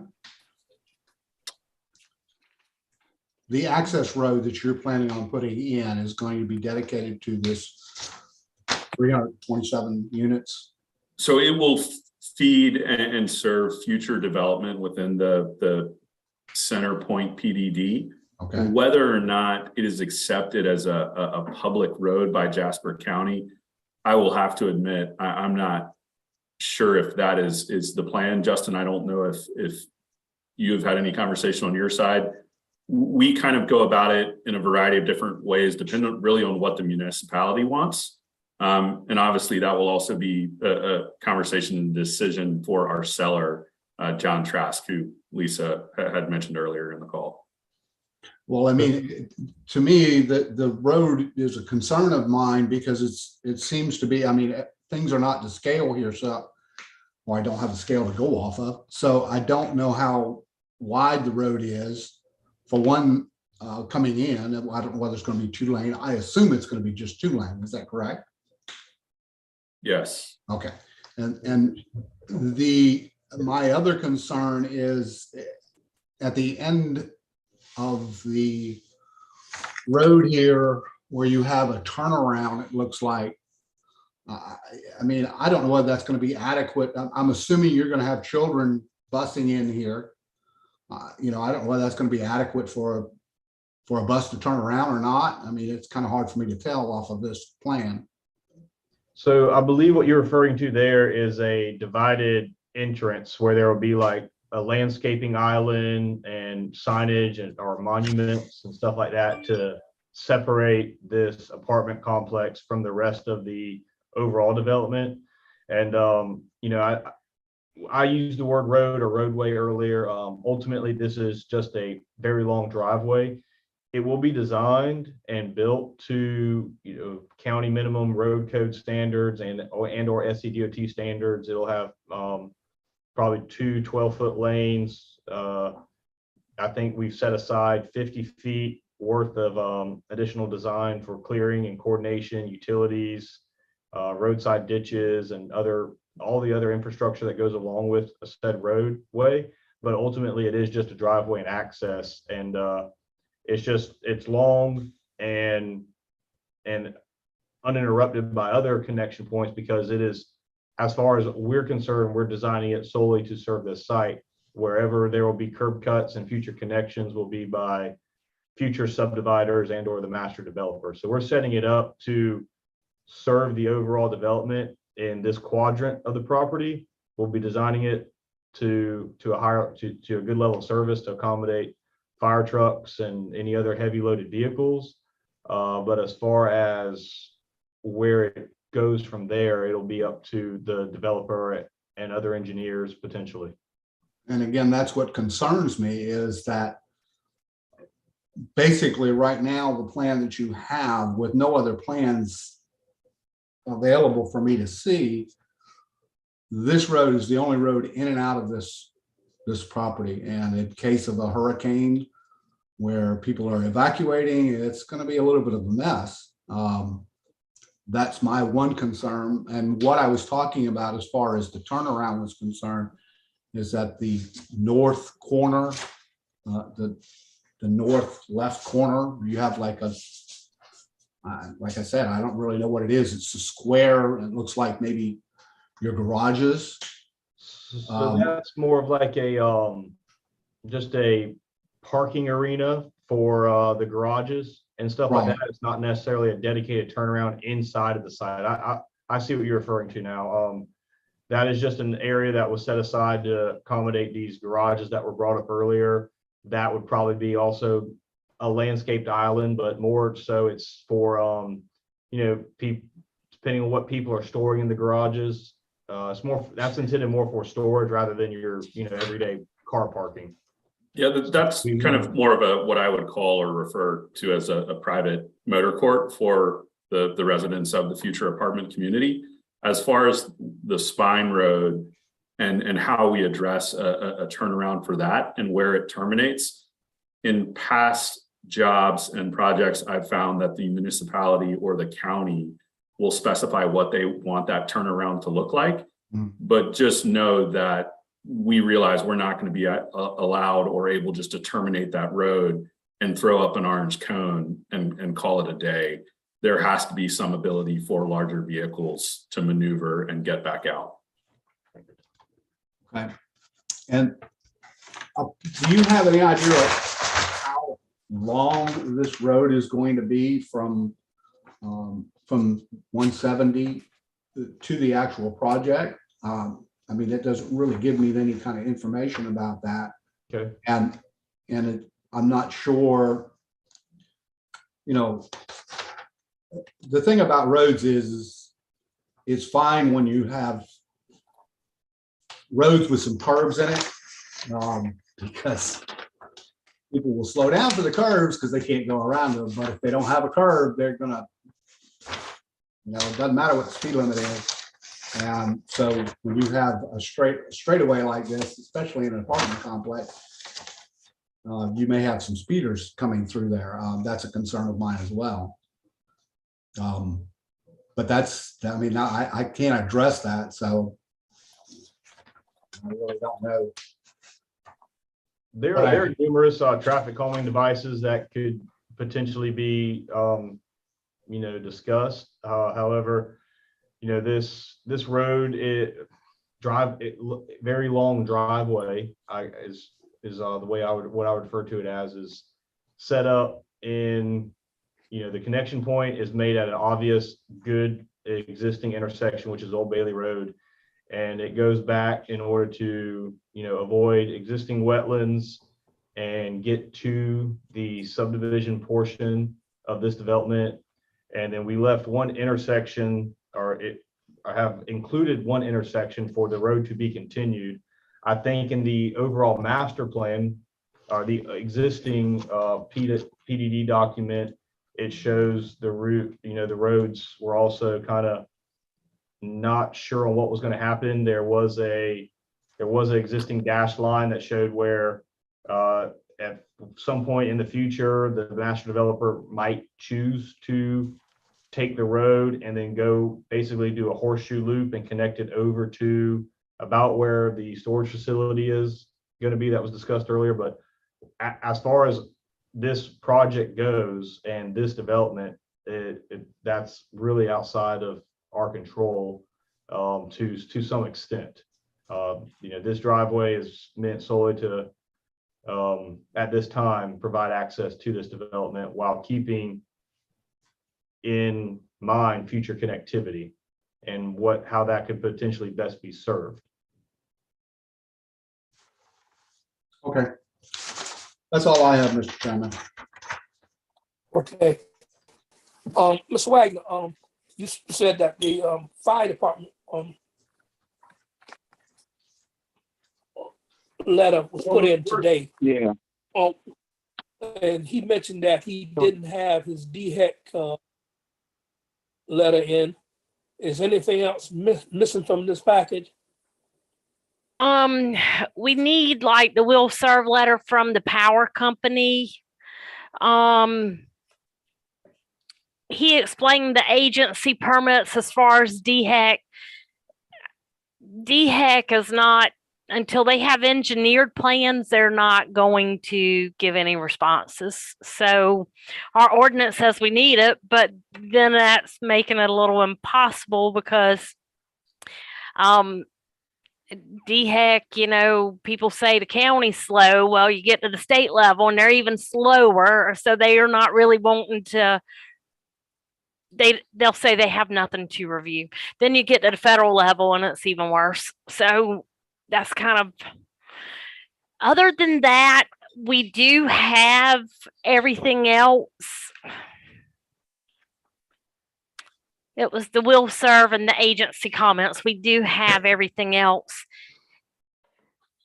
The access road that you're planning on putting in is going to be dedicated to this 327 units. So it will feed and serve future development within the Center Point PDD. Okay. Whether or not it is accepted as a public road by Jasper County, I will have to admit, I'm not sure if that is the plan. Justin, I don't know if you've had any conversation on your side. We kind of go about it in a variety of different ways, depending really on what the municipality wants. And obviously that will also be a conversation and decision for our seller, John Trask, who Lisa had mentioned earlier in the call. Well, I mean, to me, the road is a concern of mine because it seems to be, I mean, things are not to scale here. So, or I don't have a scale to go off of. So I don't know how wide the road is for one coming in. I don't know whether it's going to be 2-lane. I assume it's going to be just 2-lane. Is that correct? Yes. Okay. And my other concern is at the end of the road here where you have a turnaround, it looks like. I mean, I don't know whether that's going to be adequate. I'm assuming you're going to have children busing in here. I don't know whether that's going to be adequate for a bus to turn around or not. I mean, it's kind of hard for me to tell off of this plan. So I believe what you're referring to there is a divided entrance where there will be like a landscaping island and signage or monuments and stuff like that to separate this apartment complex from the rest of the overall development. And I used the word road or roadway earlier. Ultimately, this is just a very long driveway. It will be designed and built to county minimum road code standards and or SCDOT standards. It'll have probably 2 12-foot lanes. I think we've set aside 50 feet worth of additional design for clearing and coordination, utilities, roadside ditches, and all the other infrastructure that goes along with a said roadway. But ultimately, it is just a driveway and access, and it's long and uninterrupted by other connection points because it is, as far as we're concerned, we're designing it solely to serve this site. wherever there will be curb cuts and future connections will be by future subdividers and or the master developer. So we're setting it up to serve the overall development in this quadrant of the property. We'll be designing it to a good level of service to accommodate fire trucks and any other heavy loaded vehicles. But as far as where it goes from there, it'll be up to the developer and other engineers potentially. And again, that's what concerns me, is that basically right now, the plan that you have with no other plans available for me to see, this road is the only road in and out of this property. And in case of a hurricane where people are evacuating, it's going to be a little bit of a mess. That's my one concern. And what I was talking about as far as the turnaround was concerned is that the north corner, the north left corner, you have like a, like I said, I don't really know what it is. It's a square. It looks like maybe your garages. So that's more of like a just a parking arena for the garages and stuff like that. It's not necessarily a dedicated turnaround inside of the site. I see what you're referring to now. That is just an area that was set aside to accommodate these garages that were brought up earlier. That would probably be also a landscaped island, but more so it's for you know, depending on what people are storing in the garages. It's more, that's intended more for storage rather than your, you know, everyday car parking. Yeah, that's kind of more of a, what I would call or refer to as a private motor court for the residents of the future apartment community. As far as the spine road and how we address a turnaround for that and where it terminates, in past jobs and projects, I've found that the municipality or the county will specify what they want that turnaround to look like. But just know that we realize we're not going to be allowed or able just to terminate that road and throw up an orange cone and call it a day. There has to be some ability for larger vehicles to maneuver and get back out. Okay. And do you have any idea of how long this road is going to be from 170 to the actual project? I mean, it doesn't really give me any kind of information about that. Okay. And I'm not sure, you know, the thing about roads is it's fine when you have roads with some curves in it, because people will slow down for the curves because they can't go around them. But if they don't have a curve, they're gonna, you know, it doesn't matter what the speed limit is. And so when you have a straightaway like this, especially in an apartment complex, you may have some speeders coming through there. That's a concern of mine as well. But that's, I mean, I can't address that, so I really don't know. There are numerous traffic calming devices that could potentially be, you know, discussed. However, you know, this road, very long driveway is the way what I would refer to it as, is set up in, you know, the connection point is made at an obvious good existing intersection, which is Old Bailey Road. And it goes back in order to, you know, avoid existing wetlands and get to the subdivision portion of this development. And then we left one intersection, I have included one intersection for the road to be continued. I think in the overall master plan, or the existing PDD document, it shows the route, you know, the roads were also kind of not sure on what was going to happen. There was an existing dash line that showed where at some point in the future, the master developer might choose to take the road and then go basically do a horseshoe loop and connect it over to about where the storage facility is going to be that was discussed earlier. But as far as this project goes and this development, that's really outside of our control to some extent. This driveway is meant solely to, at this time, provide access to this development while keeping in mind future connectivity and how that could potentially best be served. Okay. That's all I have, Mr. Chairman. Okay. Mr. Wagner, you said that the fire department letter was put in today. Yeah. And he mentioned that he didn't have his DHEC letter in. Is anything else missing from this package? We need like the will serve letter from the power company. He explained the agency permits as far as DHEC. DHEC is not, until they have engineered plans, they're not going to give any responses. So our ordinance says we need it, but then that's making it a little impossible because DHEC, people say the county's slow. Well, you get to the state level and they're even slower. So they are not really wanting to, they'll say they have nothing to review. Then you get to the federal level and it's even worse. So that's kind of, other than that, we do have everything else. It was the will serve and the agency comments. We do have everything else.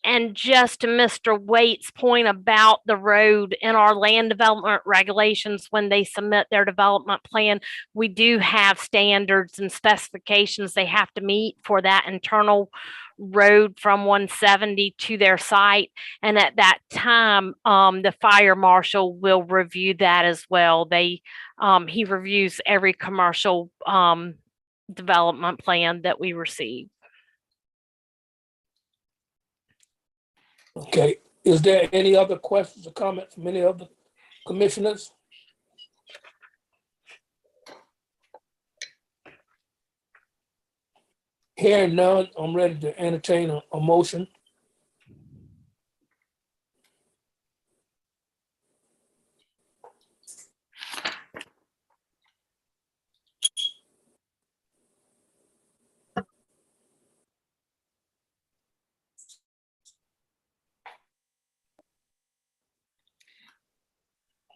And just to Mr. Waite's point about the road in our land development regulations, when they submit their development plan, we do have standards and specifications they have to meet for that internal road from 170 to their site. And at that time, the fire marshal will review that as well. He reviews every commercial development plan that we receive. Okay. Is there any other questions or comments from any of the commissioners? Hearing none, I'm ready to entertain a motion.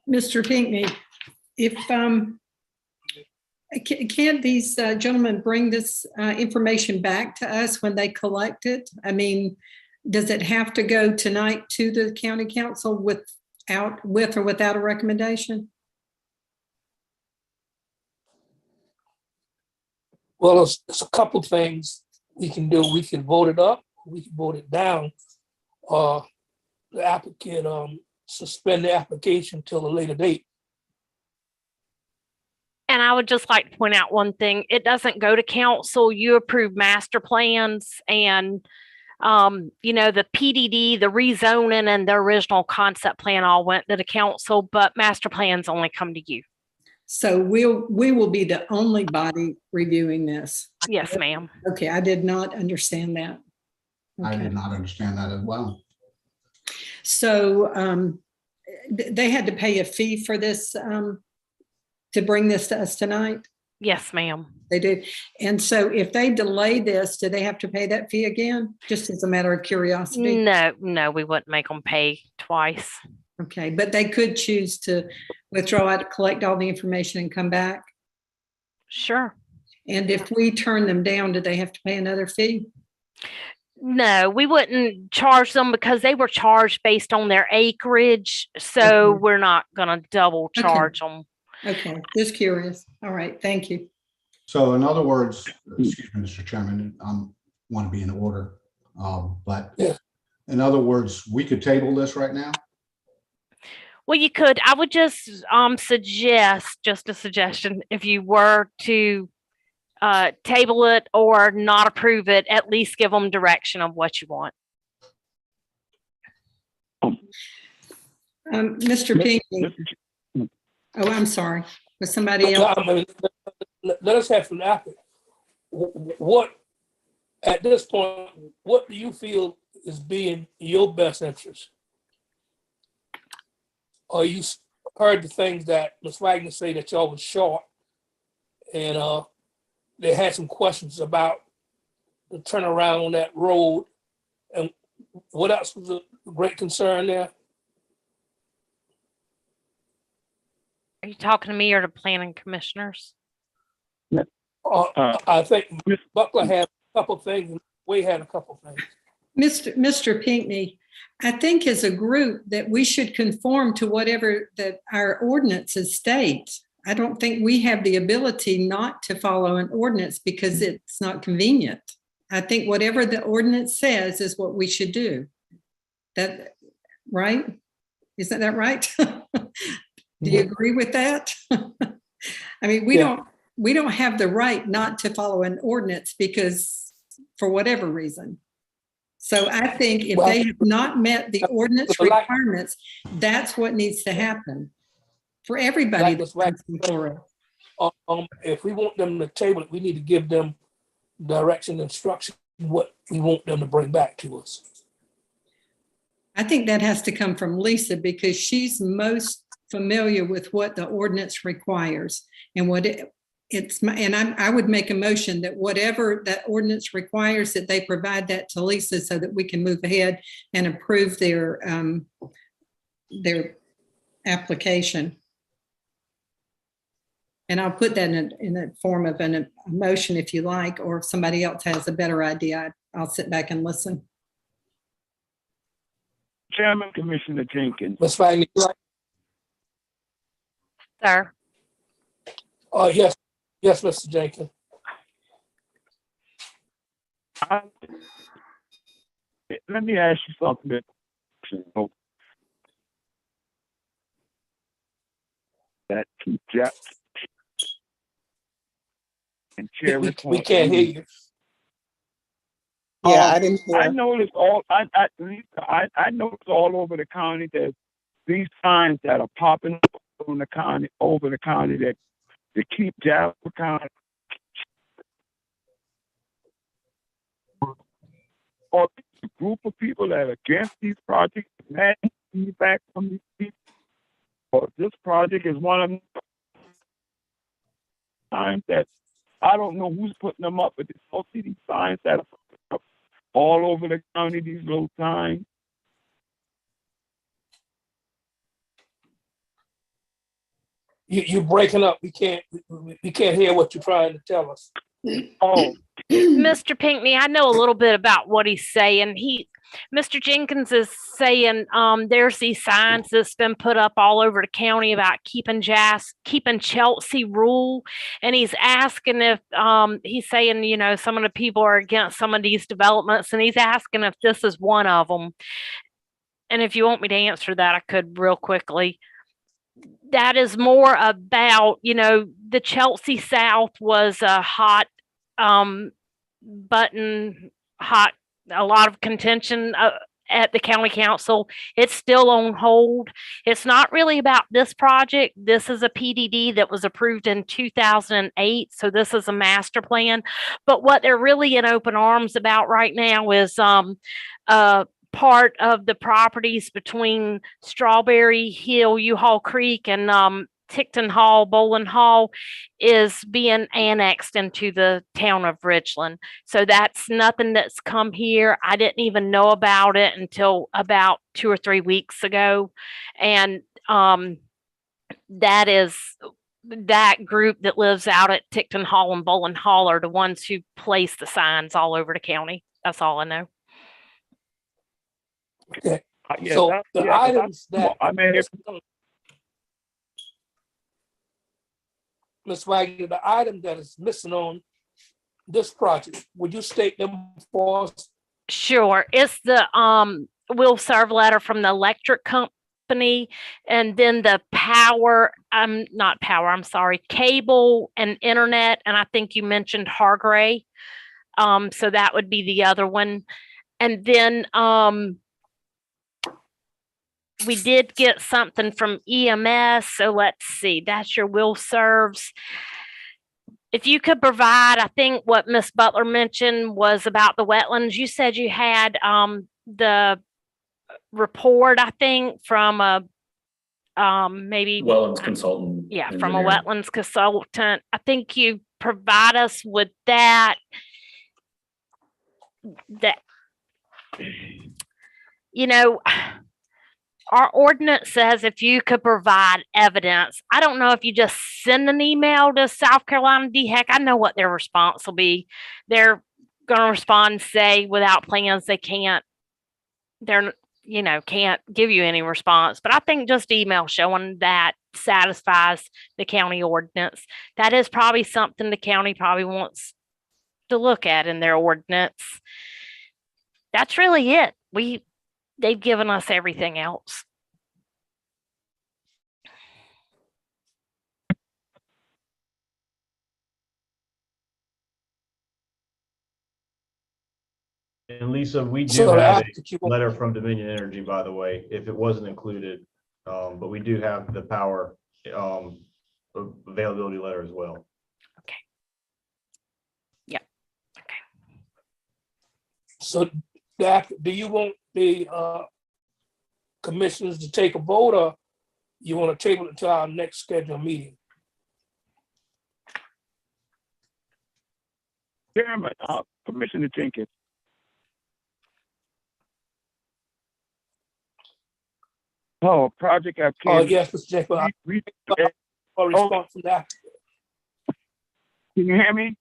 Mr. Pinckney, if can't these gentlemen bring this information back to us when they collect it? I mean, does it have to go tonight to the county council with or without a recommendation? Well, it's a couple things we can do. We can vote it up, we can vote it down. The applicant suspend the application till a later date. And I would just like to point out one thing. It doesn't go to council. You approve master plans and, the PDD, the rezoning and the original concept plan all went to the council, but master plans only come to you. So we will be the only body reviewing this. Yes, ma'am. Okay, I did not understand that. I did not understand that as well. So they had to pay a fee for this, to bring this to us tonight? Yes, ma'am. They did. And so if they delay this, do they have to pay that fee again? Just as a matter of curiosity? No, we wouldn't make them pay twice. Okay, but they could choose to withdraw it, collect all the information and come back? Sure. And if we turn them down, do they have to pay another fee? No, we wouldn't charge them because they were charged based on their acreage. So we're not going to double charge them. Okay, just curious. All right, thank you. So in other words, excuse me, Mr. Chairman, I want to be in order. But in other words, we could table this right now? Well, you could. I would just suggest, just a suggestion, if you were to table it or not approve it, at least give them direction of what you want. Mr. Pinckney. Oh, I'm sorry. Was somebody else? Let us have an applicant. What At this point, what do you feel is being your best interest? Or you heard the things that Ms. Wagner say that y'all was short, and they had some questions about the turnaround on that road, and what else was a great concern there? Are you talking to me or the planning commissioners? I think Ms. Buckler had a couple of things, and we had a couple of things. Mr. Pinckney, I think as a group that we should conform to whatever that our ordinances state. I don't think we have the ability not to follow an ordinance because it's not convenient. I think whatever the ordinance says is what we should do. That, right? Isn't that right? Do you agree with that? I mean, we don't have the right not to follow an ordinance because for whatever reason. So I think if they have not met the ordinance requirements, that's what needs to happen for everybody. If we want them to table it, we need to give them direction, instruction, what we want them to bring back to us. I think that has to come from Lisa because she's most familiar with what the ordinance requires and what I would make a motion that whatever that ordinance requires, that they provide that to Lisa so that we can move ahead and approve their application. And I'll put that in a form of a motion if you like, or if somebody else has a better idea, I'll sit back and listen. Chairman, Commissioner Jenkins. Ms. Wagner, Sir. Yes. Yes, Mr. Jenkins. Let me ask you something. That Jack and Chairman. We can't hear you. Yeah, I didn't hear. I noticed I noticed all over the county that these signs that are popping up over the county that keep Jasper County or a group of people that are against these projects, mad feedback from these people, or this project is one of them signs that I don't know who's putting them up, but you see these signs that are up all over the county, these little signs. You're breaking up. We can't hear what you're trying to tell us. Oh, Mr. Pinckney, I know a little bit about what he's saying. Mr. Jenkins is saying there's these signs that's been put up all over the county about keeping Chelsea rule, and he's asking if he's saying, you know, some of the people are against some of these developments, and he's asking if this is one of them. And if you want me to answer that, I could real quickly. That is more about, you know, the Chelsea South was a hot button, a lot of contention at the county council. It's still on hold. It's not really about this project. This is a PDD that was approved in 2008. So this is a master plan. But what they're really in open arms about right now is part of the properties between Strawberry Hill, U-Haul Creek, and Ticton Hall, Bowling Hall is being annexed into the town of Richland. So that's nothing that's come here. I didn't even know about it until about 2 or 3 weeks ago. And that group that lives out at Ticton Hall and Bowling Hall are the ones who place the signs all over the county. That's all I know. Okay. So the items that Ms. Wagner, the item that is missing on this project, would you state them for us? Sure. It's the will serve letter from the electric company, and then the cable and internet, and I think you mentioned Hargray. So that would be the other one. And then we did get something from EMS. So let's see, that's your will serves. if you could provide, I think what Ms. Butler mentioned was about the wetlands. You said you had the report, I think, from a maybe Wetlands consultant. yeah, from a engineer. wetlands consultant. I think you provide us with that. That, you know, our ordinance says if you could provide evidence. I don't know if you just send an email to South Carolina DHEC. I know what their response will be. They're going to respond and say without plans, they can't, they're, you know, can't give you any response. But I think just email showing that satisfies the county ordinance. That is probably something the county probably wants to look at in their ordinance. That's really it. They've given us everything else. And Lisa, we do So have after a letter from Dominion Energy, by the way, if it wasn't included. But we do have the power availability letter as well. Okay. Yep. Okay. So Dak, do you want the commissioners to take a vote, or you want to table it to our next scheduled meeting? Chairman, Commissioner Jenkins. Oh, project application. Yes, Mr. Jacob. A response from that. Can you hear me?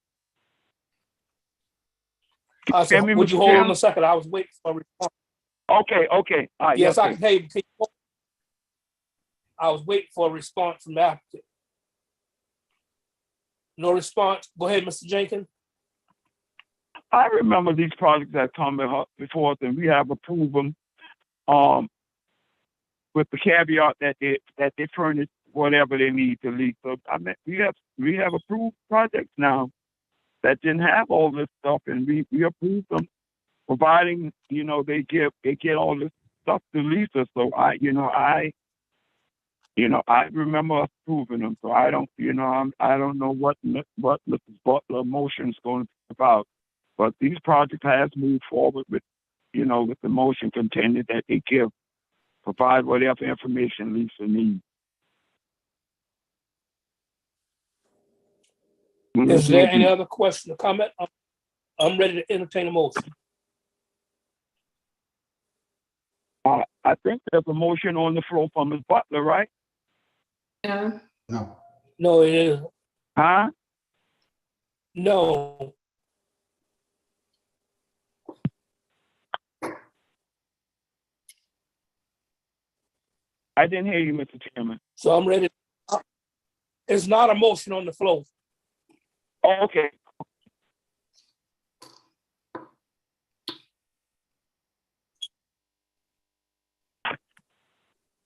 So me, would Mr. you hold on Chairman? a second? I was waiting for a response. Okay. All right, Yes, I okay. can hear you. I was waiting for a response from the applicant. No response. Go ahead, Mr. Jenkins. I remember these projects that come before us, and we have approved them with the caveat that they furnish whatever they need to lease. So I mean, we have approved projects now that didn't have all this stuff, and we approved them, providing they get all this stuff to lease us. So I remember us approving them. So I don't know what Mrs. Butler motion is going to be about, but these projects has moved forward with the motion contended that they provide whatever information Lisa needs. Is there any other question or comment? I'm ready to entertain a motion. I think there's a motion on the floor from Ms. Butler, right? No. No. No, it isn't. Huh? No. I didn't hear you, Mr. Chairman. So I'm ready. It's not a motion on the floor. Oh, okay.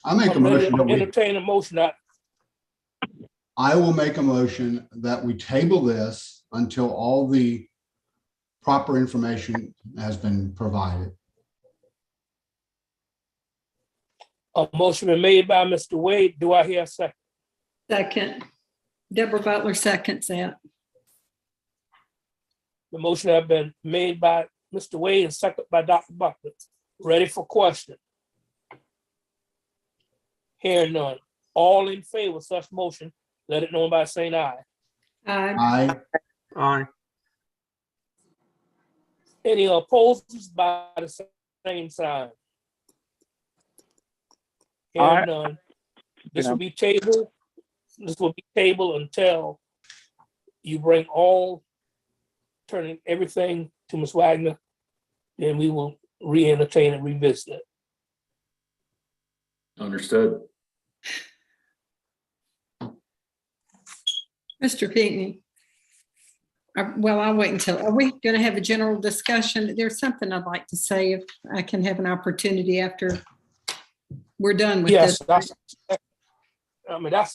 I make a I'm ready motion to that entertain a motion. I will make a motion that we table this until all the proper information has been provided. A motion been made by Mr. Wade. Do I hear a second? Second. Deborah Butler seconds that. The motion has been made by Mr. Wade and seconded by Dr. Butler. Ready for question? Hearing none. All in favor of such motion, let it know by saying aye. Aye. Aye. Any opposed by the same sign? Aye. Hearing none. This will be tabled. This will be tabled until you bring turning everything to Ms. Wagner. Then we will re-entertain and revisit it. Understood. Mr. Pinckney. Well, I'll wait until, are we going to have a general discussion? There's something I'd like to say if I can have an opportunity after we're done with Yes, this. that's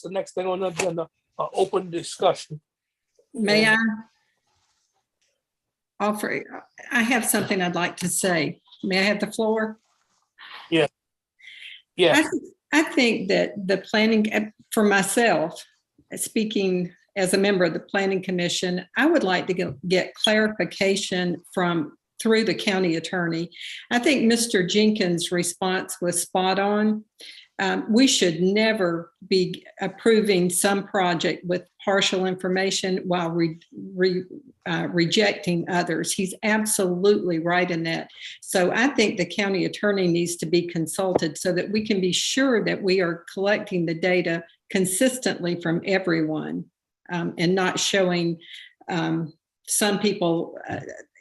the next thing on the agenda, open discussion. May I offer, I have something I'd like to say. May I have the floor? Yeah. Yeah. I think that the planning, for myself, speaking as a member of the Planning Commission, I would like to get clarification through the county attorney. I think Mr. Jenkins' response was spot on. We should never be approving some project with partial information while rejecting others. He's absolutely right in that. So I think the county attorney needs to be consulted so that we can be sure that we are collecting the data consistently from everyone, and not showing some people,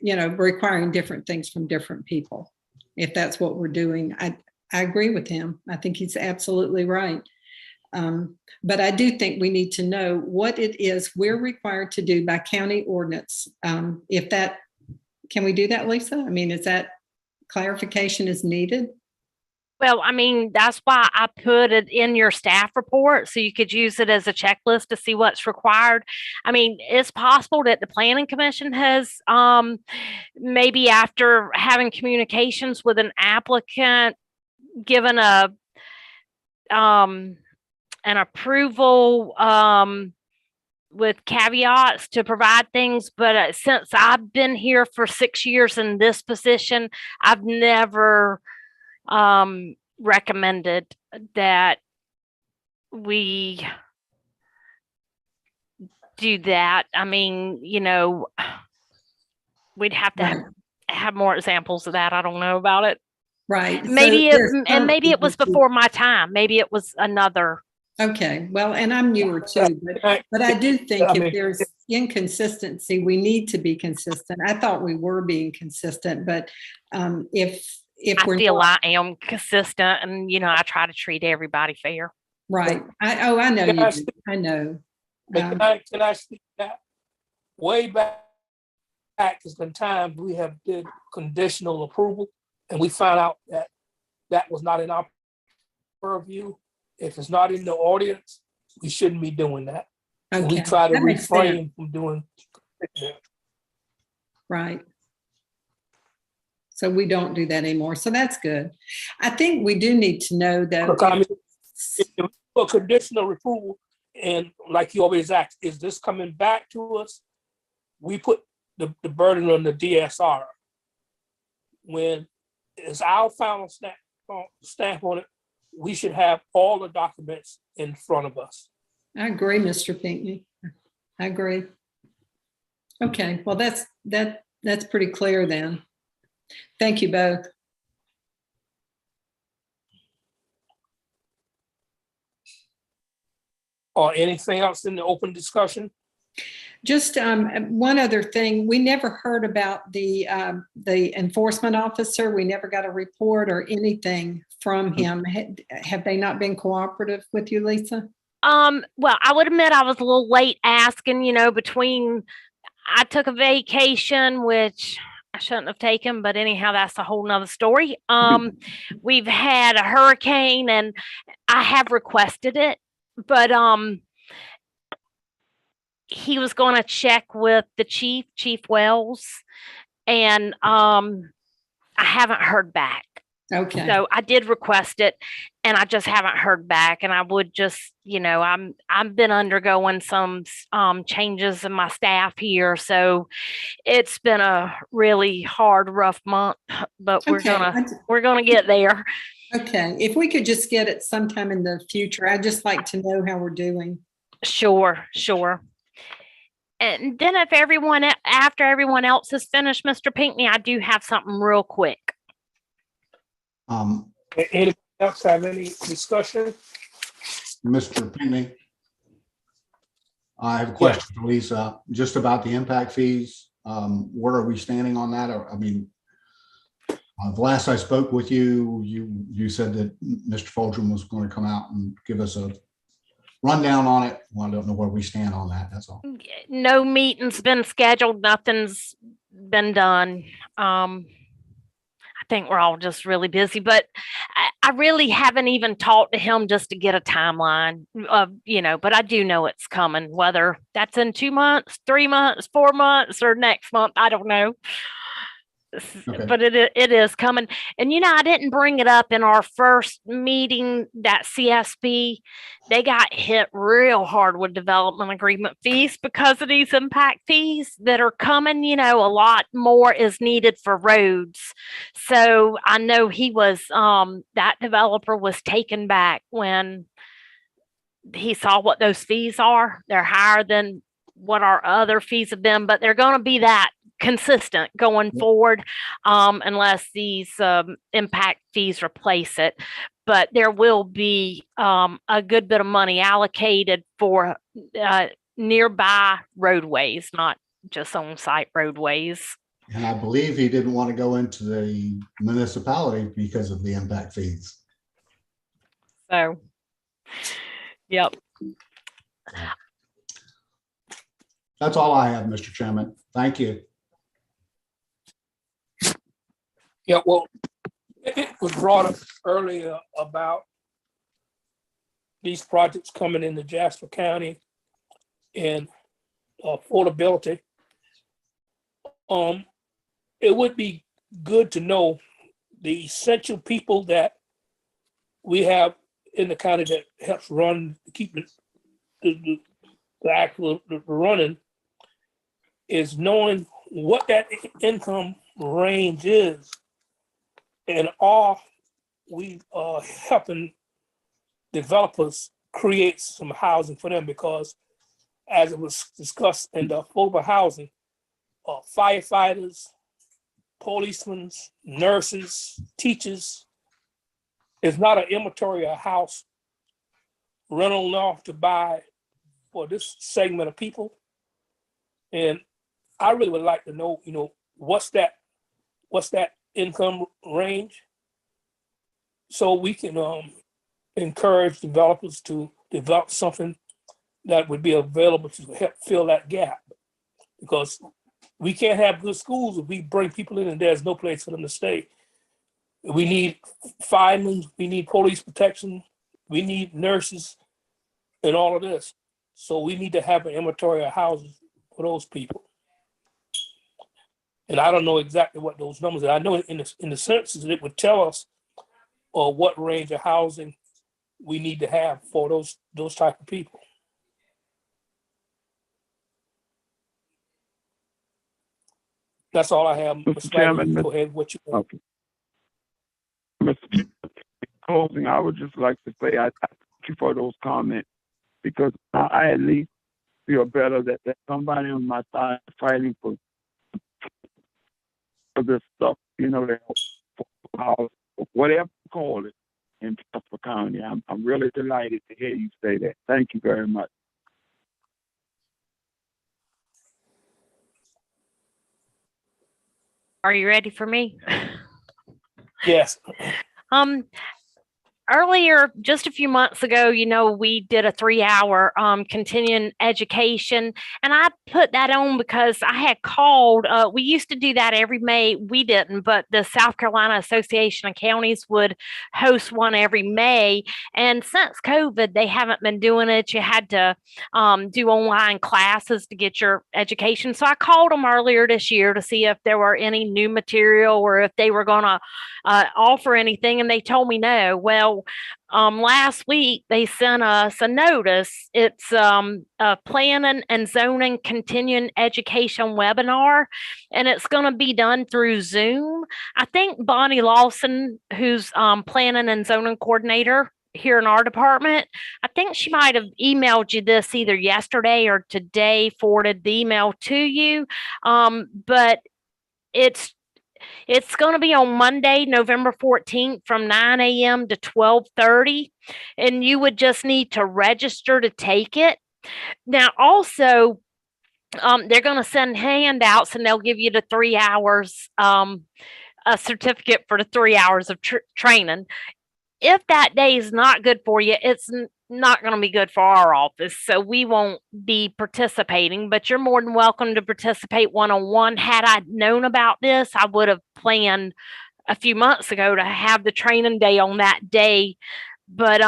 requiring different things from different people. If that's what we're doing, I agree with him. I think he's absolutely right. But I do think we need to know what it is we're required to do by county ordinance. Can we do that, Lisa? I mean, is that clarification is needed? Well, I mean, that's why I put it in your staff report, so you could use it as a checklist to see what's required. I mean, it's possible that the Planning Commission has, maybe after having communications with an applicant, given an approval with caveats to provide things. But since I've been here for 6 years in this position, I've never recommended that we do that. I mean, we'd have to have more examples of that. I don't know about it. Right. Maybe maybe it was before my time. Maybe it was another. Okay. Well, and I'm newer too, but I do think if there's inconsistency, we need to be consistent. I thought we were being consistent, but if we're I am consistent, and I try to treat everybody fair. Right. I know you do. I know. Can I speak that? Way back, there's been times we have did conditional approval, and we found out that was not in our purview. If it's not in the audience, we shouldn't be doing that. Okay. We try to refrain from doing that. Right. So we don't do that anymore. So that's good. I think we do need to know that. Look, I mean, for conditional approval, and like you always ask, is this coming back to us? We put the burden on the DSR. When it's our final stamp on it, we should have all the documents in front of us. I agree, Mr. Pinckney. I agree. Okay, well, that's pretty clear then. Thank you both. Or anything else in the open discussion? Just one other thing, we never heard about the enforcement officer. We never got a report or anything from him. Have they not been cooperative with you, Lisa? Well, I would admit I was a little late asking, between I took a vacation, which I shouldn't have taken, but anyhow, that's a whole nother story. We've had a hurricane and I have requested it, but he was going to check with the Chief Wells, and I haven't heard back. Okay. So I did request it, and I just haven't heard back. And I would just, I've been undergoing some changes in my staff here, so it's been a really hard, rough month. But we're gonna get there. Okay. If we could just get it sometime in the future, I'd just like to know how we're doing. Sure. And then after everyone else is finished, Mr. Pinckney, I do have something real quick. Anyone else have any discussion? Mr. Pinckney, I have a question for Lisa, just about the impact fees. Where are we standing on that? The last I spoke with you, you said that Mr. Foldrum was going to come out and give us a rundown on it. Well, I don't know where we stand on that. That's all. No meeting's been scheduled. Nothing's been done. I think we're all just really busy, but I really haven't even talked to him just to get a timeline of, but I do know it's coming, whether that's in 2 months, 3 months, 4 months, or next month. I don't know. Okay. But it is coming. And I didn't bring it up in our first meeting that CSP, they got hit real hard with development agreement fees because of these impact fees that are coming. A lot more is needed for roads. So I know he was, that developer was taken back when he saw what those fees are. They're higher than what our other fees have been, but they're going to be that consistent going forward, unless these impact fees replace it. But there will be a good bit of money allocated for nearby roadways, not just on-site roadways. And I believe he didn't want to go into the municipality because of the impact fees. So, yep. That's all I have, Mr. Chairman. Thank you. Yeah, well, it was brought up earlier about these projects coming into Jasper County and affordability. It would be good to know the essential people that we have in the county that helps run, keep the actual running, is knowing what that income range is. And are we helping developers create some housing for them? Because as it was discussed in the affordable housing, firefighters, policemen, nurses, teachers, is not an inventory of house rental enough to buy for this segment of people. And I really would like to know, what's that income range, so we can encourage developers to develop something that would be available to help fill that gap. Because we can't have good schools if we bring people in and there's no place for them to stay. We need firemen, we need police protection, we need nurses, and all of this. So we need to have an inventory of houses for those people. And I don't know exactly what those numbers are. I know in the census it would tell us what range of housing we need to have for those type of people. That's all I have, Mr. Chairman. Go ahead, what you want. Okay. Mr. Chairman, in closing, I would just like to say I thank you for those comments, because I at least feel better that there's somebody on my side fighting for this stuff, whatever you call it in Jasper County. I'm really delighted to hear you say that. Thank you very much. Are you ready for me? Yes. Earlier, just a few months ago, we did a 3-hour continuing education, and I put that on because I had called. We used to do that every May. We didn't, but the South Carolina Association of Counties would host one every May. And since COVID, they haven't been doing it. You had to do online classes to get your education. So I called them earlier this year to see if there were any new material or if they were going to offer anything, and they told me no. Well, last week they sent us a notice. It's a planning and zoning continuing education webinar, and it's going to be done through Zoom. I think Bonnie Lawson, who's planning and zoning coordinator here in our department, I think she might have emailed you this either yesterday or today, forwarded the email to you. But it's going to be on Monday, November 14th from 9 a.m. to 12:30, and you would just need to register to take it. Now, also, they're going to send handouts, and they'll give you the 3 hours, a certificate for the 3 hours of training. If that day is not good for you, it's not going to be good for our office, so we won't be participating, but you're more than welcome to participate one-on-one. Had I known about this, I would have planned a few months ago to have the training day on that day, but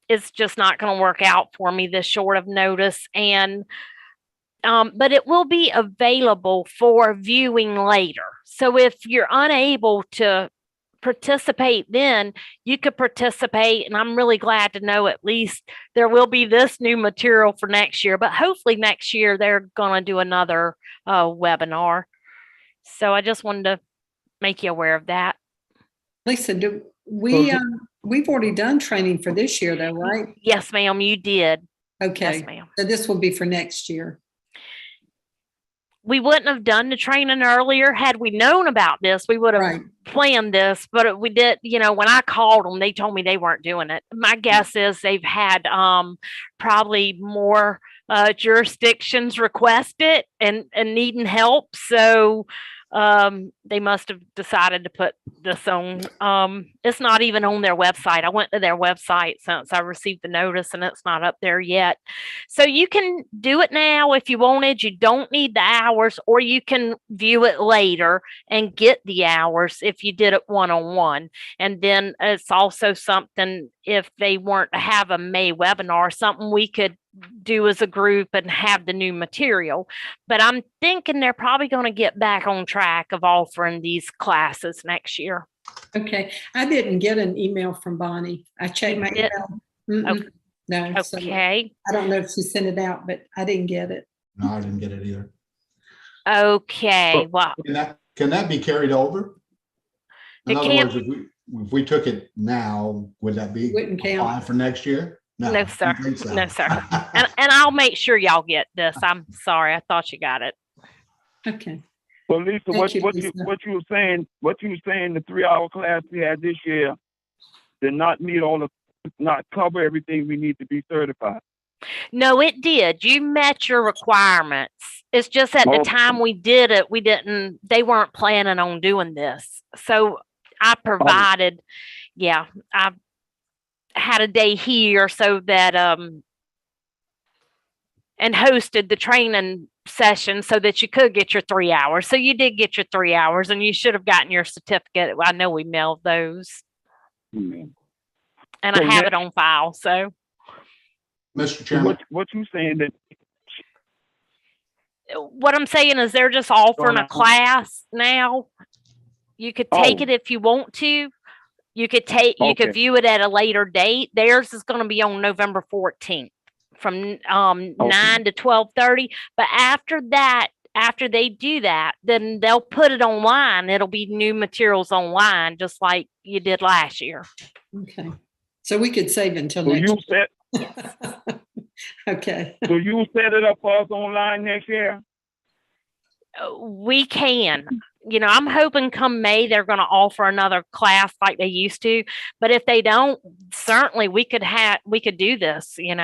it's just not going to work out for me this short of notice. And but it will be available for viewing later. So if you're unable to participate then, you could participate, and I'm really glad to know at least there will be this new material for next year, but hopefully next year they're going to do another webinar. So I just wanted to make you aware of that. Lisa, we've already done training for this year though, right? Yes, ma'am, you did. Okay. Yes, ma'am. So this will be for next year. We wouldn't have done the training earlier had we known about this. We would have planned this, but we did, when I called them, they told me they weren't doing it. My guess is they've had probably more jurisdictions request it and needing help. So they must have decided to put this on. It's not even on their website. I went to their website since I received the notice and it's not up there yet. So you can do it now if you wanted. You don't need the hours, or you can view it later and get the hours if you did it one-on-one. And then it's also something, if they weren't to have a May webinar, something we could do as a group and have the new material. But I'm thinking they're probably going to get back on track of offering these classes next year. Okay. I didn't get an email from Bonnie. I checked my email. Okay. No. Okay. So I don't know if she sent it out, but I didn't get it. No, I didn't get it either. Okay. Well, Can that be carried over? In other words, if we took it now, would that be fine for next year? No, sir. So. No, sir. and I'll make sure y'all get this. I'm sorry. I thought you got it. Okay. Well, Lisa, what you were saying, the 3-hour class we had this year did not not cover everything we need to be certified. No, it did. You met your requirements. It's just at the time we did it, they weren't planning on doing this. So I provided, I had a day here so that, and hosted the training session so that you could get your 3 hours. So you did get your 3 hours and you should have gotten your certificate. I know we mailed those. And I have it on file, so. Mr. Chairman. What you saying that? What I'm saying is they're just offering a class now. You could take it if you want to. You could you could view it at a later date. Theirs is going to be on November 14th from 9 to 12:30. But after that, after they do that, then they'll put it online. It'll be new materials online, just like you did last year. Okay. So we could save until next year. Okay. So you set it up for us online next year? We can. I'm hoping come May they're going to offer another class like they used to. But if they don't, certainly we could do this, and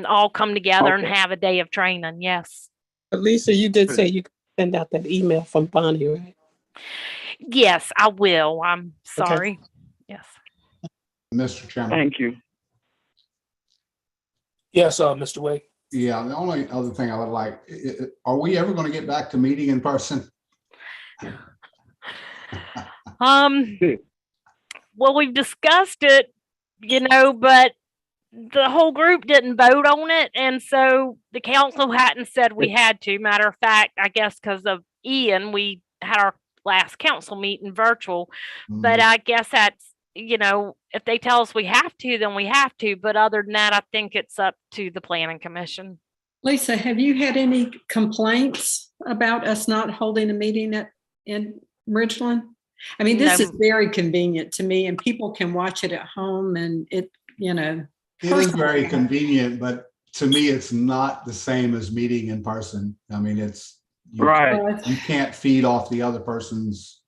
all come together and have a day of training. Yes. But Lisa, you did say you could send out that email from Bonnie, right? Yes, I will. I'm sorry. Okay. Yes. Mr. Chairman. Thank you. Yes, Mr. Wade. Yeah, the only other thing I would like, are we ever going to get back to meeting in person? Well, we've discussed it, but the whole group didn't vote on it. And so the council hadn't said we had to. Matter of fact, I guess because of Ian, we had our last council meeting virtual. But I guess that's, if they tell us we have to, then we have to. But other than that, I think it's up to the planning commission. Lisa, have you had any complaints about us not holding a meeting in Ridgeland? I mean, this is very convenient to me, and people can watch it at home, and it is very convenient, but to me, it's not the same as meeting in person. I mean, you can't feed off the other person's,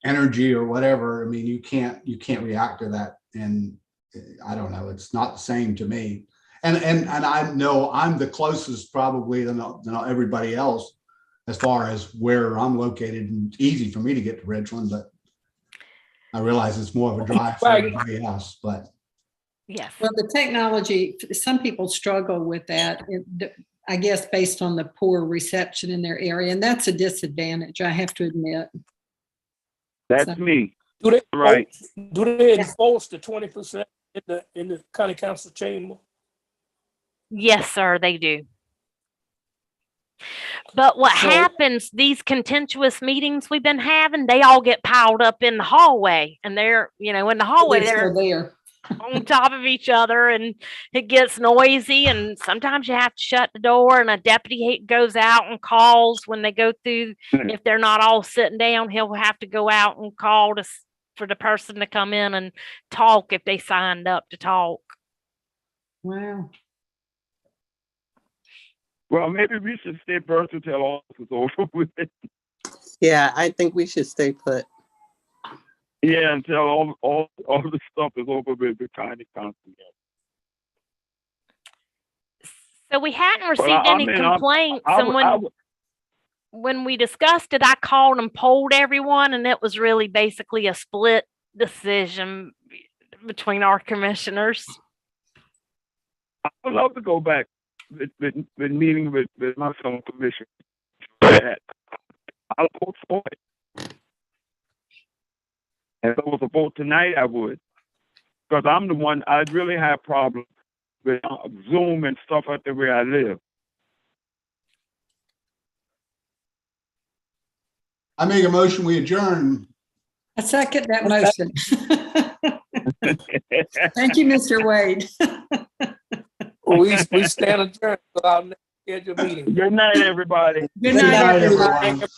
energy or whatever. I mean, you can't react to that. And I don't know, it's not the same to me. And I know I'm the closest probably than everybody else as far as where I'm located, and easy for me to get to Ridgeland, but I realize it's more of a drive for everybody else, but. Yes. Well, the technology, some people struggle with that, I guess, based on the poor reception in their area. And that's a disadvantage, I have to admit. That's me. Do they right? Do they enforce the 20% in the county council chamber? Yes, sir, they do. But what So- happens, these contentious meetings we've been having, they all get piled up in the hallway, and they're, in the hallway, They're they're still there. on top of each other, and it gets noisy, and sometimes you have to shut the door, and a deputy goes out and calls when they go through. If they're not all sitting down, he'll have to go out and call for the person to come in and talk if they signed up to talk. Wow. Well, maybe we should stay put until all this is over with. Yeah, I think we should stay put. Yeah, until all the stuff is over with the county council. So we hadn't Well, received I any mean, complaints, I and would- when we discussed it, I called and polled everyone, and it was really basically a split decision between our commissioners. I would love to go back with meeting with my fellow commissioners. I'll vote for it. If it was a vote tonight, I would. Because I'm the one, I really have problems with Zoom and stuff out there where I live. I make a motion, we adjourn. I second that motion. Thank you, Mr. Wade. We stand adjourned for our next scheduled meeting. Good night, everybody. Good night, everybody. Everybody.